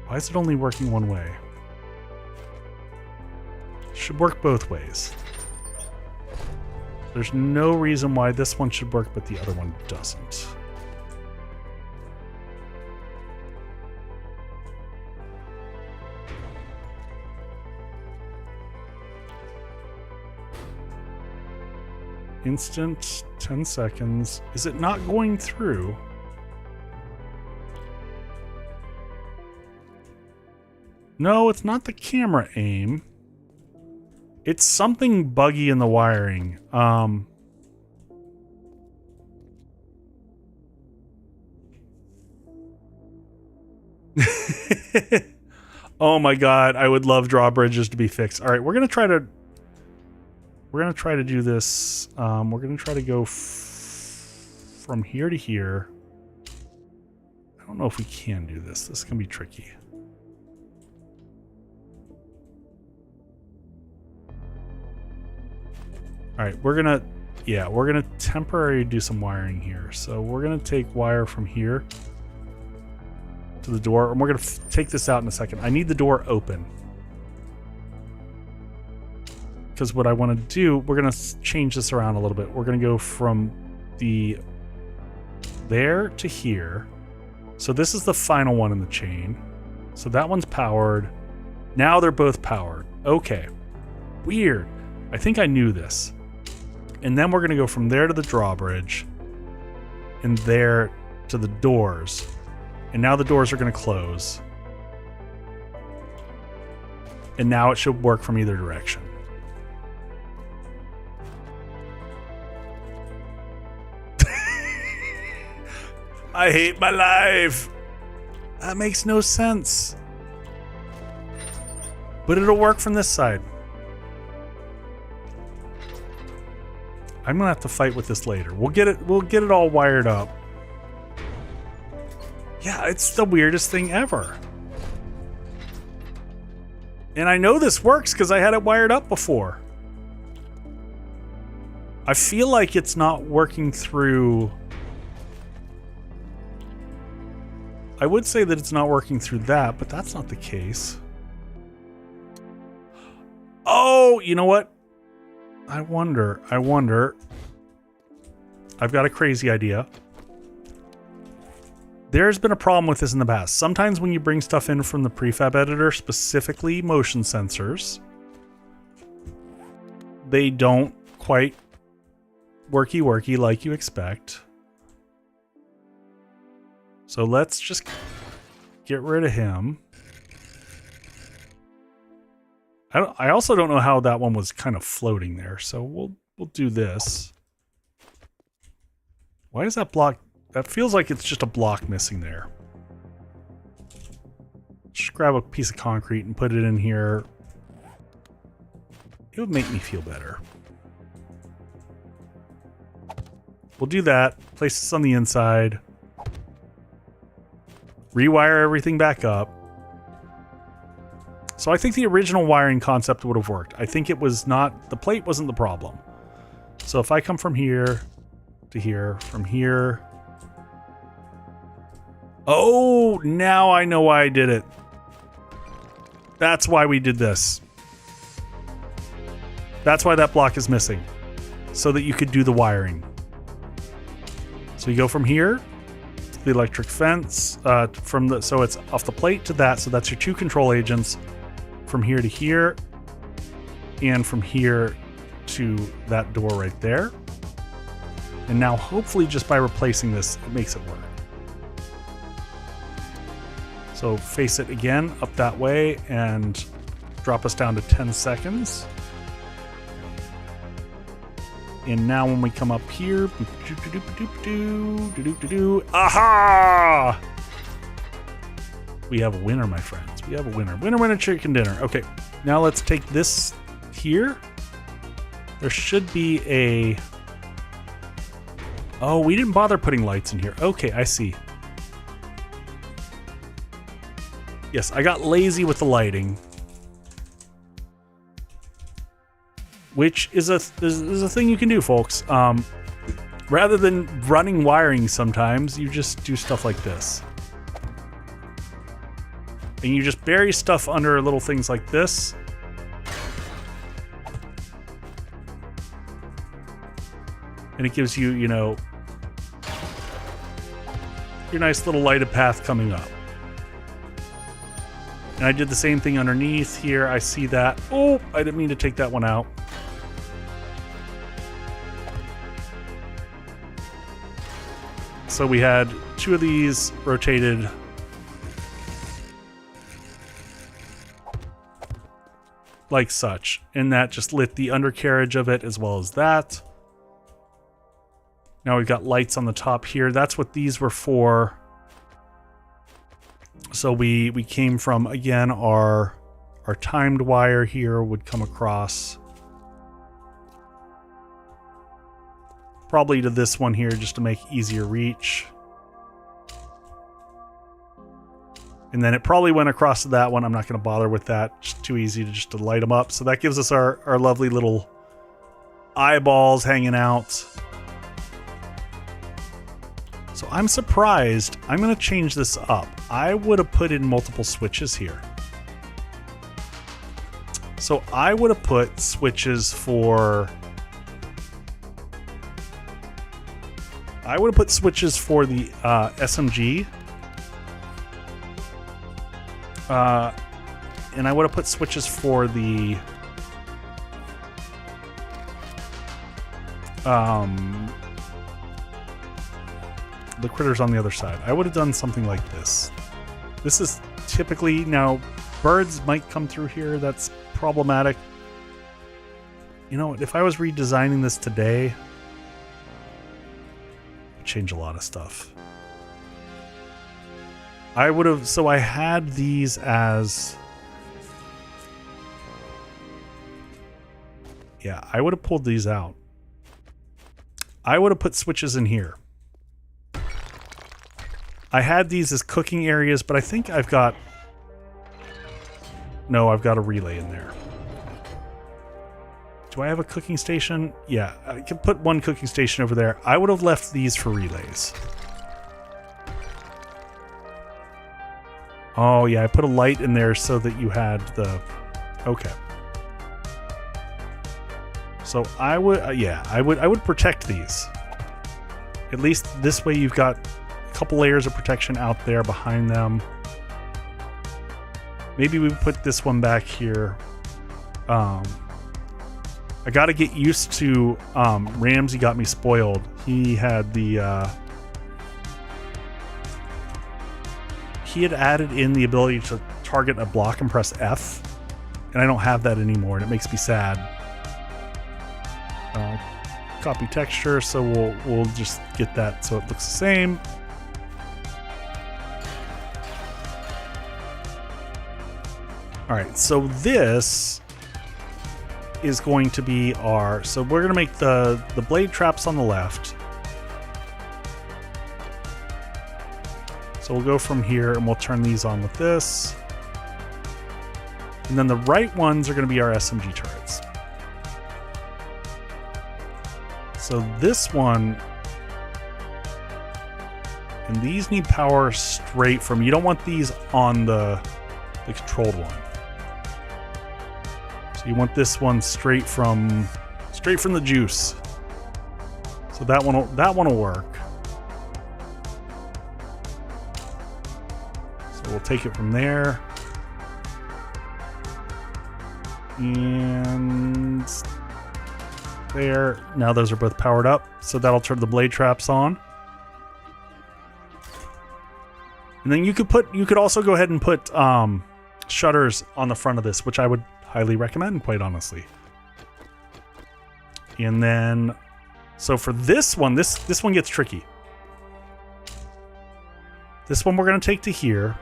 Why is it only working one way? Should work both ways. There's no reason why this one should work, but the other one doesn't. Instant, 10 seconds. Is it not going through? No, it's not the camera aim. It's something buggy in the wiring. Oh my god, I would love drawbridges to be fixed. All right, we're gonna try to do this. We're gonna try to go from here to here. I don't know if we can do this. This is gonna be tricky. All right, we're gonna temporarily do some wiring here. So we're gonna take wire from here to the door, and we're gonna take this out in a second. I need the door open. because what I want to do, we're going to change this around a little bit. We're going to go from there to here. So this is the final one in the chain. So that one's powered. Now they're both powered. Okay. Weird. I think I knew this. And then we're going to go from there to the drawbridge and there to the doors. And now the doors are going to close. And now it should work from either direction. I hate my life. That makes no sense. But it'll work from this side. I'm gonna have to fight with this later. We'll get it all wired up. Yeah, it's the weirdest thing ever. And I know this works because I had it wired up before. I feel like it's not working through... I would say that it's not working through that, but that's not the case. Oh, you know what? I wonder. I've got a crazy idea. There's been a problem with this in the past. Sometimes when you bring stuff in from the prefab editor, specifically motion sensors, they don't quite worky like you expect. So let's just get rid of him. I also don't know how that one was kind of floating there, so we'll do this. Why is that block? That feels like it's just a block missing there. Just grab a piece of concrete and put it in here. It would make me feel better. We'll do that. Place this on the inside. Rewire everything back up. So I think the original wiring concept would have worked. I think it was not... The plate wasn't the problem. So if I come from here to here, from here... Oh, now I know why I did it. That's why we did this. That's why that block is missing. So that you could do the wiring. So you go from here to the electric fence, so it's off the plate to that, so that's your two control agents. From here to here, and from here to that door right there. And now hopefully just by replacing this, it makes it work. So face it again up that way and drop us down to 10 seconds. And now when we come up here, aha! We have a winner, my friends. We have a winner. Winner, chicken dinner. Okay, now let's take this here. There should be a... Oh, we didn't bother putting lights in here. Okay, I see. Yes, I got lazy with the lighting. Which is a thing you can do, folks. Rather than running wiring sometimes, you just do stuff like this. And you just bury stuff under little things like this. And it gives you, you know, your nice little lighted path coming up. And I did the same thing underneath here. I see that. Oh, I didn't mean to take that one out. So we had two of these rotated like such, and that just lit the undercarriage of it as well as that. Now we've got lights on the top here. That's what these were for. So we came from, again, our timed wire here would come across probably to this one here just to make easier reach. And then it probably went across to that one. I'm not going to bother with that. Just too easy to light them up. So that gives us our lovely little eyeballs hanging out. So I'm surprised. I'm going to change this up. I would have put in multiple switches here. So I would have put switches for... I would have put switches for the SMG. And I would have put switches for the... the critters on the other side. I would have done something like this. This is typically... Now, birds might come through here. That's problematic. You know, if I was redesigning this today, it would change a lot of stuff. I would have... So I had these as... Yeah, I would have pulled these out. I would have put switches in here. I had these as cooking areas, but I think I've got... No, I've got a relay in there. Do I have a cooking station? Yeah, I can put one cooking station over there. I would have left these for relays. Oh, yeah, I put a light in there so that you had the... Okay. So I would... yeah, I would protect these. At least this way you've got a couple layers of protection out there behind them. Maybe we put this one back here. I got to get used to... Ramsey got me spoiled. He had the... he had added in the ability to target a block and press F. And I don't have that anymore, and it makes me sad. Copy texture, so we'll just get that so it looks the same. All right, so this is going to be our... So we're going to make the blade traps on the left. So we'll go from here and we'll turn these on with this. And then the right ones are going to be our SMG turrets. So this one... And these need power straight from... You don't want these on the controlled one. So you want this one straight from the juice. So that one will work. So we'll take it from there. And there. Now those are both powered up. So that'll turn the blade traps on. And then you could also go ahead and put shutters on the front of this, which I would highly recommend, quite honestly. And then, so for this one, this one gets tricky. This one we're going to take to here,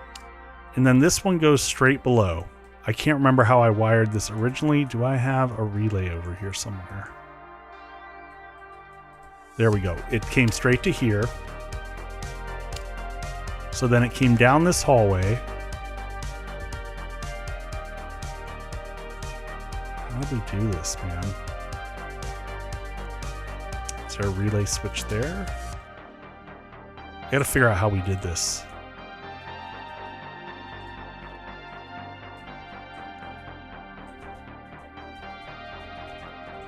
and then this one goes straight below. I can't remember how I wired this originally. Do I have a relay over here somewhere? There we go. It came straight to here. So then it came down this hallway. How do we do this, man? Is there a relay switch there? I gotta figure out how we did this.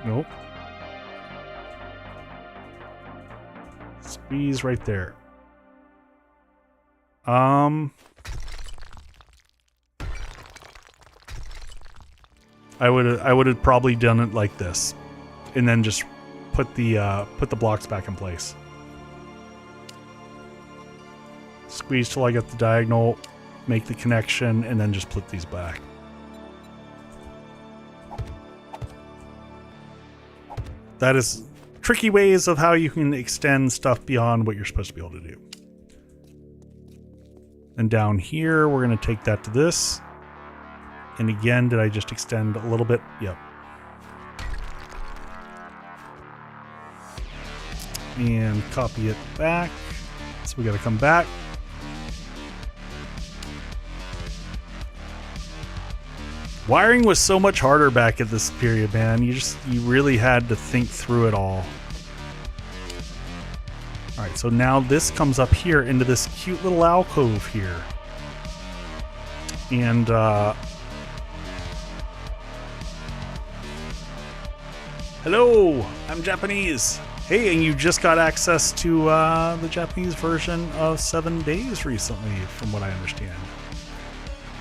Nope. Squeeze right there. I would have probably done it like this, and then just put the blocks back in place. Squeeze till I get the diagonal, make the connection, and then just put these back. That is tricky ways of how you can extend stuff beyond what you're supposed to be able to do. And down here, we're going to take that to this. And again, did I just extend a little bit? Yep. And copy it back. So we got to come back. Wiring was so much harder back at this period, man. You really had to think through it all. All right, so now this comes up here into this cute little alcove here. And Hello, I'm Japanese. Hey, and you just got access to the Japanese version of 7 Days recently, from what I understand.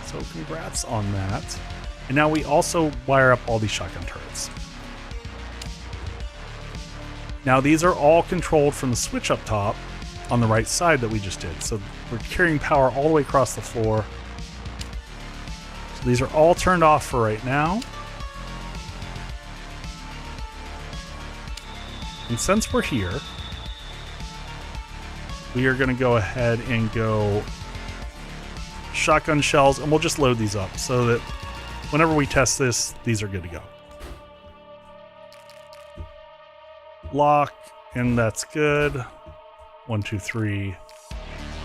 So congrats on that. And now we also wire up all these shotgun turrets. Now these are all controlled from the switch up top on the right side that we just did. So we're carrying power all the way across the floor. So these are all turned off for right now. And since we're here, we are going to go ahead and go shotgun shells, and we'll just load these up so that whenever we test this, these are good to go. Lock, and that's good. 1, 2, 3,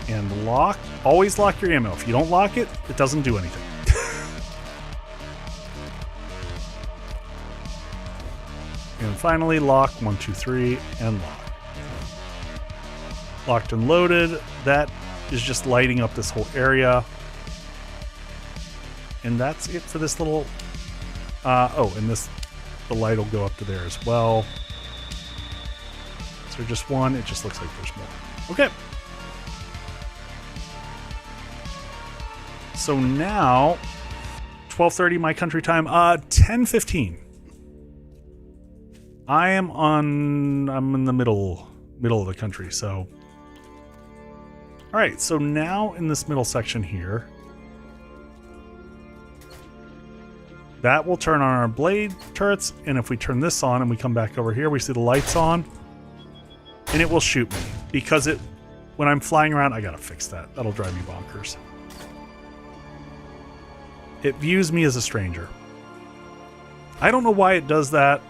and lock. Always lock your ammo. If you don't lock it, it doesn't do anything. And finally, lock. 1, 2, 3, and lock. Locked and loaded. That is just lighting up this whole area. And that's it for this little... oh, and the light will go up to there as well. Is there just one? It just looks like there's more. Okay. So now, 12:30 my country time, 10:15. I'm in the middle of the country, so. All right, so now in this middle section here, that will turn on our blade turrets, and if we turn this on and we come back over here, we see the lights on, and it will shoot me because when I'm flying around, I gotta fix that. That'll drive me bonkers. It views me as a stranger. I don't know why it does that.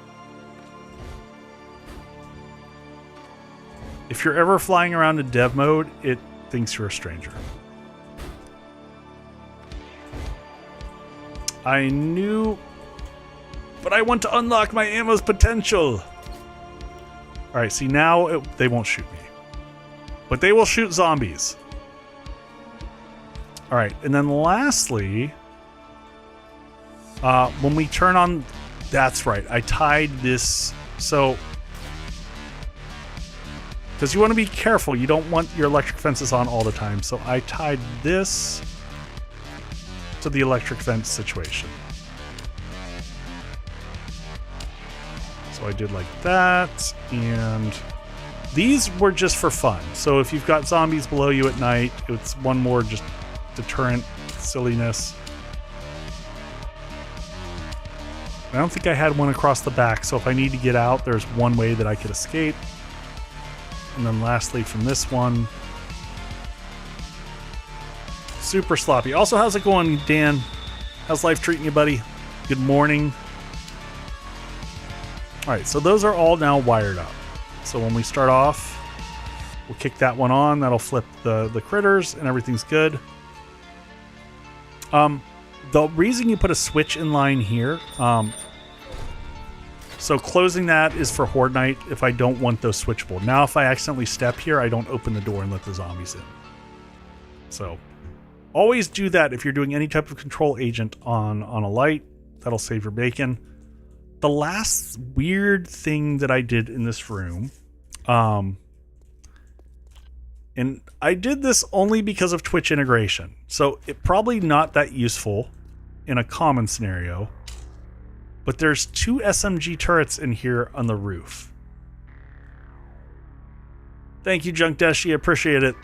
If you're ever flying around in dev mode, it thinks you're a stranger. I knew, but I want to unlock my ammo's potential. All right, see now they won't shoot me, but they will shoot zombies. All right, and then lastly, when we turn on, that's right, I tied this, so, because you want to be careful, you don't want your electric fences on all the time, so I tied this to the electric fence situation. So I did like that, and these were just for fun. So if you've got zombies below you at night, it's one more just deterrent silliness. I don't think I had one across the back, so if I need to get out, there's one way that I could escape. And then lastly from this one, super sloppy. Also, how's it going, Dan? How's life treating you, buddy? Good morning. All right, so those are all now wired up. So when we start off, we'll kick that one on. That'll flip the critters, and everything's good. The reason you put a switch in line here, so closing that is for Horde Night if I don't want those switchable. Now if I accidentally step here, I don't open the door and let the zombies in. So always do that if you're doing any type of control agent on a light. That'll save your bacon. The last weird thing that I did in this room, and I did this only because of Twitch integration, so it probably not that useful in a common scenario, but there's 2 SMG turrets in here on the roof. Thank you, Junkdeshi, appreciate it.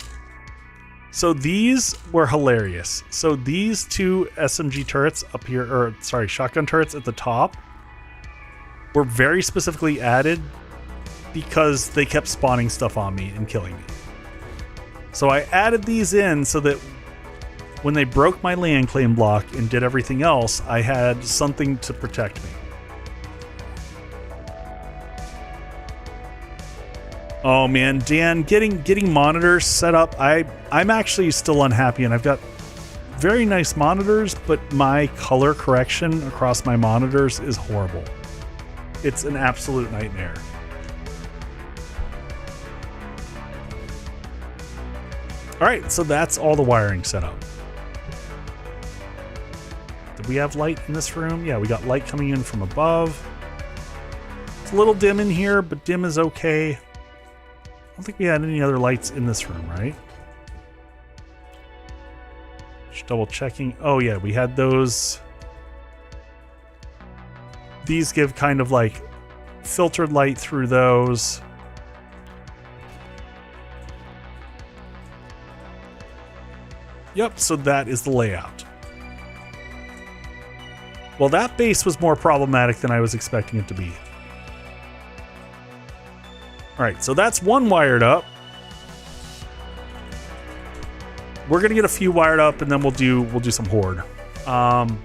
So these were hilarious. So these 2 SMG turrets up here, or sorry, shotgun turrets at the top, were very specifically added because they kept spawning stuff on me and killing me. So I added these in so that when they broke my land claim block and did everything else, I had something to protect me. Oh man, Dan, getting monitors set up, I'm actually still unhappy, and I've got very nice monitors, but my color correction across my monitors is horrible. It's an absolute nightmare. All right, so that's all the wiring set up. Did we have light in this room? Yeah, we got light coming in from above. It's a little dim in here, but dim is okay. I don't think we had any other lights in this room, right? Just double checking. Oh yeah, we had those. These give kind of like filtered light through those. Yep, so that is the layout. Well, that base was more problematic than I was expecting it to be. All right, so that's one wired up. We're gonna get a few wired up, and then we'll do some Horde. Time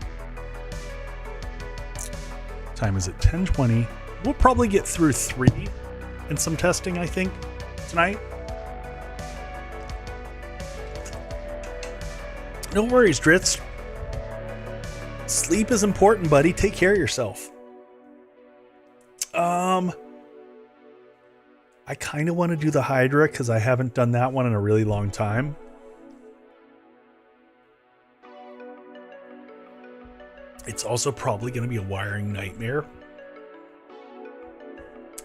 is at 10:20. We'll probably get through 3 and some testing, I think, tonight. No worries, Dritz. Sleep is important, buddy. Take care of yourself. I kind of want to do the Hydra because I haven't done that one in a really long time. It's also probably going to be a wiring nightmare.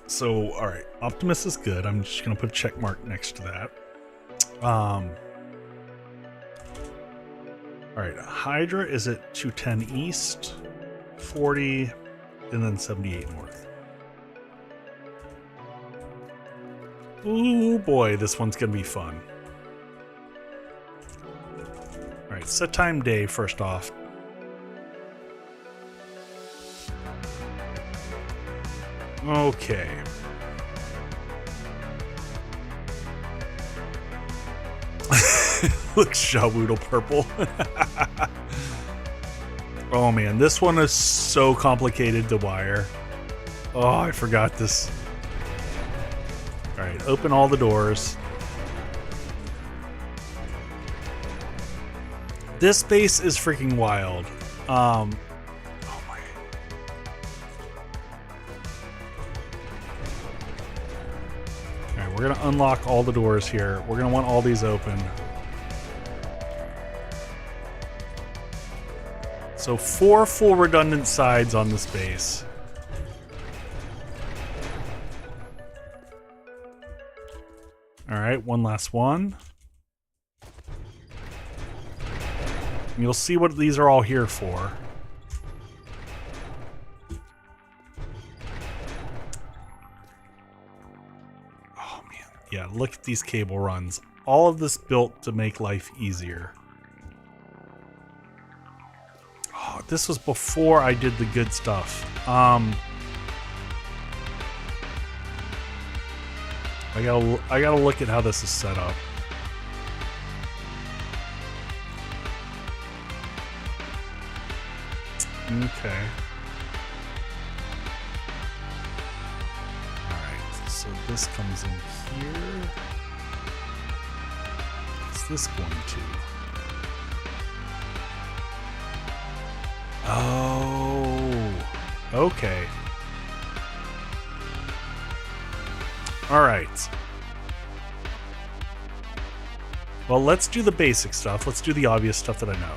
So, all right, Optimus is good. I'm just going to put a check mark next to that. All right, Hydra is at 210 east, 40, and then 78 north. Ooh boy, this one's gonna be fun. All right, set time day first off. Okay. Looks Shawoodle purple. Oh man, this one is so complicated to wire. Oh, I forgot this. All right, open all the doors. This base is freaking wild. Oh my. All right, we're gonna unlock all the doors here. We're gonna want all these open. So 4 full redundant sides on this base. All right, one last one. And you'll see what these are all here for. Oh man, yeah, look at these cable runs. All of this built to make life easier. This was before I did the good stuff. I gotta look at how this is set up. Okay. Alright, so this comes in here. What's this going to? Oh, okay. All right. Well, let's do the basic stuff. Let's do the obvious stuff that I know.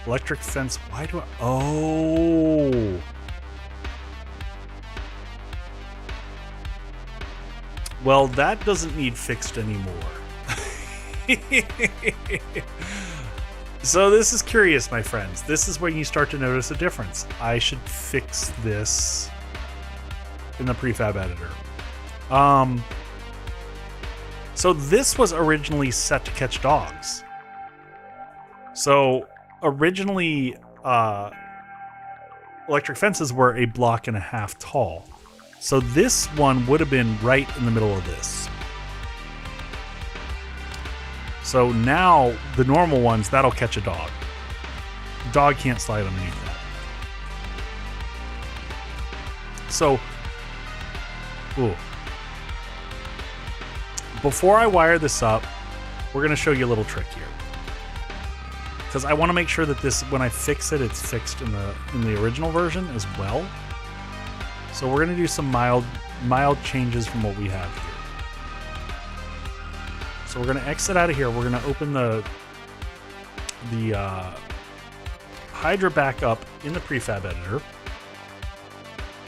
Electric fence. Why do I... Oh. Well, that doesn't need fixed anymore. So this is curious, my friends. This is when you start to notice a difference. I should fix this in the prefab editor. So this was originally set to catch dogs. So originally, electric fences were 1.5 blocks tall. So this one would have been right in the middle of this. So now the normal ones, that'll catch a dog. The dog can't slide underneath that. So, ooh. Before I wire this up, we're gonna show you a little trick here. Because I want to make sure that this, when I fix it, it's fixed in the original version as well. So we're gonna do some mild changes from what we have here. So we're going to exit out of here. We're going to open the Hydra back up in the prefab editor.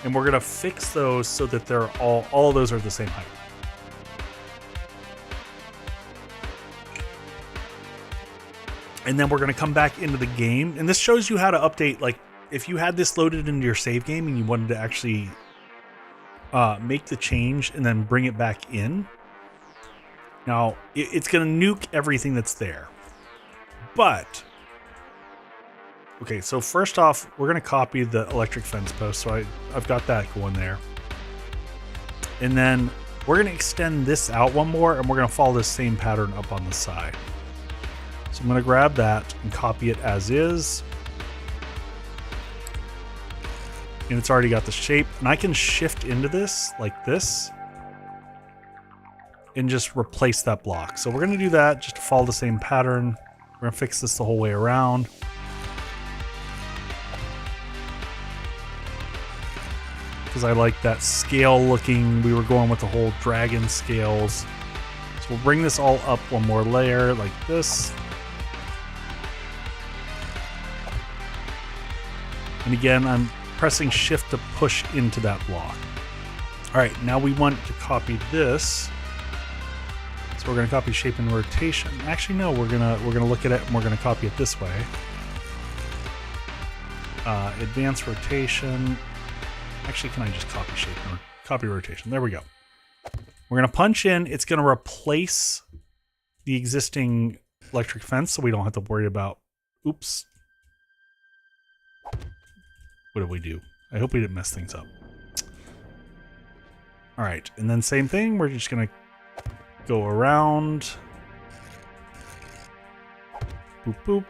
And we're gonna fix those so that they're all of those are the same height. And then we're gonna come back into the game, and this shows you how to update. Like if you had this loaded into your save game and you wanted to actually make the change and then bring it back in. Now it's gonna nuke everything that's there, but okay, so first off, we're going to copy the electric fence post. So I've got that going there. And then we're going to extend this out one more, and we're going to follow this same pattern up on the side. So I'm going to grab that and copy it as is. And it's already got the shape. And I can shift into this like this and just replace that block. So we're going to do that just to follow the same pattern. We're going to fix this the whole way around. Because I like that scale looking. We were going with the whole dragon scales. So we'll bring this all up one more layer like this. And again, I'm pressing shift to push into that block. All right, now we want to copy this. So we're going to copy shape and rotation. Actually, no, we're gonna look at it and we're going to copy it this way. Advanced rotation. Actually, can I just copy shape or copy rotation? There we go. We're going to punch in. It's going to replace the existing electric fence, so we don't have to worry about, oops. What did we do? I hope we didn't mess things up. All right, and then same thing. We're just going to go around. Boop, boop.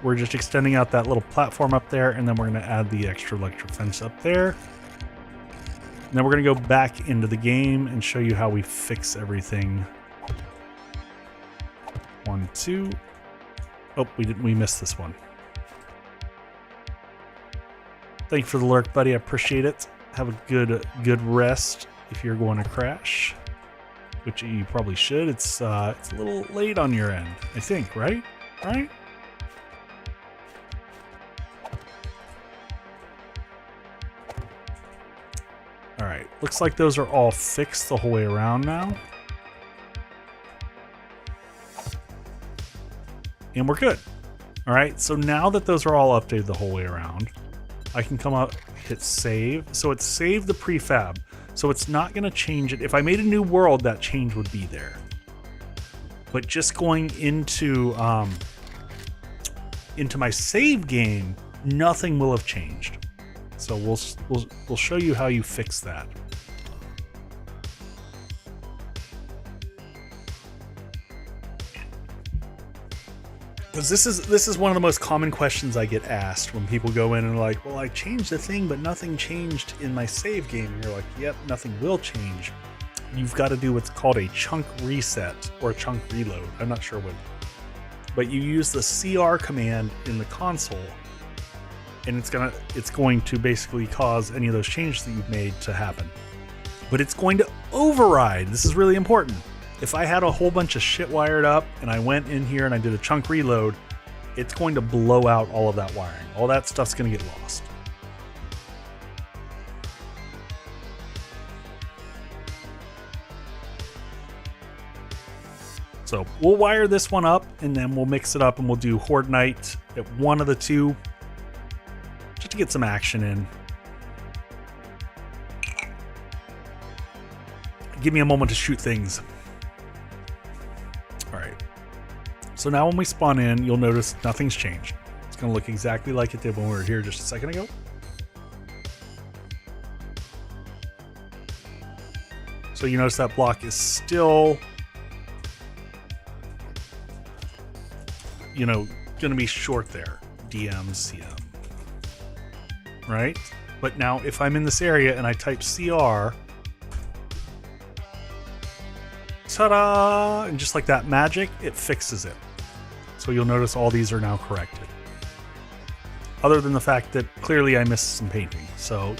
We're just extending out that little platform up there, and then we're going to add the extra electric fence up there. And then we're going to go back into the game and show you how we fix everything. 1, 2. Oh, we missed this one. Thank you for the lurk, buddy. I appreciate it. Have a good rest if you're going to crash, which you probably should. It's a little late on your end, I think, right? Right? All right, looks like those are all fixed the whole way around now. And we're good. All right, so now that those are all updated the whole way around, I can come up, hit save. So it's saved the prefab. So it's not gonna change it. If I made a new world, that change would be there. But just going into my save game, nothing will have changed. So we'll show you how you fix that. Because this is one of the most common questions I get asked when people go in and are like, well, I changed the thing, but nothing changed in my save game. And you're like, yep, nothing will change. You've got to do what's called a chunk reset or a chunk reload. I'm not sure what. But you use the CR command in the console, and it's going to basically cause any of those changes that you've made to happen. But it's going to override. This is really important. If I had a whole bunch of shit wired up and I went in here and I did a chunk reload, it's going to blow out all of that wiring. All that stuff's going to get lost. So we'll wire this one up and then we'll mix it up and we'll do Horde Night at one of the two just to get some action in. Give me a moment to shoot things. All right. So now when we spawn in, you'll notice nothing's changed. It's going to look exactly like it did when we were here just a second ago. So you notice that block is still, going to be short there. DMCM. Right? But now if I'm in this area and I type CR, ta-da! And just like that magic, it fixes it. So you'll notice all these are now corrected. Other than the fact that clearly I missed some painting. So,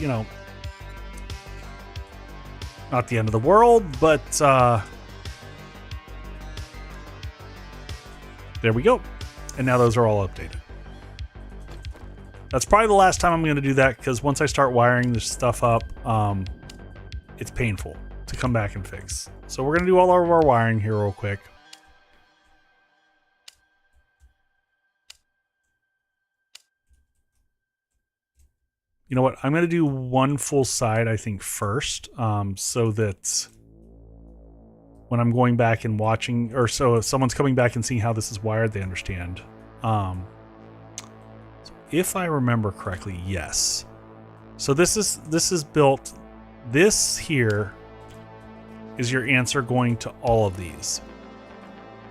not the end of the world, but there we go. And now those are all updated. That's probably the last time I'm going to do that, because once I start wiring this stuff up, it's painful to come back and fix. So we're going to do all of our wiring here real quick. You know what? I'm going to do one full side, I think, first, so that when I'm going back and watching, or so if someone's coming back and seeing how this is wired, they understand. So if I remember correctly, yes. So this is built. This here is your answer going to all of these.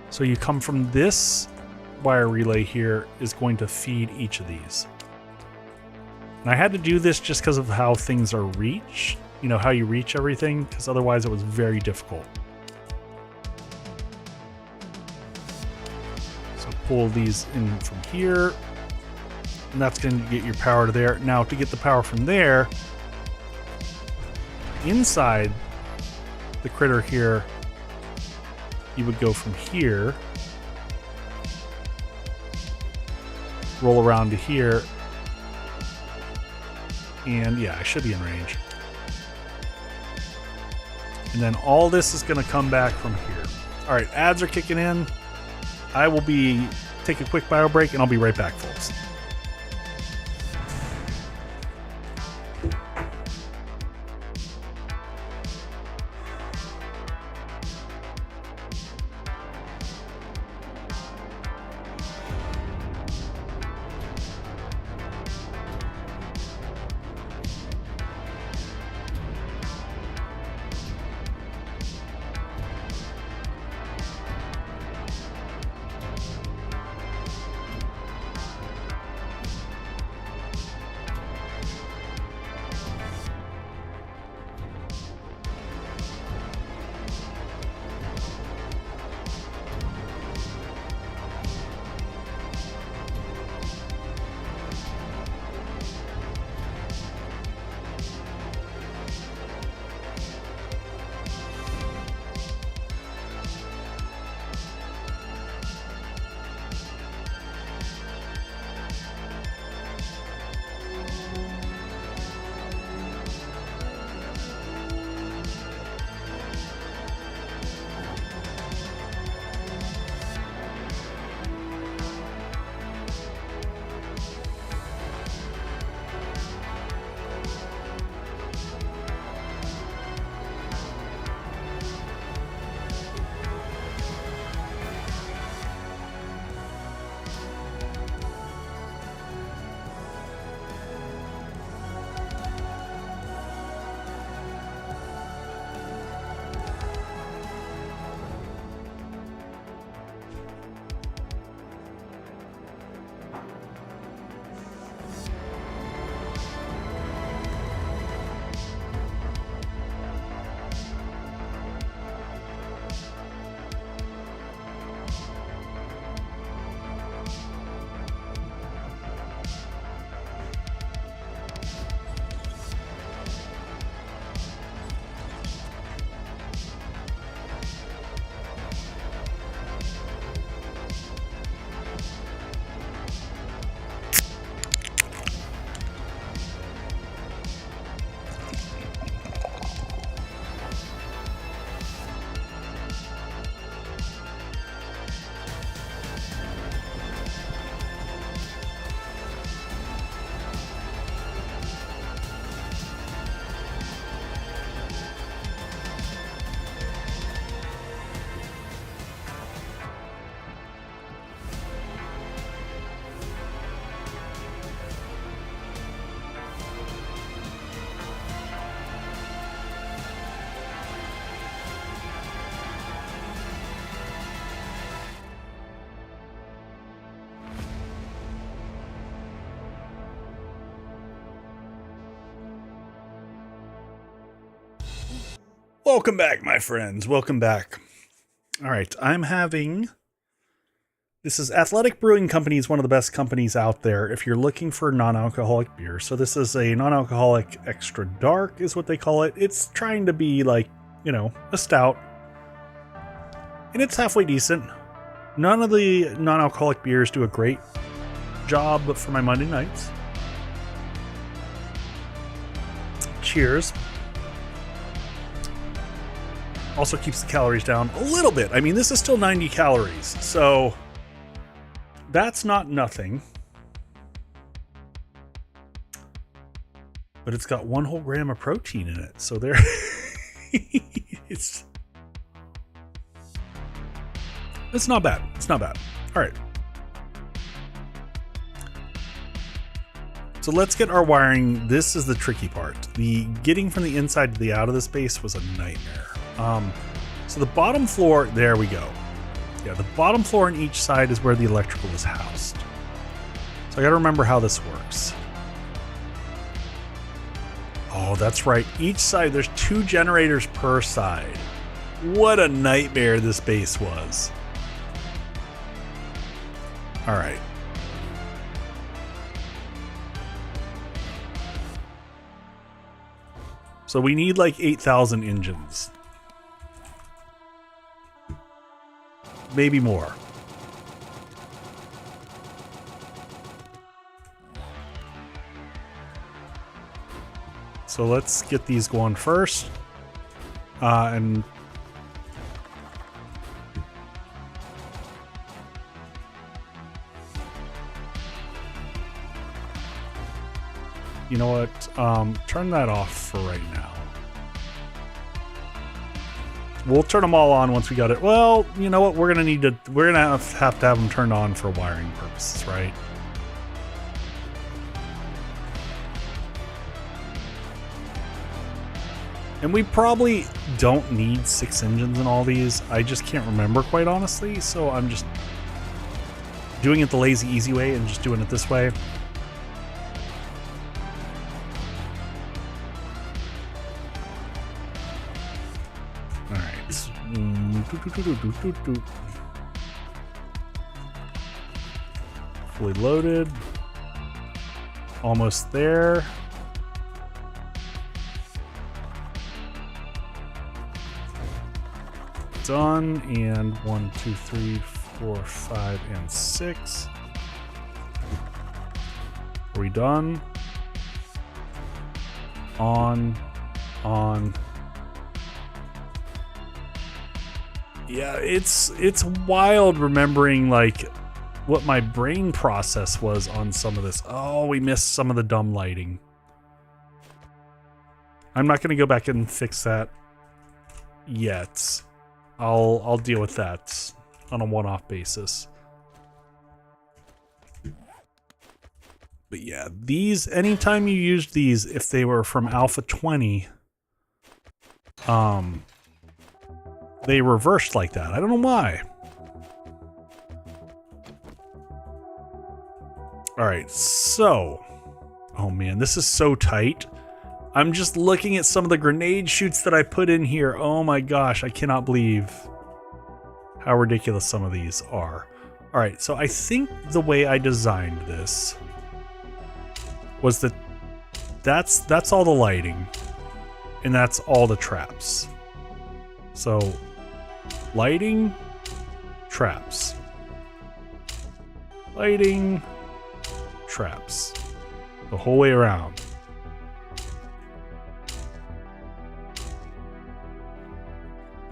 So you come from this wire relay here is going to feed each of these. And I had to do this just because of how things are reached, you know, how you reach everything, because otherwise it was very difficult. So pull these in from here, and that's going to get your power to there. Now to get the power from there, inside the critter here, you would go from here, roll around to here, and yeah, I should be in range. And then all this is going to come back from here. All right, ads are kicking in. I will take a quick bio break, and I'll be right back, folks. Welcome back, my friends. Welcome back. All right, this is Athletic Brewing Company, is one of the best companies out there if you're looking for non-alcoholic beer. So this is a non-alcoholic extra dark is what they call it. It's trying to be like, you know, a stout. And it's halfway decent. None of the non-alcoholic beers do a great job for my Monday nights. Cheers. Also keeps the calories down a little bit. I mean, this is still 90 calories, so that's not nothing. But it's got 1 whole gram of protein in it, so there it's not bad. It's not bad. All right. So let's get our wiring. This is the tricky part. The getting from the inside to the out of the space was a nightmare. So the bottom floor, there we go. Yeah, the bottom floor on each side is where the electrical is housed. So I gotta remember how this works. Oh, that's right. Each side, there's 2 generators per side. What a nightmare this base was. All right. So we need like 8,000 engines. Maybe more. So let's get these going first. And you know what? Turn that off for right now. We'll turn them all on once we got it. Well, you know what? We're gonna have to have them turned on for wiring purposes, right? And we probably don't need 6 engines in all these. I just can't remember, quite honestly. So I'm just doing it the lazy, easy way and just doing it this way. All right. Fully loaded. Almost there. Done. And 1, 2, 3, 4, 5, and 6. Are we done? On. Yeah, it's wild remembering like what my brain process was on some of this. Oh, we missed some of the dumb lighting. I'm not going to go back and fix that yet. I'll deal with that on a one-off basis. But yeah, these, anytime you used these, if they were from Alpha 20, they reversed like that. I don't know why. All right, so, oh man, this is so tight. I'm just looking at some of the grenade chutes that I put in here. Oh my gosh, I cannot believe how ridiculous some of these are. All right, so I think the way I designed this was that that's all the lighting and that's all the traps. So lighting, traps, lighting, traps, the whole way around.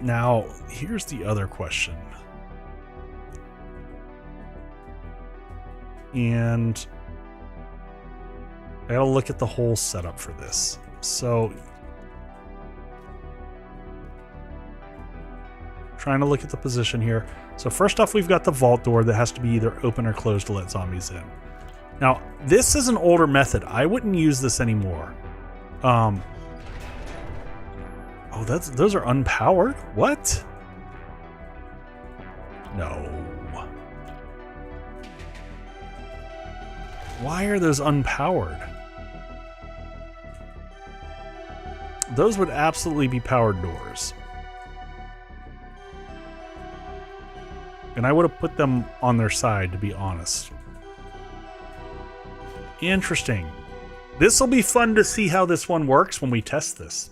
Now, here's the other question. And I gotta look at the whole setup for this. So, trying to look at the position here. So first off, we've got the vault door that has to be either open or closed to let zombies in. Now, this is an older method. I wouldn't use this anymore. Oh, those are unpowered? What? No. Why are those unpowered? Those would absolutely be powered doors. And I would have put them on their side, to be honest. Interesting. This will be fun to see how this one works when we test this.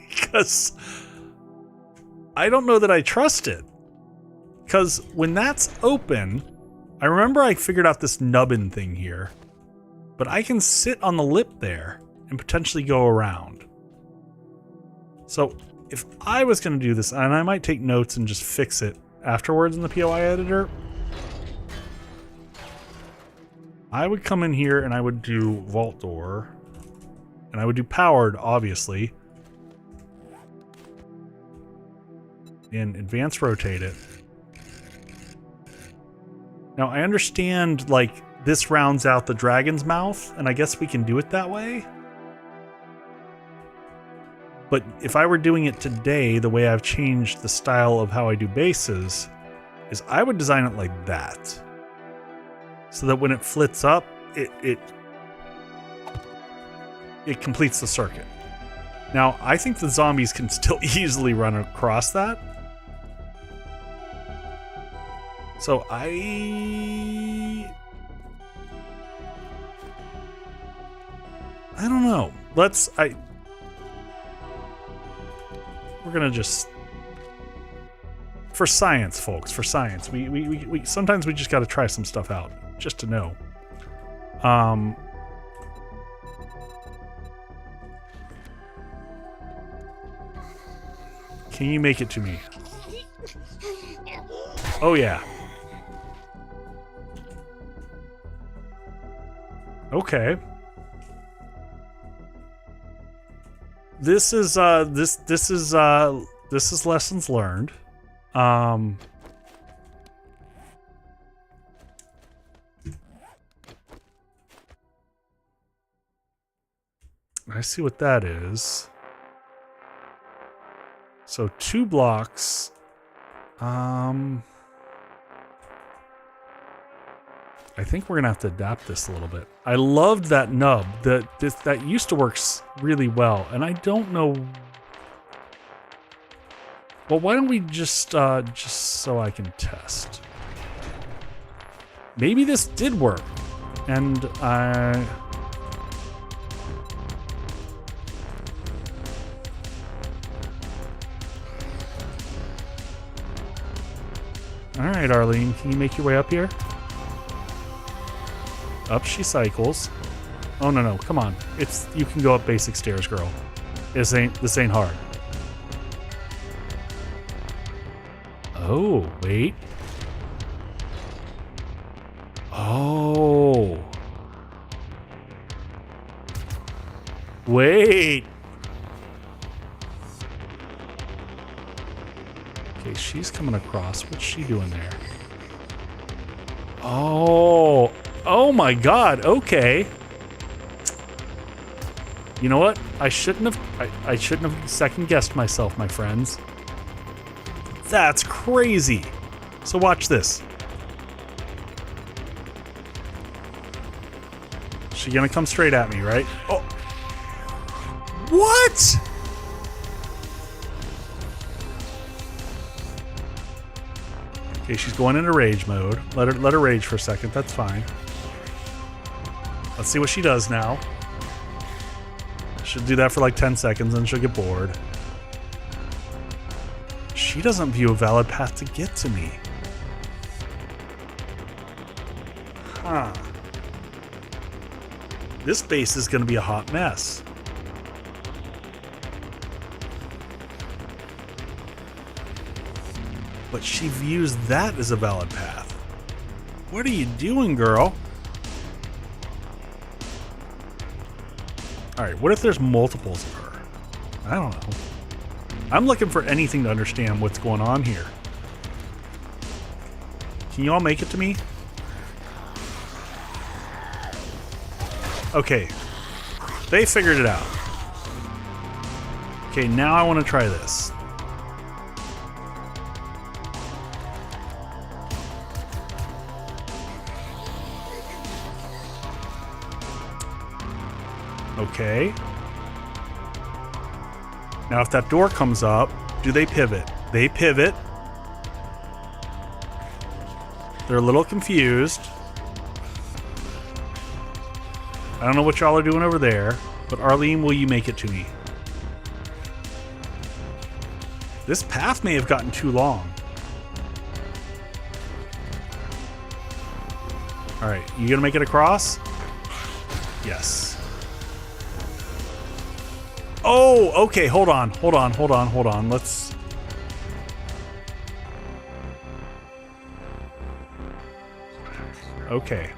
Because I don't know that I trust it. Because when that's open, I remember I figured out this nubbin thing here. But I can sit on the lip there. and potentially go around. So if I was going to do this, and I might take notes and just fix it afterwards in the POI editor, I would come in here and I would do vault door, and I would do powered, obviously, and advanced rotate it. Now I understand, like, this rounds out the dragon's mouth, and I guess we can do it that way. But if I were doing it today, the way I've changed the style of how I do bases, is I would design it like that. So that when it flits up, it completes the circuit. Now, I think the zombies can still easily run across that. So I don't know. We're gonna just, for science, folks, for science. We sometimes we just got to try some stuff out just to know. Can you make it to me? Oh yeah. Okay. This is lessons learned. I see what that is. So 2 blocks. I think we're gonna have to adapt this a little bit. I loved that nub. That used to work really well, and I don't know. Well, why don't we just so I can test? Maybe this did work, and I. All right, Arlene, can you make your way up here? Up she cycles. Oh no, come on. You can go up basic stairs, girl. This ain't hard. Oh, wait. Oh. Wait. Okay, she's coming across. What's she doing there? Oh. Oh my god, okay. You know what? I shouldn't have second guessed myself, my friends. That's crazy. So watch this. She gonna come straight at me, right? Oh. What? Okay, she's going into rage mode. Let her rage for a second. That's fine. Let's see what she does now. She'll do that for like 10 seconds, and she'll get bored. She doesn't view a valid path to get to me. Huh. This base is going to be a hot mess. But she views that as a valid path. What are you doing, girl? Alright, what if there's multiples of her? I don't know. I'm looking for anything to understand what's going on here. Can you all make it to me? Okay. They figured it out. Okay, now I want to try this. Okay. Now if that door comes up, do they pivot? They pivot. They're a little confused. I don't know what y'all are doing over there, but Arlene, will you make it to me? This path may have gotten too long. Alright, you gonna make it across? Yes. Oh, okay. Hold on. Let's... Okay.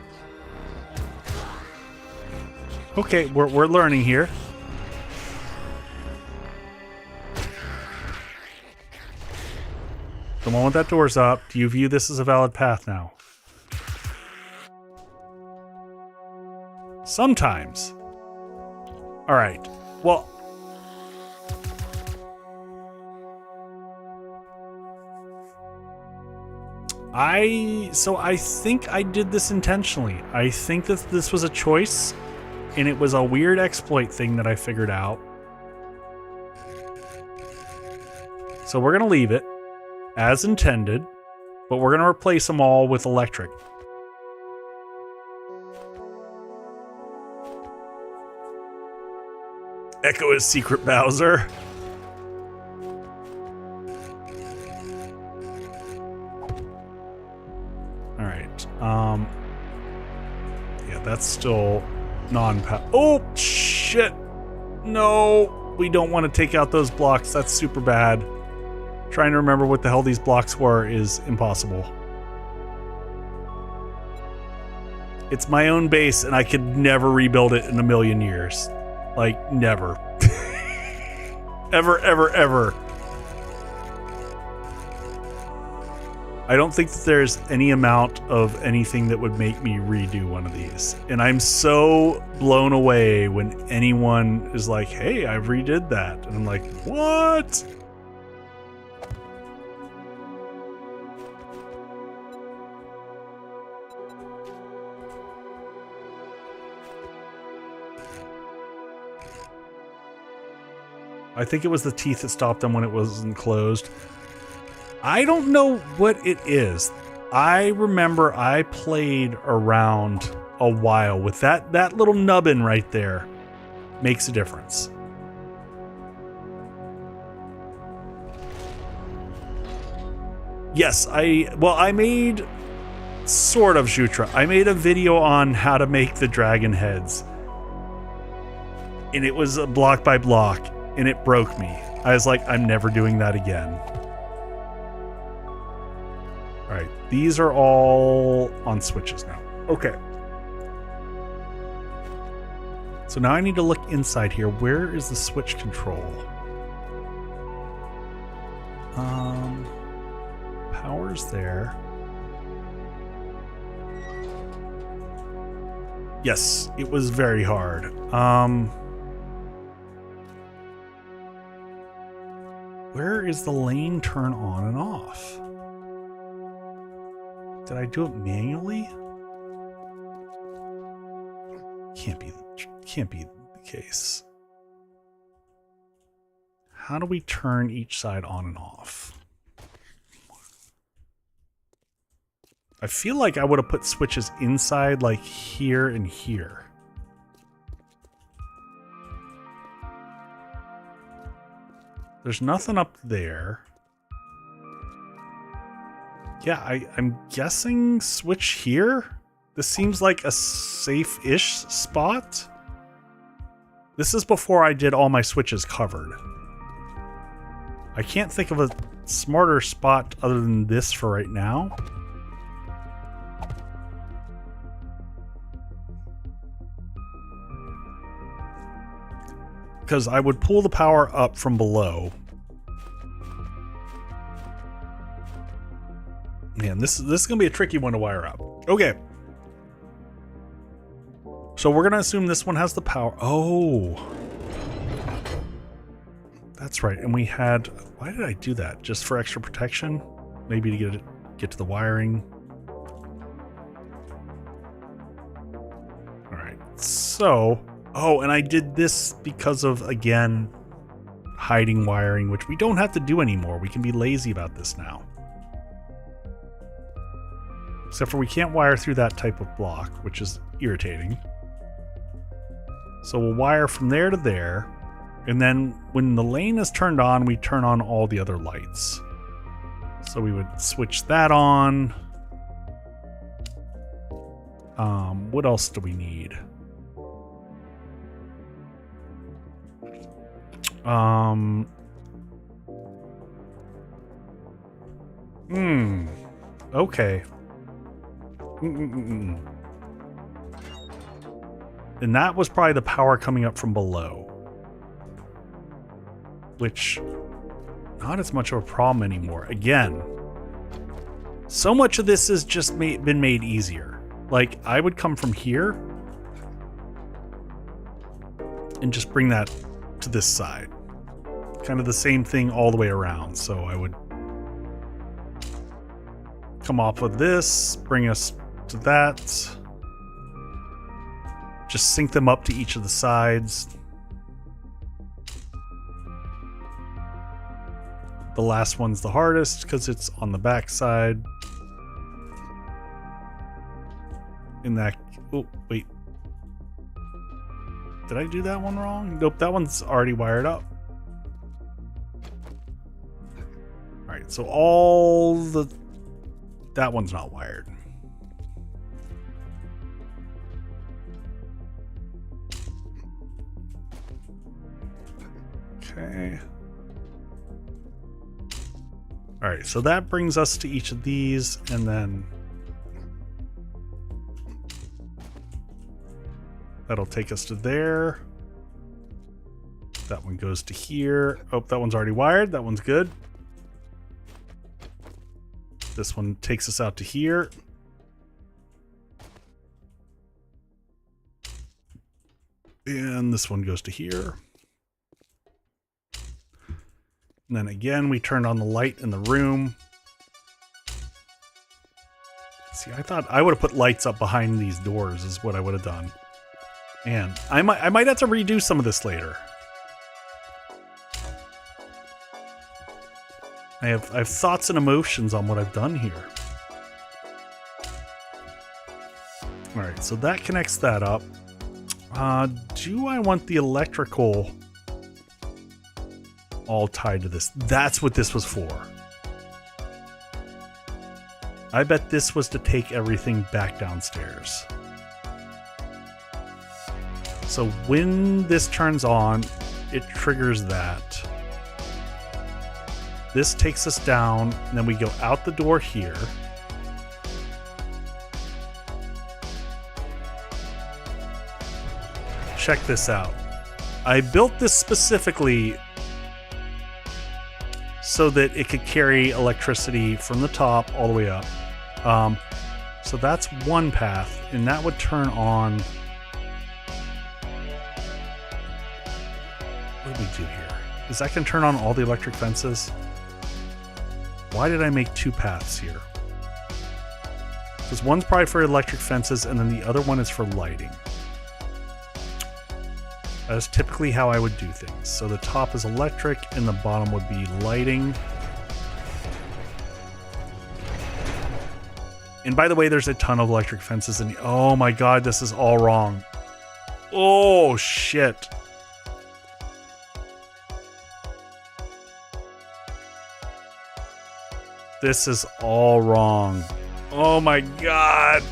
Okay, we're learning here. The moment that door's up, do you view this as a valid path now? Sometimes. All right. Well, I think I did this intentionally. I think that this was a choice, and it was a weird exploit thing that I figured out. So we're gonna leave it as intended, but we're gonna replace them all with electric. Echo is secret Bowser. All right. Yeah, that's still non-power. Oh shit! No, we don't want to take out those blocks. That's super bad. Trying to remember what the hell these blocks were is impossible. It's my own base, and I could never rebuild it in a million years. Like, never. Ever, ever, ever. I don't think that there's any amount of anything that would make me redo one of these. And I'm so blown away when anyone is like, hey, I've redid that. And I'm like, what? I think it was the teeth that stopped them when it wasn't closed. I don't know what it is. I remember I played around a while with that little nubbin right there. Makes a difference. Yes, I made sort of Jutra. I made a video on how to make the dragon heads. And it was block by block. And it broke me. I was like, I'm never doing that again. All right, these are all on switches now. Okay. So now I need to look inside here. Where is the switch control? Power's there. Yes, it was very hard. Where is the lane turn on and off? Did I do it manually? Can't be the case. How do we turn each side on and off? I feel like I would have put switches inside, like here and here. There's nothing up there. Yeah, I'm guessing switch here? This seems like a safe-ish spot. This is before I did all my switches covered. I can't think of a smarter spot other than this for right now. Because I would pull the power up from below. Man, this is going to be a tricky one to wire up. Okay. So we're going to assume this one has the power. Oh. That's right. And we had... Why did I do that? Just for extra protection? Maybe to get to the wiring. All right. So... Oh, and I did this because of, again, hiding wiring, which we don't have to do anymore. We can be lazy about this now. Except for we can't wire through that type of block, which is irritating. So we'll wire from there to there. And then when the lane is turned on, we turn on all the other lights. So we would switch that on. What else do we need? Okay. And that was probably the power coming up from below. Which, not as much of a problem anymore. Again, so much of this has just been made easier. Like, I would come from here and just bring that to this side. Kind of the same thing all the way around. So I would come off of this, bring us to that. Just sync them up to each of the sides. The last one's the hardest because it's on the back side. In that, oh, wait. Did I do that one wrong? Nope, that one's already wired up. All right, so that one's not wired. Okay. All right, so that brings us to each of these, and then that'll take us to there. That one goes to here. Oh, that one's already wired. That one's good. This one takes us out to here. And this one goes to here. And then again, we turned on the light in the room. See, I thought I would have put lights up behind these doors is what I would have done. And I might have to redo some of this later. I have thoughts and emotions on what I've done here. All right, so that connects that up. Do I want the electrical all tied to this? That's what this was for. I bet this was to take everything back downstairs. So when this turns on, it triggers that. This takes us down, and then we go out the door here. Check this out. I built this specifically so that it could carry electricity from the top all the way up. So that's one path, and that would turn on. What do we do here? Is that going to turn on all the electric fences? Why did I make two paths here? Because one's probably for electric fences, and then the other one is for lighting. That is typically how I would do things. So the top is electric, and the bottom would be lighting. And by the way, there's a ton of electric fences in. Oh my god, this is all wrong. Oh shit. This is all wrong. Oh my god.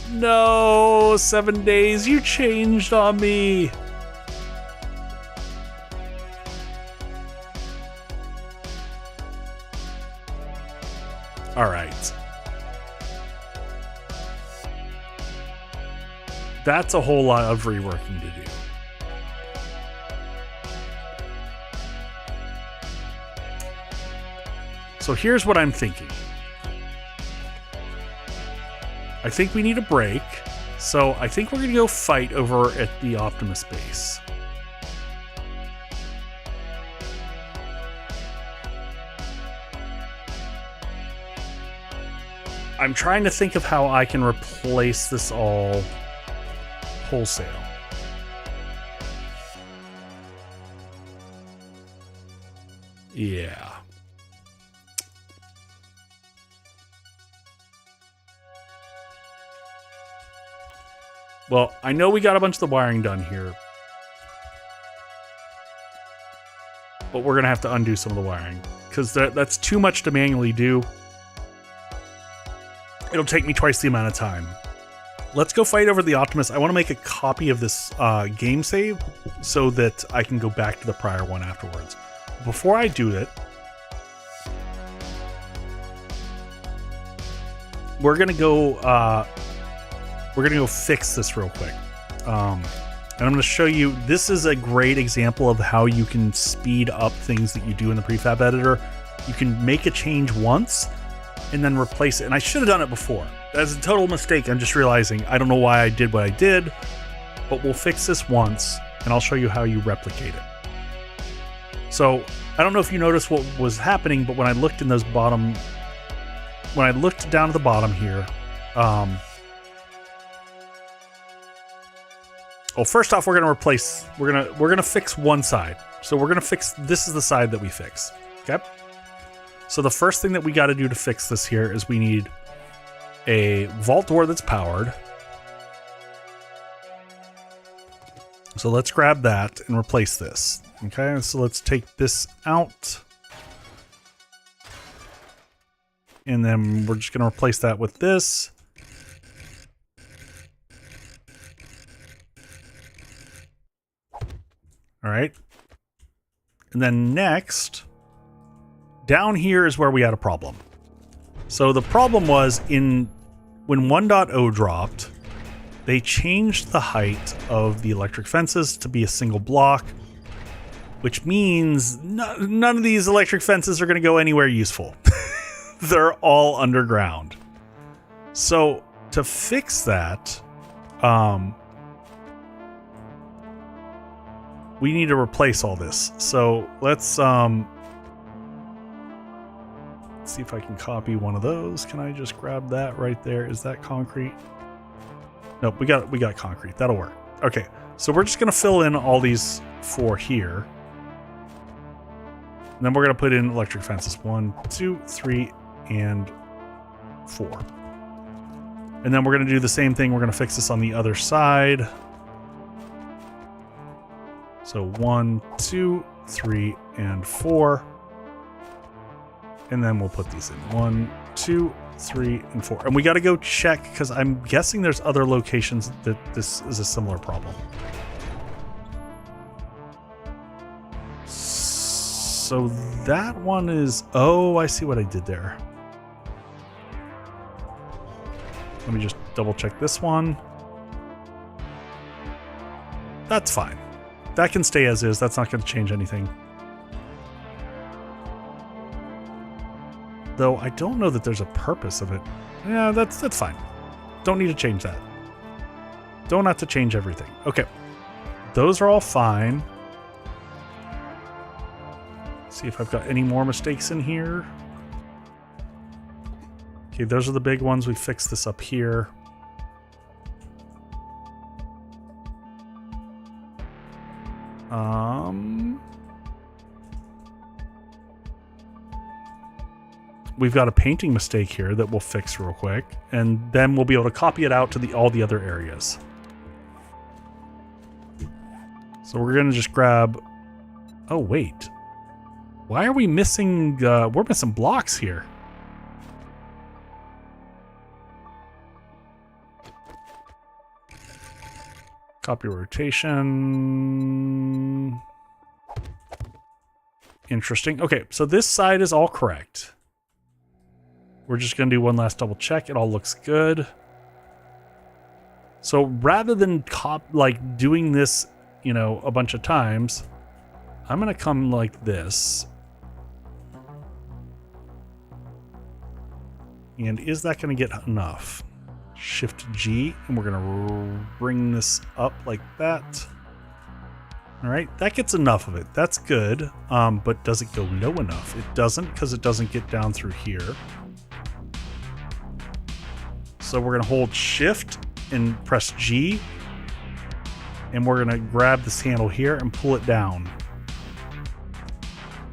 No, 7 days, you changed on me. All right. That's a whole lot of reworking to do. So here's what I'm thinking. I think we need a break. So I think we're going to go fight over at the Optimus base. I'm trying to think of how I can replace this all wholesale. Yeah. Well, I know we got a bunch of the wiring done here, but we're going to have to undo some of the wiring because that's too much to manually do. It'll take me twice the amount of time. let's go fight over the Optimus. I want to make a copy of this game save so that I can go back to the prior one afterwards. Before I do it, we're gonna go fix this real quick. And I'm going to show you, this is a great example of how you can speed up things that you do in the prefab editor. You can make a change once and then replace it. And I should have done it before. That's a total mistake. I'm just realizing I don't know why I did what I did, but we'll fix this once and I'll show you how you replicate it. So I don't know if you noticed what was happening, but when I looked in those bottom, when I looked down at the bottom here, well, first off, we're gonna fix one side. So we're gonna fix, this is the side that we fix. Okay. So the first thing that we got to do to fix this here is we need a vault door that's powered. So let's grab that and replace this. Okay. So let's take this out. And then we're just gonna replace that with this. All right. And then next, down here is where we had a problem. So the problem was when 1.0 dropped, they changed the height of the electric fences to be a single block, which means none of these electric fences are going to go anywhere useful. They're all underground. So to fix that, we need to replace all this. So let's see if I can copy one of those. Can I just grab that right there? Is that concrete? Nope, we got concrete. That'll work. Okay, so we're just gonna fill in all these 4 here. And then we're gonna put in electric fences. 1, 2, 3, and 4. And then we're gonna do the same thing. We're gonna fix this on the other side. So 1, 2, 3, and 4. And then we'll put these in 1, 2, 3, and 4. And we got to go check because I'm guessing there's other locations that this is a similar problem. So that one is, oh, I see what I did there. Let me just double check this one. That's fine. That can stay as is. That's not going to change anything. Though I don't know that there's a purpose of it. Yeah, that's fine. Don't need to change that. Don't have to change everything. Okay. Those are all fine. Let's see if I've got any more mistakes in here. Okay, those are the big ones. We fixed this up here. We've got a painting mistake here that we'll fix real quick, and then we'll be able to copy it out to all the other areas. So we're gonna just grab. Oh wait, why are we missing? We're missing blocks here. Copy rotation. Interesting. Okay, so this side is all correct. We're just going to do one last double check. It all looks good. So rather than doing this, a bunch of times, I'm going to come like this. And is that going to get enough? Shift G, and we're going to bring this up like that. All right, that gets enough of it. That's good. But does it go low enough? It doesn't, because it doesn't get down through here. So we're going to hold Shift and press G, and we're going to grab this handle here and pull it down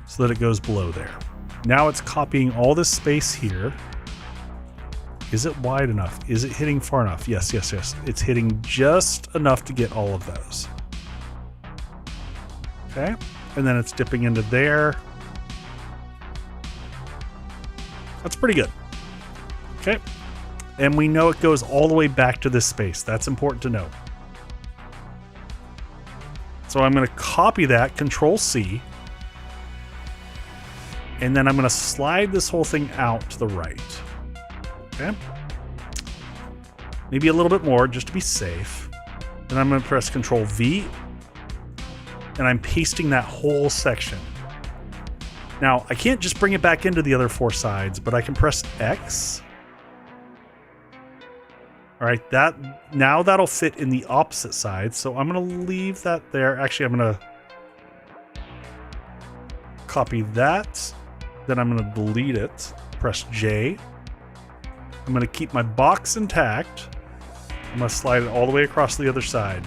so that it goes below there. Now it's copying all this space here. Is it wide enough? Is it hitting far enough? Yes, yes, yes. It's hitting just enough to get all of those. Okay, and then it's dipping into there. That's pretty good. Okay. And we know it goes all the way back to this space. That's important to know. So I'm going to copy that, Control C. And then I'm going to slide this whole thing out to the right. Okay. Maybe a little bit more just to be safe. Then I'm going to press Control V. And I'm pasting that whole section. Now, I can't just bring it back into the other 4 sides, but I can press X. All right, now that'll fit in the opposite side. So I'm going to leave that there. Actually, I'm going to copy that. Then I'm going to delete it. Press J. I'm going to keep my box intact. I'm going to slide it all the way across the other side.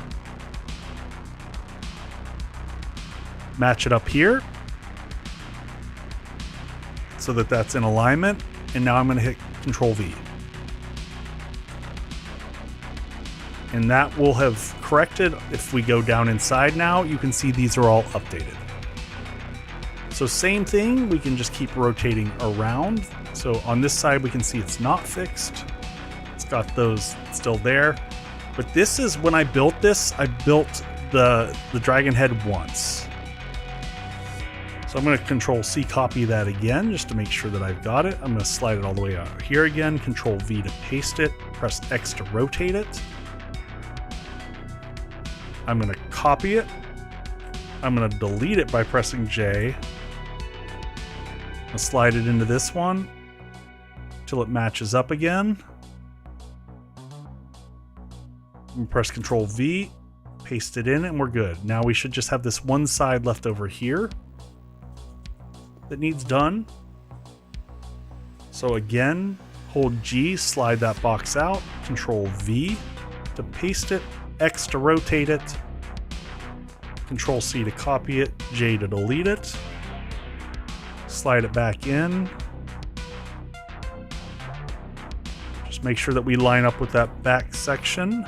Match it up here so that that's in alignment. And now I'm going to hit Control V. And that will have corrected. If we go down inside now, you can see these are all updated. So same thing, we can just keep rotating around. So on this side, we can see it's not fixed. It's got those still there. But this is, when I built this, I built the dragon head once. So I'm going to Control C copy that again, just to make sure that I've got it. I'm going to slide it all the way out here again, Control V to paste it, press X to rotate it. I'm going to copy it. I'm going to delete it by pressing J. I'll slide it into this one till it matches up again. And press Control V, paste it in, and we're good. Now we should just have this one side left over here that needs done. So again, hold G, slide that box out, Control V to paste it, X to rotate it, Control C to copy it, J to delete it, slide it back in. Just make sure that we line up with that back section,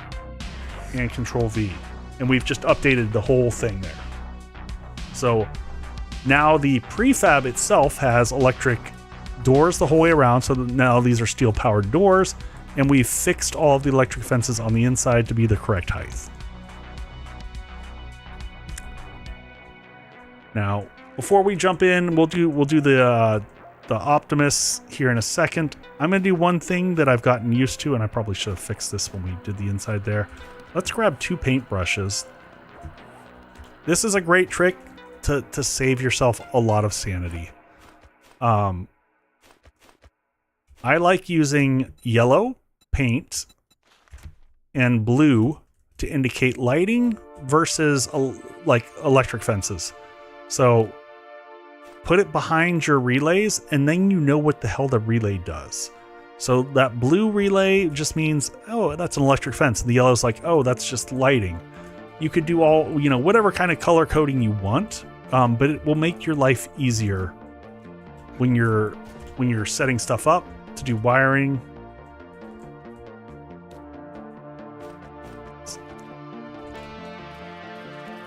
and Control V. And we've just updated the whole thing there. So now the prefab itself has electric doors the whole way around, so now these are steel powered doors, and we've fixed all of the electric fences on the inside to be the correct height. Now, before we jump in, we'll do the Optimus here in a second. I'm going to do one thing that I've gotten used to, and I probably should have fixed this when we did the inside there. Let's grab 2 paintbrushes. This is a great trick to save yourself a lot of sanity. I like using yellow paint and blue to indicate lighting versus like electric fences. So put it behind your relays, and then you know what the hell the relay does. So that blue relay just means, oh, that's an electric fence. The yellow's like, oh, that's just lighting. You could do all, whatever kind of color coding you want, but it will make your life easier when you're setting stuff up to do wiring.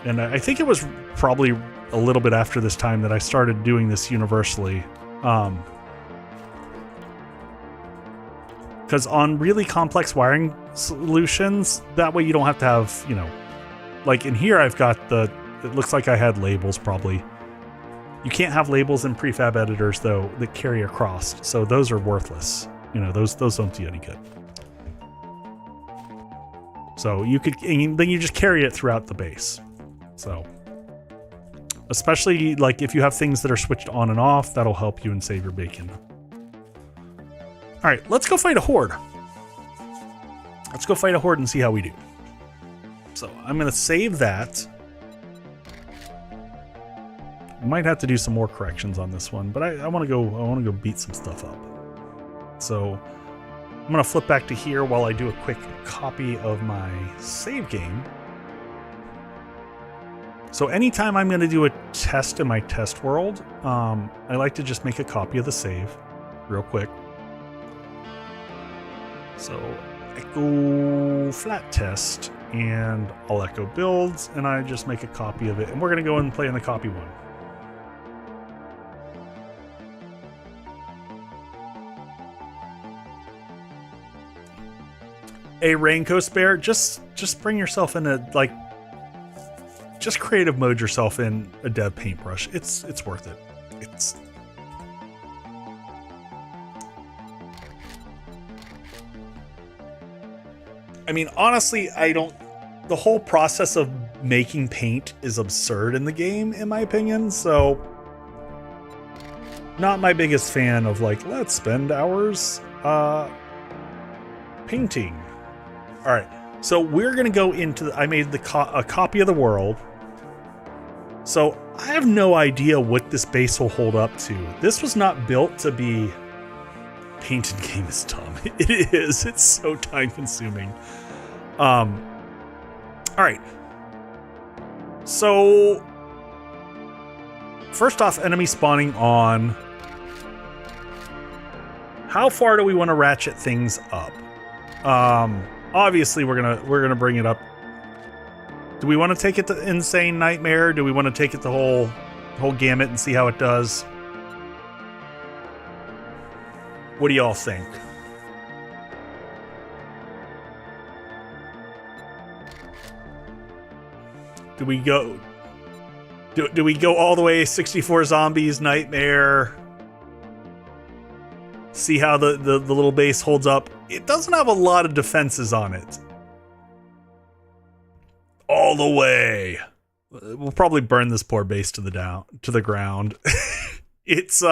And I think it was probably a little bit after this time that I started doing this universally. Because on really complex wiring solutions, that way you don't have to have, like in here I've got it looks like I had labels probably. You can't have labels in prefab editors though that carry across, so those are worthless. Those don't do any good. So then you just carry it throughout the base. So, especially like if you have things that are switched on and off, that'll help you and save your bacon. All right, let's go fight a horde. Let's go fight a horde and see how we do. So I'm going to save that. Might have to do some more corrections on this one, but I want to go beat some stuff up. So I'm going to flip back to here while I do a quick copy of my save game. So anytime I'm going to do a test in my test world, I like to just make a copy of the save real quick. So echo flat test, and I'll echo builds, and I just make a copy of it. And we're going to go and play in the copy one. a Raincoat Spare, just bring yourself in a, like, just creative mode yourself in a dev paintbrush. It's worth it. It's... I mean, honestly, the whole process of making paint is absurd in the game, in my opinion, so not my biggest fan of, like, let's spend hours painting. All right, so we're gonna go into I made a copy of the world. So I have no idea what this base will hold up to. This was not built to be... Painted game is dumb. It is. It's so time consuming. All right. So first off, enemy spawning on. How far do we want to ratchet things up? Obviously we're gonna bring it up. Do we want to take it to Insane Nightmare? Do we want to take it the whole gamut and see how it does? What do y'all think? Do we go do we go all the way 64 zombies Nightmare? See how the little base holds up. It doesn't have a lot of defenses on it. All the way. We'll probably burn this poor base to the ground. It's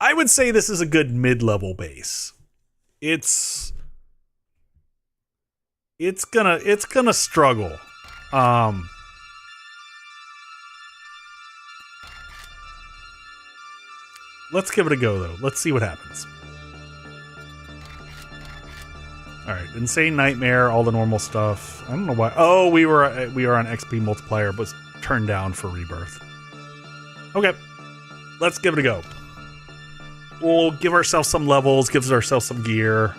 I would say this is a good mid-level base. It's gonna struggle. Let's give it a go though. Let's see what happens. All right, Insane Nightmare, all the normal stuff. I don't know why. Oh, we were on XP multiplier, but turned down for Rebirth. Okay, let's give it a go. We'll give ourselves some levels, gives ourselves some gear.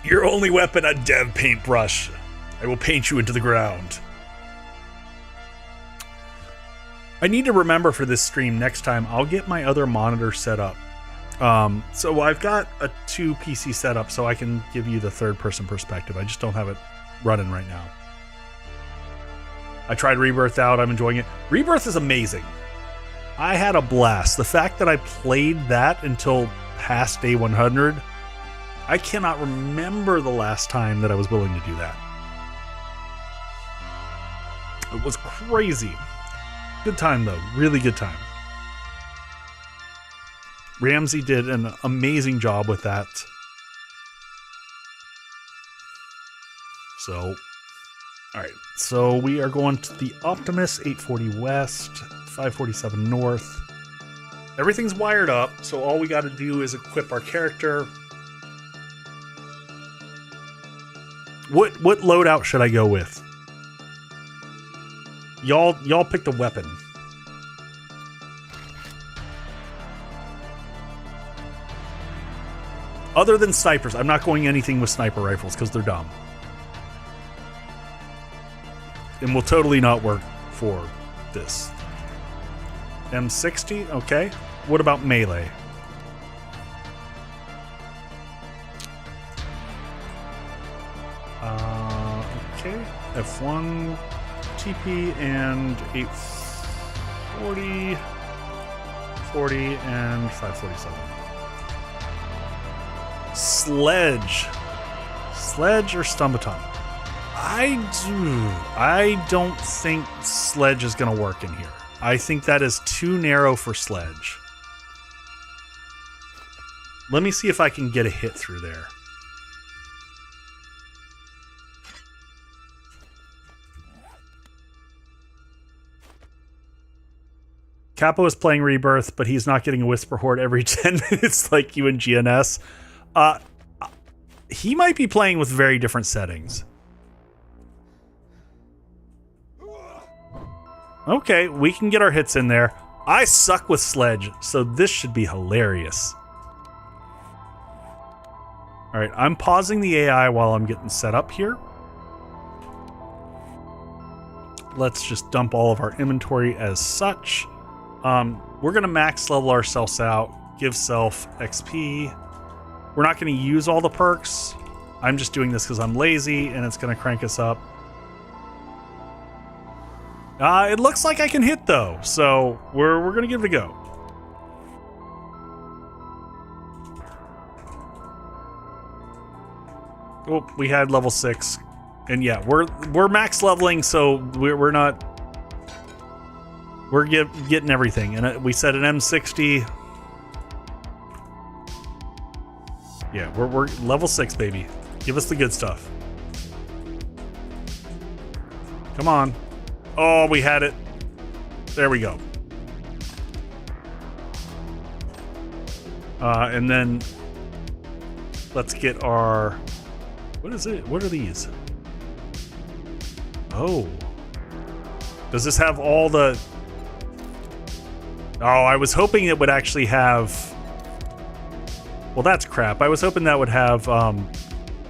Your only weapon, a dev paintbrush. I will paint you into the ground. I need to remember for this stream next time, I'll get my other monitor set up. So I've got a 2 PC setup so I can give you the third-person perspective. I just don't have it running right now. I tried Rebirth out. I'm enjoying it. Rebirth is amazing. I had a blast. The fact that I played that until past day 100, I cannot remember the last time that I was willing to do that. It was crazy. Good time, though. Really good time. Ramsey did an amazing job with that. So, all right. So we are going to the Optimus, 840 West, 547 North. Everything's wired up, so all we got to do is equip our character. What loadout should I go with? Y'all picked a weapon. Other than snipers, I'm not going anything with sniper rifles because they're dumb. And will totally not work for this. M60, okay. What about melee? Okay. F1, TP, and 840, 40, and 547. Sledge or Stumbaton? I don't think Sledge is going to work in here. I think that is too narrow for Sledge. Let me see if I can get a hit through there. Capo is playing Rebirth, but he's not getting a Whisper Horde every 10 minutes like you and GNS. He might be playing with very different settings. Okay, we can get our hits in there. I suck with Sledge, so this should be hilarious. All right, I'm pausing the AI while I'm getting set up here. Let's just dump all of our inventory as such. We're going to max level ourselves out, give self XP. We're not going to use all the perks. I'm just doing this because I'm lazy, and it's going to crank us up. It looks like I can hit, though, so we're going to give it a go. Oh, we had level 6. And yeah, we're max leveling, so we're not... We're getting everything. And we set an M60. Yeah, we're level 6, baby. Give us the good stuff. Come on. Oh, we had it. There we go. And then let's get our... What is it? What are these? Oh. Does this have all the... Oh, I was hoping it would actually have... Well, that's crap. I was hoping that would have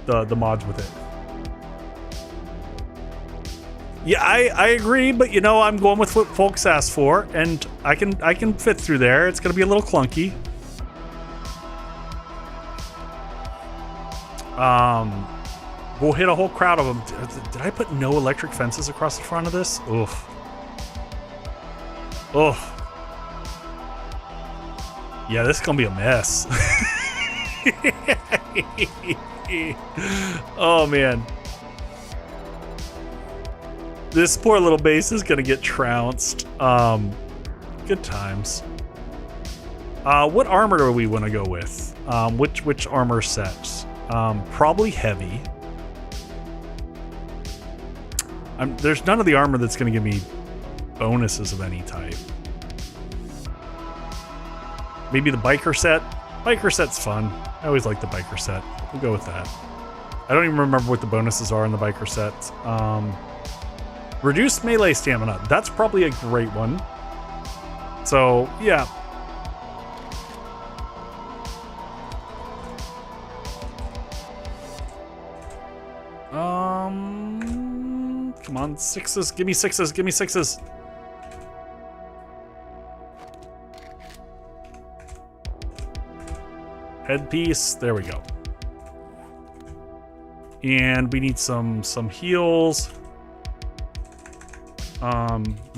the mods with it. Yeah, I agree, but you know, I'm going with what folks asked for, and I can fit through there. It's gonna be a little clunky. We'll hit a whole crowd of them. Did I put no electric fences across the front of this? Oof. Oof. Yeah, this is gonna be a mess. Oh man. This poor little base is gonna get trounced. Good times. What armor do we want to go with? Which armor sets? Probably heavy. There's none of the armor that's going to give me bonuses of any type. Maybe the biker set? Biker set's fun. I always like the biker set. We'll go with that. I don't even remember what the bonuses are in the biker sets. Reduced melee stamina. That's probably a great one. So, yeah. Come on, 6s. Give me 6s. Give me 6s. Headpiece. There we go. And we need some heals.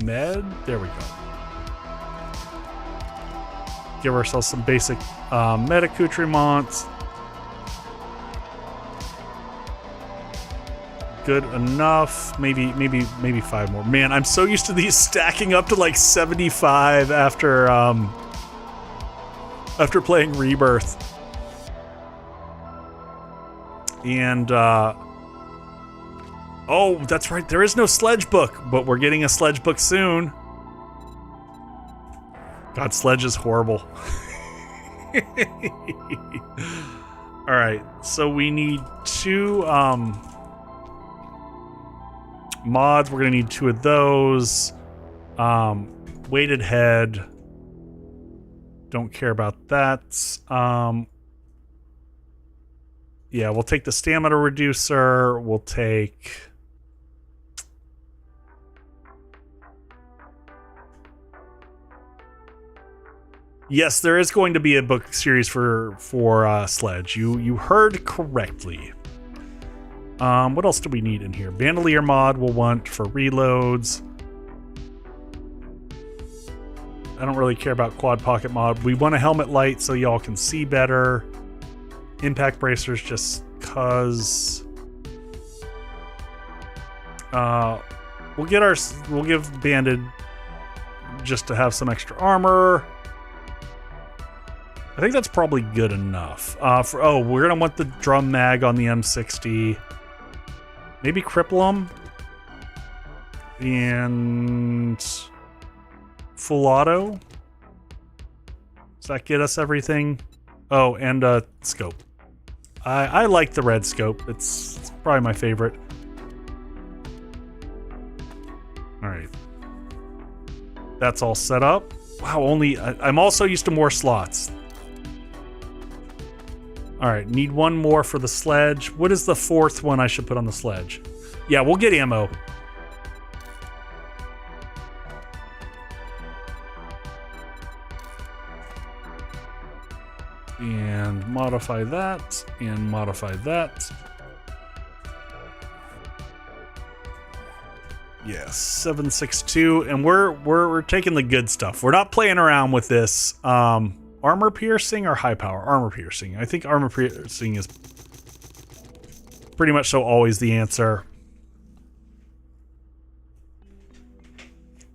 Med. There we go. Give ourselves some basic med accoutrements. Good enough. Maybe 5 more. Man, I'm so used to these stacking up to like 75 after playing Rebirth. And oh, that's right. There is no sledge book, but we're getting a sledge book soon. God, sledge is horrible. All right, so we need 2 mods. We're gonna need 2 of those. Weighted head. Don't care about that. Yeah, we'll take the stamina reducer. We'll take... Yes, there is going to be a book series for Sledge. You heard correctly. What else do we need in here? Bandolier mod we'll want for reloads. I don't really care about quad pocket mod. We want a helmet light so y'all can see better. Impact bracers just cause. We'll give banded just to have some extra armor. I think that's probably good enough. We're gonna want the drum mag on the M60. Maybe cripple them. And full auto. Does that get us everything? Oh, and a scope. I like the red scope. It's probably my favorite. All right. That's all set up. Wow, I'm also used to more slots. All right, need 1 more for the sledge. What is the 4th one I should put on the sledge? Yeah, we'll get ammo. modify that and modify that. Yes, 762, and we're taking the good stuff. We're not playing around with this. Armor piercing or high power? Armor piercing. I think armor piercing is pretty much so always the answer.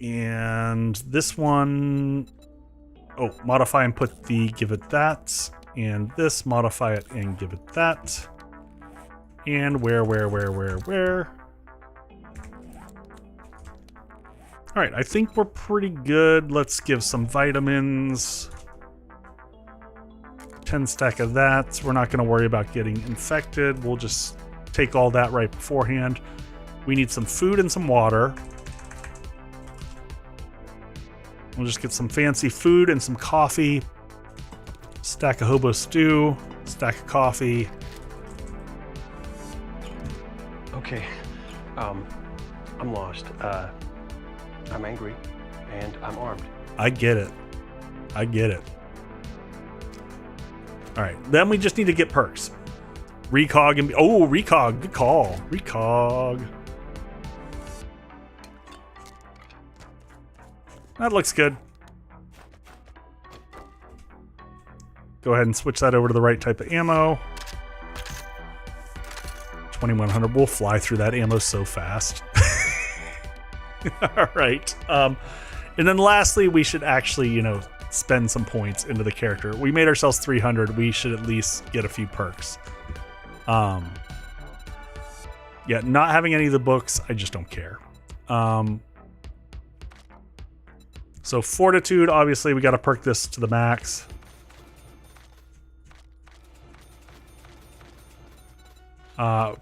And this one, oh, modify and put the, give it that. And this, modify it and give it that. And where? All right, I think we're pretty good. Let's give some vitamins. 10 stack of that. We're not going to worry about getting infected. We'll just take all that right beforehand. We need some food and some water. We'll just get some fancy food and some coffee. Stack of hobo stew. Stack of coffee. Okay. I'm lost. I'm angry, and I'm armed. I get it. All right, then we just need to get perks. Recog and... Oh, recog. Good call. Recog. That looks good. Go ahead and switch that over to the right type of ammo. 2100. We'll fly through that ammo so fast. All right. And then lastly, we should actually, spend some points into the character. We made ourselves 300. We should at least get a few perks. Yeah, not having any of the books, I just don't care. So fortitude, obviously, we got to perk this to the max.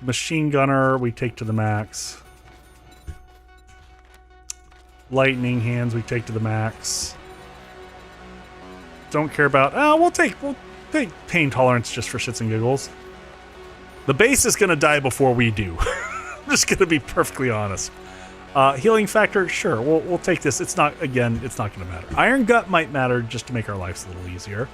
Machine gunner, we take to the max. Lightning hands, we take to the max. Don't care about... we'll take pain tolerance just for shits and giggles. The base is going to die before we do. I'm just going to be perfectly honest. Healing factor, sure, we'll take this. It's not going to matter. Iron gut might matter just to make our lives a little easier.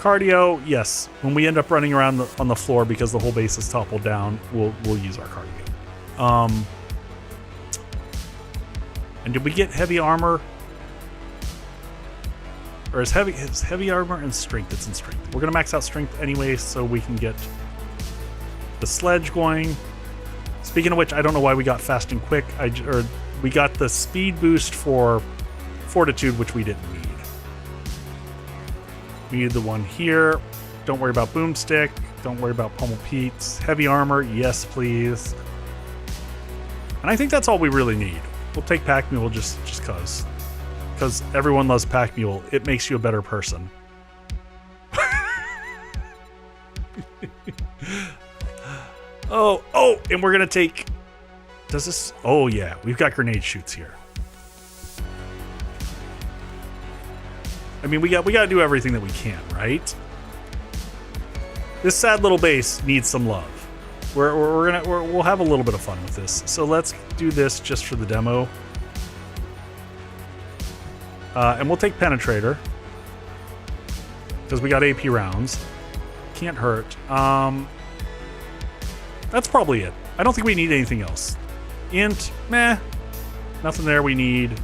Cardio, yes. When we end up running around on the floor because the whole base is toppled down, we'll use our cardio. And did we get heavy armor? Or is heavy armor and strength? It's in strength. We're gonna max out strength anyway, so we can get the sledge going. Speaking of which, I don't know why we got fast and quick. We got the speed boost for fortitude, which we didn't need. We need the one here. Don't worry about boomstick. Don't worry about pummel Pete's. Heavy armor, yes, please. And I think that's all we really need. We'll take pack mule just cause. Because everyone loves pack mule. It makes you a better person. Oh, and we're gonna take... Does this... Oh yeah, we've got grenade shoots here. I mean, we got to do everything that we can, right? This sad little base needs some love. We'll have a little bit of fun with this. So let's do this just for the demo. And we'll take penetrator because we got AP rounds. Can't hurt. That's probably it. I don't think we need anything else. Int, meh. Nothing there we need.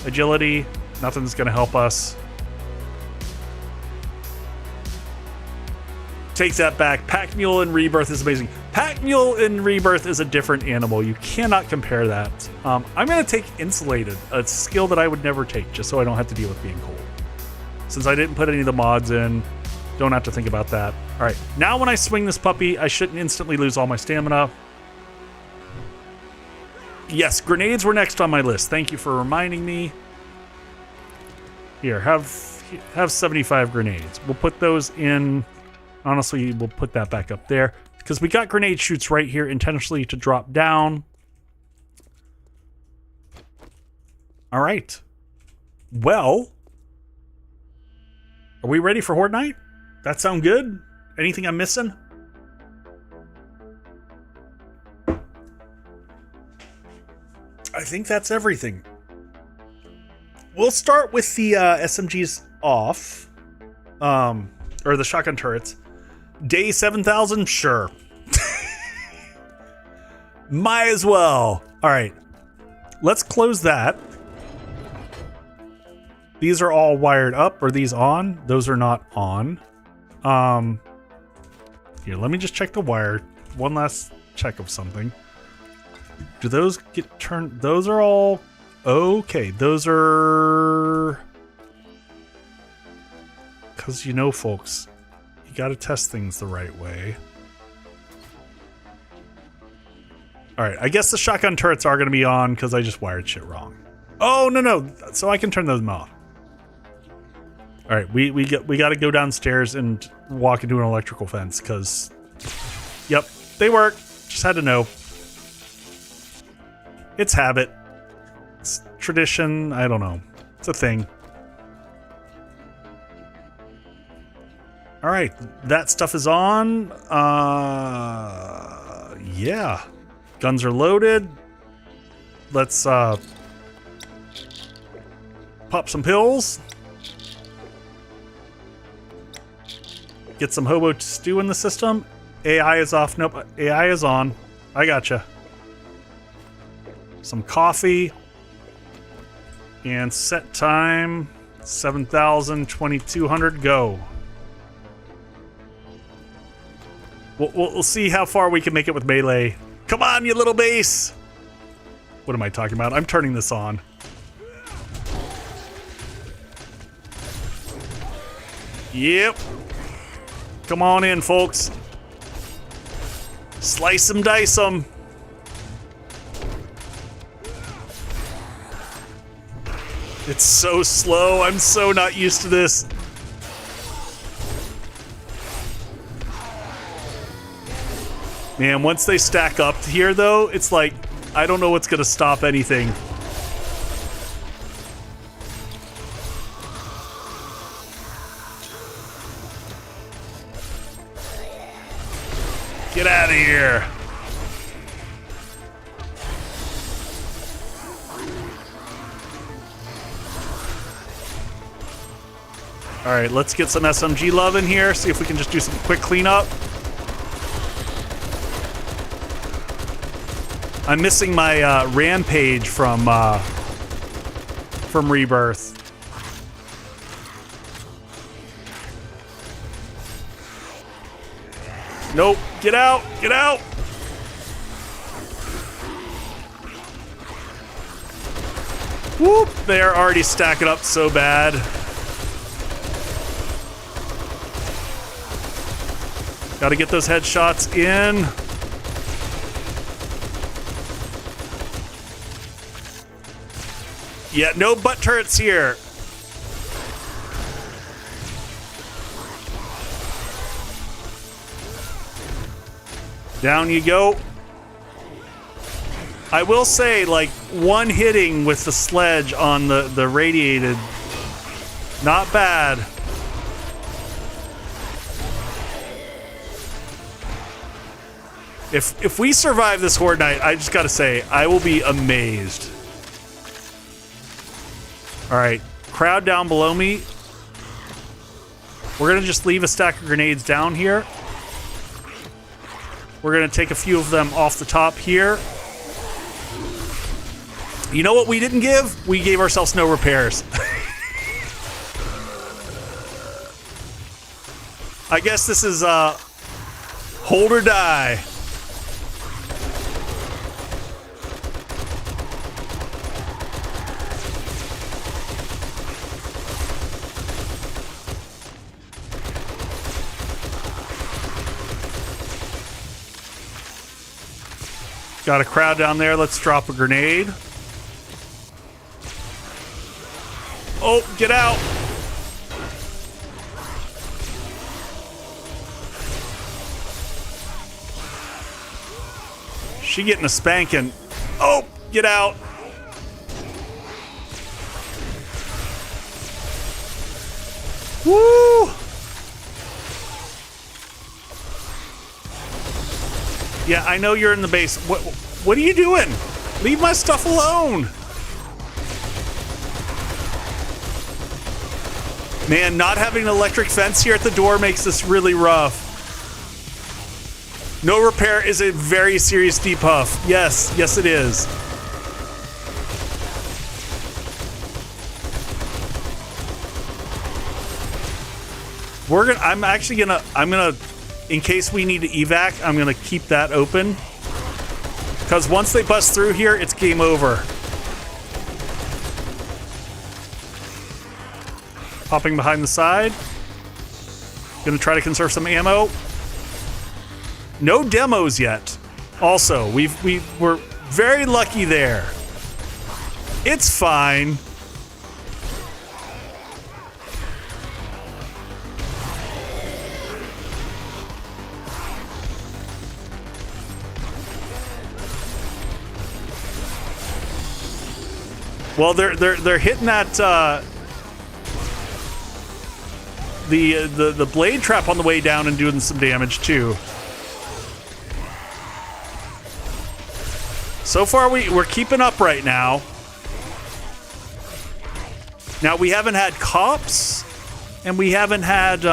Agility, nothing's gonna help us. Take that back. Pack Mule in Rebirth is amazing. Pack Mule in Rebirth is a different animal. You cannot compare that. I'm going to take Insulated, a skill that I would never take, just so I don't have to deal with being cold. Since I didn't put any of the mods in, don't have to think about that. All right, now when I swing this puppy, I shouldn't instantly lose all my stamina. Yes, grenades were next on my list. Thank you for reminding me. Here, have 75 grenades. We'll put those in... Honestly, we'll put that back up there because we got grenade shoots right here intentionally to drop down. All right. Well, are we ready for Horde Night? That sound good? Anything I'm missing? I think that's everything. we'll start with the SMGs off, or the shotgun turrets. Day 7,000, sure. Might as well. All right, let's close that. These are all wired up. Are these on? Those are not on. Here, let me just check the wire. One last check of something. Do those get turned? Those are all okay. Those are... Because, you know, folks, you got to test things the right way. All right, I guess the shotgun turrets are going to be on because I just wired shit wrong. Oh, no. So I can turn those off. All right, we got to go downstairs and walk into an electrical fence because, yep, they work. Just had to know. It's habit. It's tradition. I don't know. It's a thing. All right, that stuff is on. Yeah. Guns are loaded. Let's pop some pills. Get some hobo stew in the system. AI is off. Nope, AI is on. I gotcha. Some coffee. And set time 7,000, 2,200, go. We'll see how far we can make it with melee. Come on, you little base! What am I talking about? I'm turning this on. Yep. Come on in, folks. Slice them, dice them. It's so slow. I'm so not used to this. Man, once they stack up here, though, it's like, I don't know what's going to stop anything. Get out of here. All right, let's get some SMG love in here, see if we can just do some quick cleanup. I'm missing my rampage from Rebirth. Nope, get out, get out. Whoop, they're already stacking up so bad. Gotta get those headshots in. Yeah, no butt turrets here. Down you go. I will say, like, one hitting with the sledge on the radiated, not bad. If we survive this Horde night, I just gotta say, I will be amazed. All right, crowd down below me. We're gonna just leave a stack of grenades down here. We're gonna take a few of them off the top here. You know what we didn't give? We gave ourselves no repairs. I guess this is hold or die. Got a crowd down there. Let's drop a grenade. Oh, get out. She getting a spanking. Oh, get out. Woo! Yeah, I know you're in the base. What are you doing? Leave my stuff alone. Man, not having an electric fence here at the door makes this really rough. No repair is a very serious depuff. Yes, yes it is. I'm gonna, in case we need to evac, I'm gonna keep that open. Because once they bust through here, it's game over. Popping behind the side. Gonna try to conserve some ammo. No demos yet. Also, we're very lucky there. It's fine. Well, they're hitting that the blade trap on the way down and doing some damage too. So far we're keeping up right now. Now we haven't had cops and we haven't had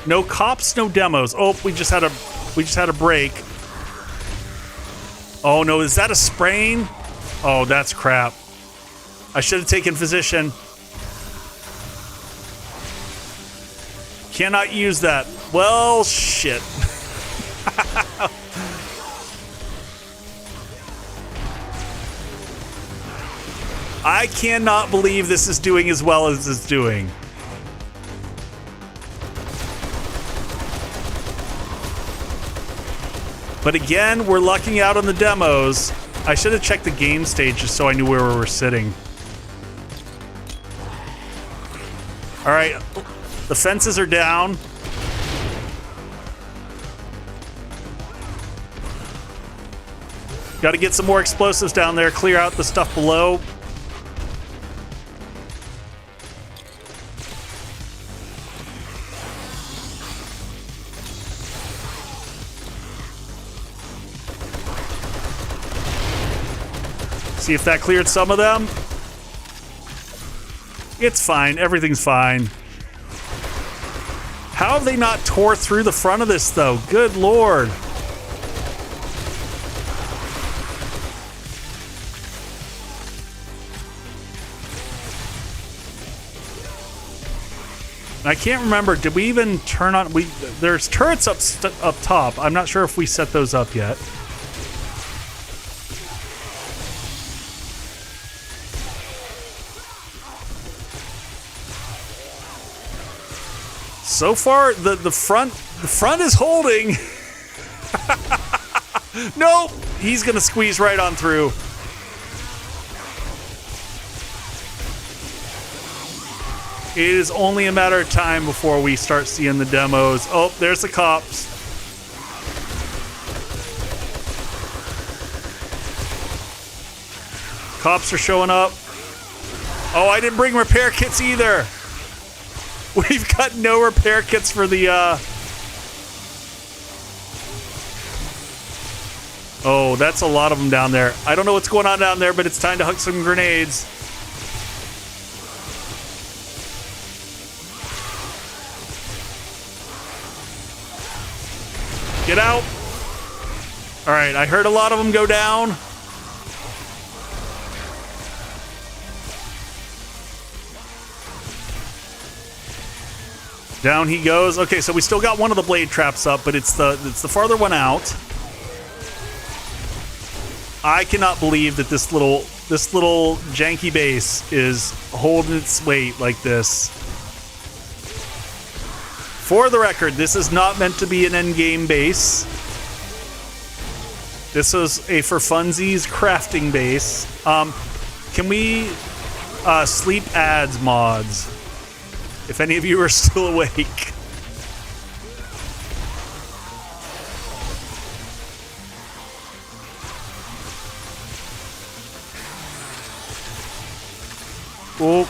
no cops, no demos. Oh, we just had a break. Oh no, is that a sprain? Oh, that's crap. I should have taken physician. Cannot use that. Well, shit. I cannot believe this is doing as well as it's doing. But again, we're lucking out on the demos. I should have checked the game stage just so I knew where we were sitting. All right, the fences are down. Got to get some more explosives down there, clear out the stuff below. See if that cleared some of them. It's fine. Everything's fine. How have they not tore through the front of this, though? Good lord. I can't remember. Did we even turn on? There's turrets up top. I'm not sure if we set those up yet. So far, the front is holding. Nope, he's gonna squeeze right on through. It is only a matter of time before we start seeing the demos. Oh, there's the cops. Cops are showing up. Oh, I didn't bring repair kits either. We've got no repair kits for the, Oh, that's a lot of them down there. I don't know what's going on down there, but it's time to huck some grenades. Get out. All right, I heard a lot of them go down. Down he goes. Okay, so we still got one of the blade traps up, but it's the farther one out. I cannot believe that this little janky base is holding its weight like this. For the record, this is not meant to be an endgame base. This is a for funsies crafting base. Can we sleep ads mods? If any of you are still awake. Oh.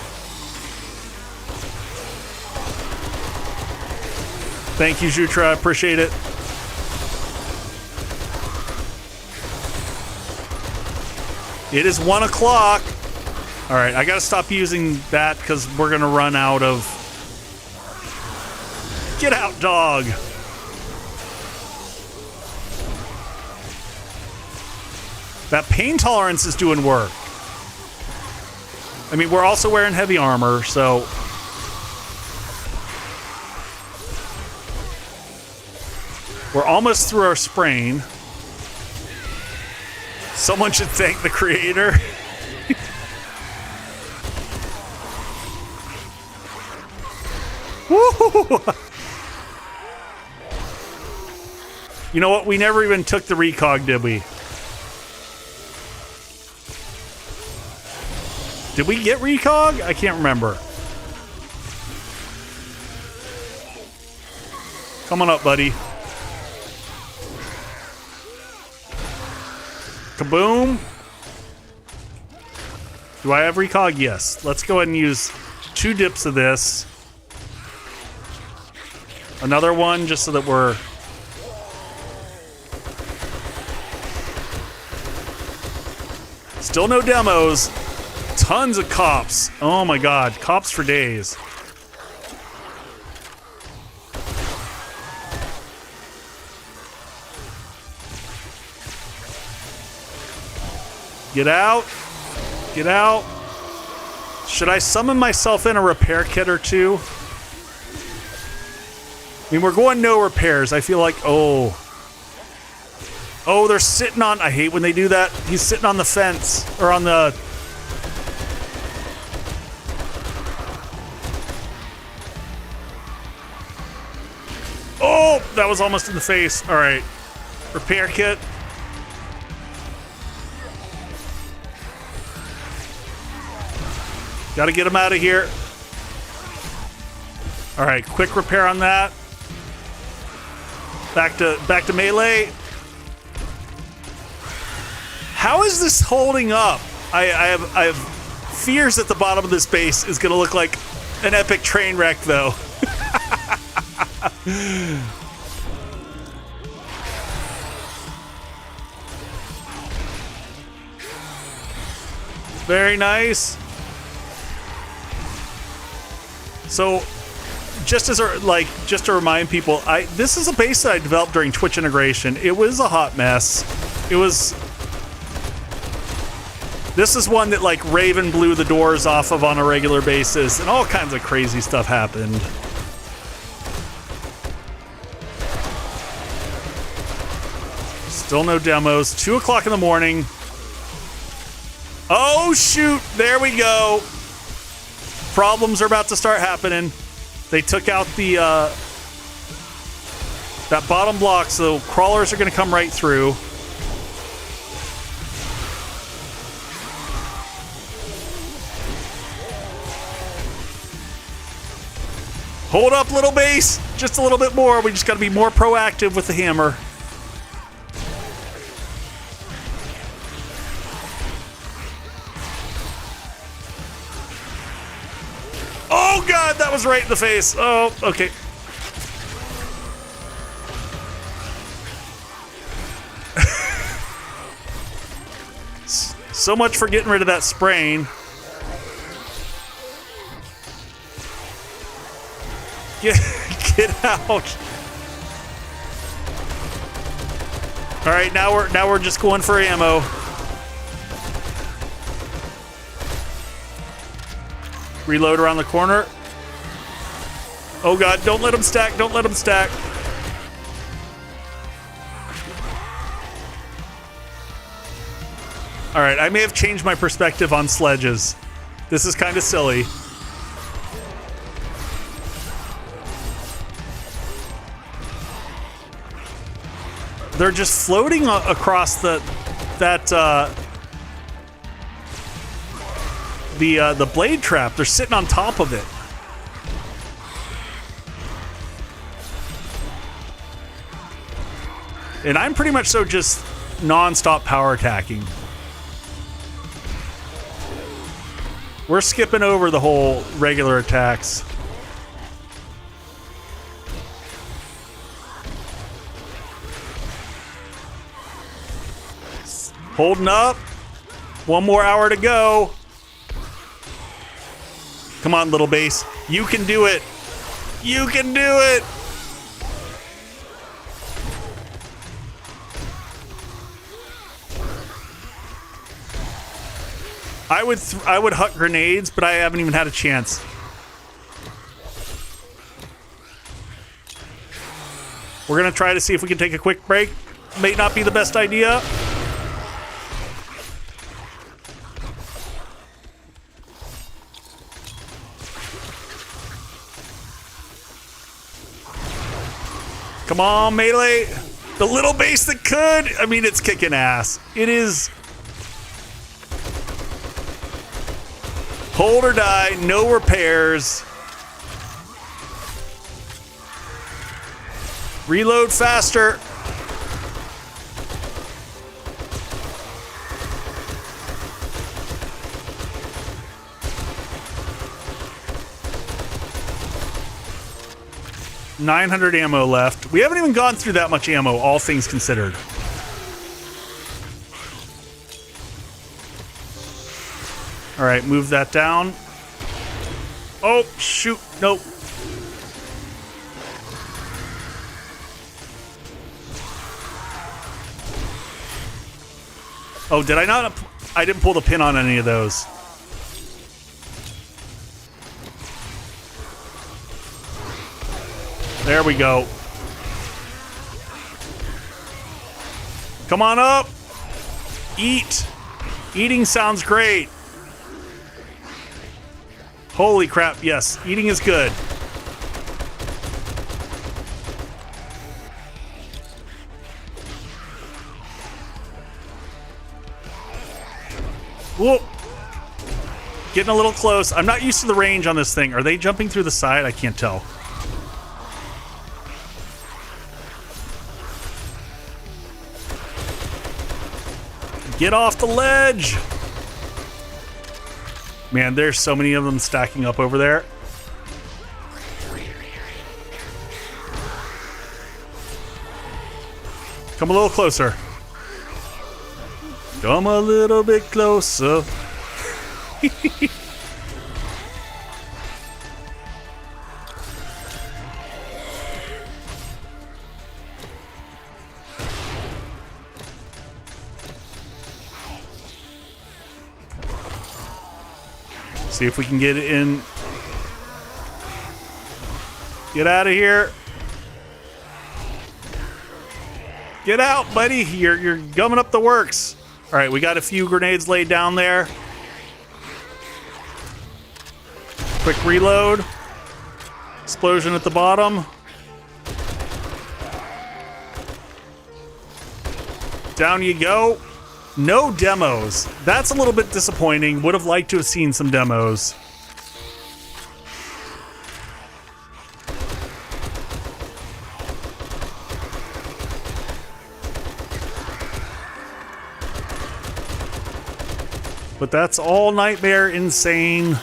Thank you, Jutra. I appreciate it. It is 1 o'clock. All right, I gotta stop using that because we're gonna run out of... Get out, dog! That pain tolerance is doing work. I mean, we're also wearing heavy armor, so... We're almost through our sprain. Someone should thank the creator. Woo! You know what? We never even took the recog, did we? Did we get recog? I can't remember. Come on up, buddy. Kaboom. Do I have recog? Yes. Let's go ahead and use 2 dips of this. Another one just so that we're... Still no demos. Tons of cops. Oh my god. Cops for days. Get out. Get out. Should I summon myself in a repair kit or 2? I mean, we're going no repairs. I feel like, oh. Oh, they're sitting on... I hate when they do that. He's sitting on the fence. Or on the... Oh, that was almost in the face. All right. Repair kit. Gotta get him out of here. All right, quick repair on that. Back to melee. How is this holding up? I have fears that the bottom of this base is gonna look like an epic train wreck, though. Very nice. So, just to remind people, this is a base that I developed during Twitch integration. It was a hot mess. This is one that like Raven blew the doors off of on a regular basis, and all kinds of crazy stuff happened. Still no demos. 2 o'clock in the morning. Oh shoot! There we go. Problems are about to start happening. They took out the that bottom block, so crawlers are going to come right through. Hold up, little base. Just a little bit more. We just got to be more proactive with the hammer. Oh god, that was right in the face. Oh, okay. So much for getting rid of that sprain. Get out. All right, now we're just going for ammo. Reload around the corner. Oh god, don't let them stack, don't let them stack. All right, I may have changed my perspective on sledges. This is kind of silly. They're just floating across the blade trap. They're sitting on top of it. And I'm pretty much so just non-stop power attacking. We're skipping over the whole regular attacks. Holding up. 1 more hour to go. Come on, little base. You can do it. You can do it. I would huck grenades, but I haven't even had a chance. We're gonna try to see if we can take a quick break. May not be the best idea. Come on, melee. The little base that could. I mean, it's kicking ass. It is. Hold or die, no repairs. Reload faster. $900 ammo left. We haven't even gone through that much ammo, all things considered. All right, move that down. Oh, shoot. Nope. Oh, did I not? I didn't pull the pin on any of those. There we go. Come on up. Eat. Eating sounds great. Holy crap, yes. Eating is good. Whoa. Getting a little close. I'm not used to the range on this thing. Are they jumping through the side? I can't tell. Get off the ledge! Man, there's so many of them stacking up over there. Come a little closer. Come a little bit closer. See if we can get it in. Get out of here. Get out, buddy. You're gumming up the works. All right, we got a few grenades laid down there. Quick reload. Explosion at the bottom. Down you go. No demos. That's a little bit disappointing. Would have liked to have seen some demos. But that's all Nightmare insane.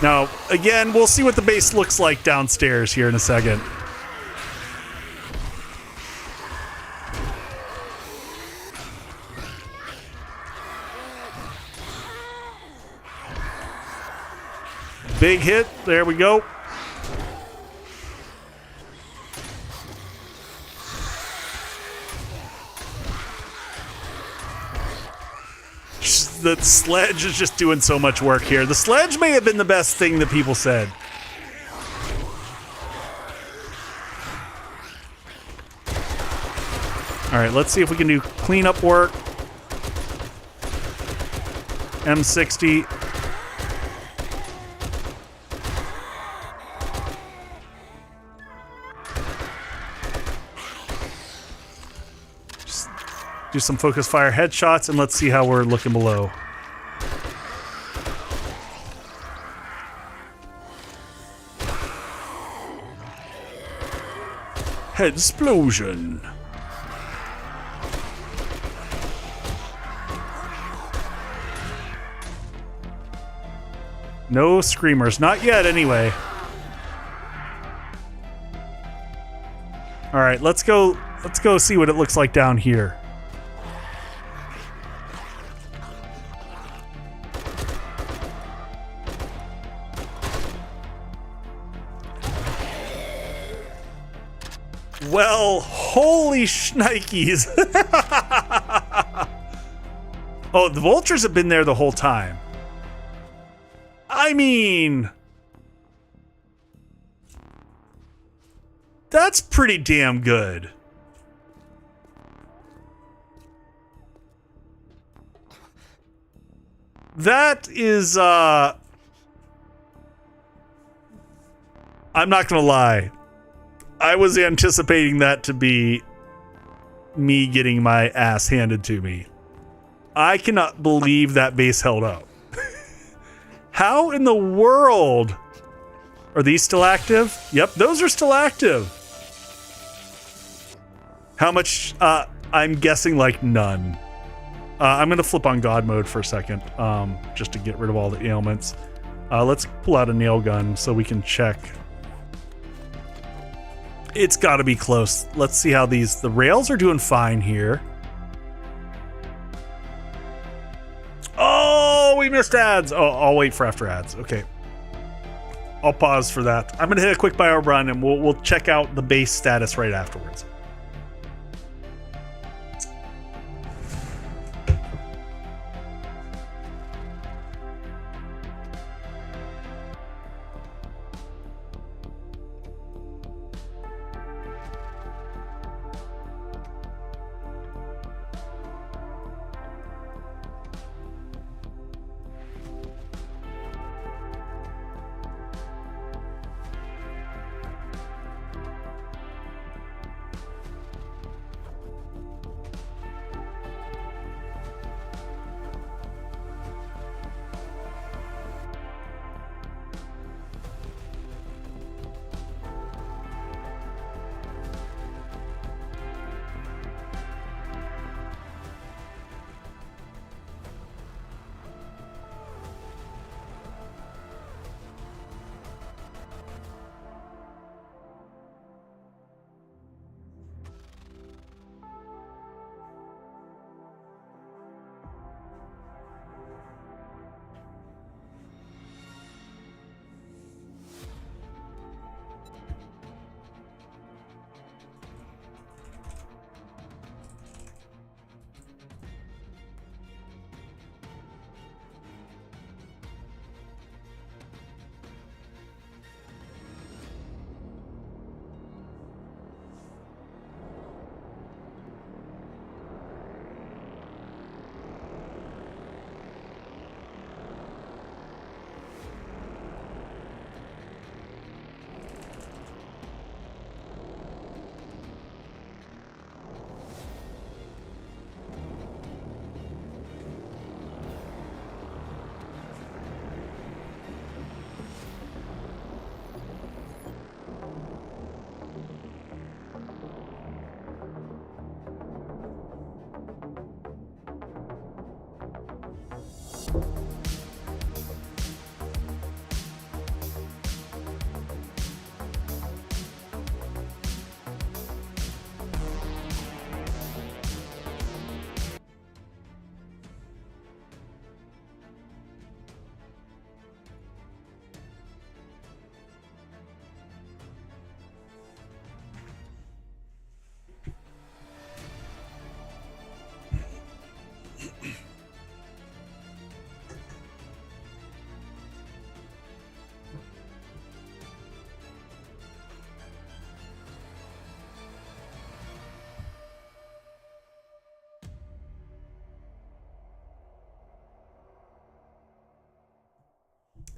Now, again, we'll see what the base looks like downstairs here in a second. Big hit. There we go. The sledge is just doing so much work here. The sledge may have been the best thing that people said. All right, let's see if we can do cleanup work. M60. Do some focus fire headshots, and let's see how we're looking below. Headsplosion. No screamers. Not yet, anyway. All right, let's go Let's go see what it looks like down here. Well, holy shnikes. Oh, the vultures have been there the whole time. I mean, that's pretty damn good. That is, I'm not gonna lie. I was anticipating that to be me getting my ass handed to me. I cannot believe that base held up. How in the world are these still active? Yep, those are still active. How much? I'm guessing like none. I'm gonna flip on God mode for a second, just to get rid of all the ailments. Let's pull out a nail gun so we can check. It's got to be close. Let's see how the rails are doing fine here. Oh, we missed ads. Oh, I'll wait for after ads. Okay. I'll pause for that. I'm going to hit a quick bio run and we'll check out the base status right afterwards.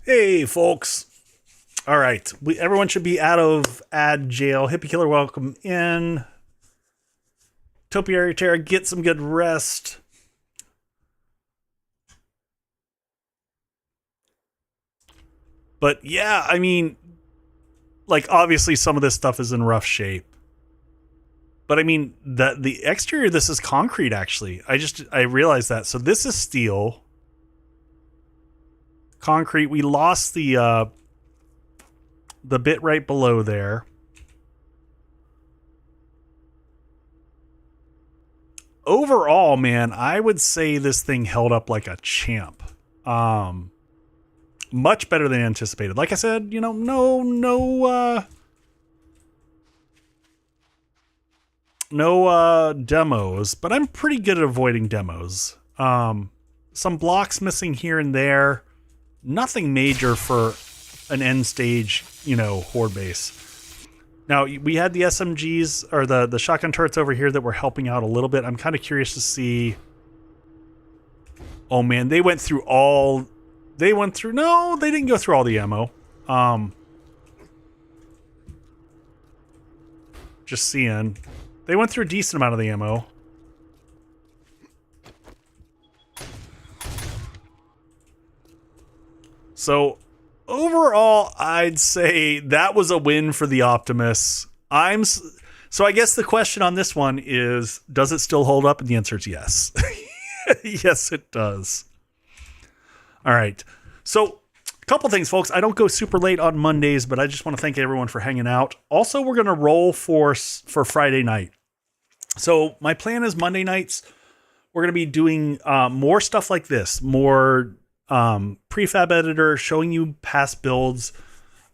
Hey, folks. All right. Everyone should be out of ad jail. Hippie Killer, welcome in. Topiary Terra, get some good rest. But yeah, I mean, like, obviously some of this stuff is in rough shape. But I mean, the exterior of this is concrete, actually. I realized that. So this is steel. Concrete. We lost the bit right below there. overall, man, I would say this thing held up like a champ. Much better than anticipated. Like I said, you know, no demos, but I'm pretty good at avoiding demos. Some blocks missing here and there. Nothing major for an end stage, you know, horde base. Now, we had the SMGs, or the shotgun turrets over here that were helping out a little bit. I'm kind of curious to see... Oh, man, they went through all... No, they didn't go through all the ammo. Just seeing. They went through a decent amount of the ammo. So, overall, I'd say that was a win for the Optimus. So I guess the question on this one is, does it still hold up? And the answer is yes. Yes, it does. All right. So, a couple things, folks. I don't go super late on Mondays, but I just want to thank everyone for hanging out. Also, we're going to roll for Friday night. So, my plan is Monday nights, we're going to be doing more stuff like this. More prefab editor, showing you past builds.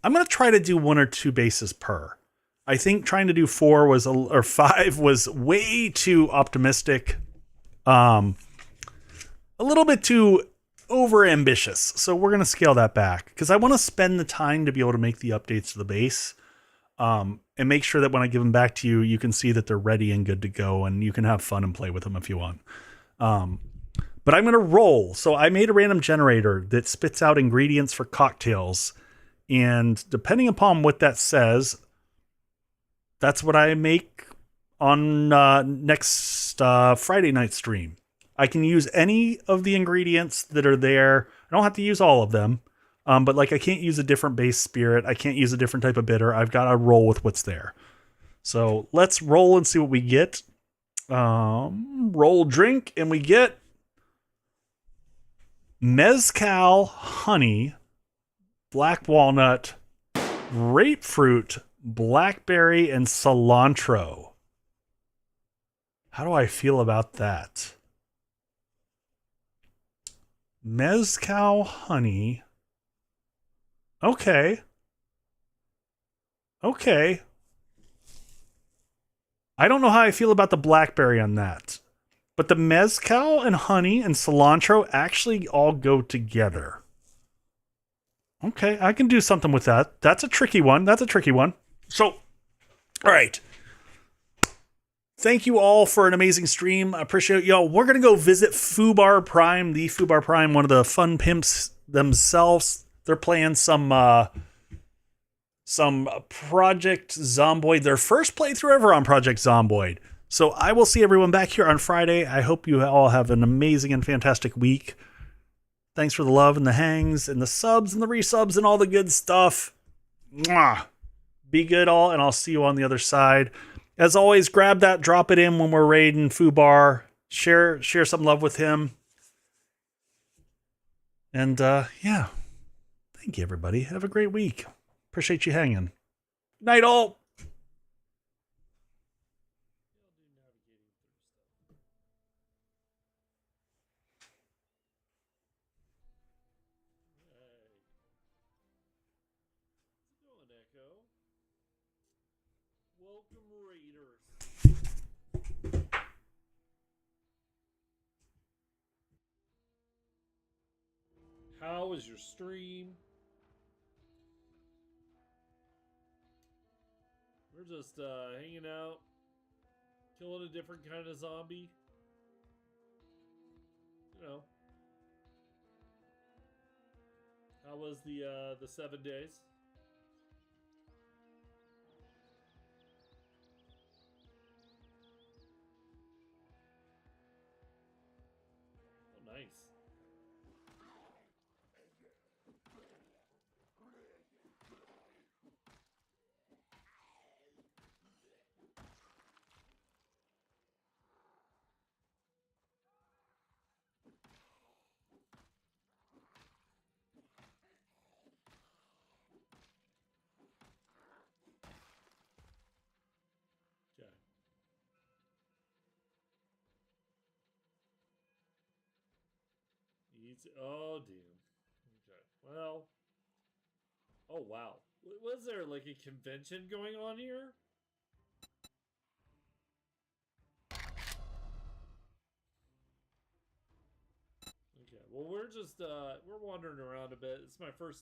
I'm going to try to do 1 or 2 bases per. I think trying to do 4 or 5 was way too optimistic. A little bit too over ambitious. So we're going to scale that back because I want to spend the time to be able to make the updates to the base. And make sure that when I give them back to you, you can see that they're ready and good to go, and you can have fun and play with them if you want. But I'm going to roll. So I made a random generator that spits out ingredients for cocktails. And depending upon what that says, that's what I make on next Friday night stream. I can use any of the ingredients that are there. I don't have to use all of them. But like I can't use a different base spirit. I can't use a different type of bitter. I've got to roll with what's there. So let's roll and see what we get. Roll drink, and we get mezcal, honey, black walnut, grapefruit, blackberry, and cilantro. How do I feel about that? Mezcal, honey. Okay. I don't know how I feel about the blackberry on that. But the mezcal and honey and cilantro actually all go together. Okay, I can do something with that. That's a tricky one. So, all right. Thank you all for an amazing stream. I appreciate y'all. We're going to go visit Fubar Prime, the Fubar Prime, one of the fun pimps themselves. They're playing some Project Zomboid, their first playthrough ever on Project Zomboid. So I will see everyone back here on Friday. I hope you all have an amazing and fantastic week. Thanks for the love and the hangs and the subs and the resubs and all the good stuff. Mwah. Be good all, and I'll see you on the other side. As always, grab that, drop it in when we're raiding Fubar. Share some love with him. And yeah. Thank you, everybody. Have a great week. Appreciate you hanging. Night all. Welcome, Raiders. How is your stream? We're just hanging out, killing a different kind of zombie. You know. How was the 7 days? Oh, nice. Okay. Oh, damn. Okay. Well. Oh, wow. Was there like a convention going on here? Okay. Well, we're just we're wandering around a bit. It's my first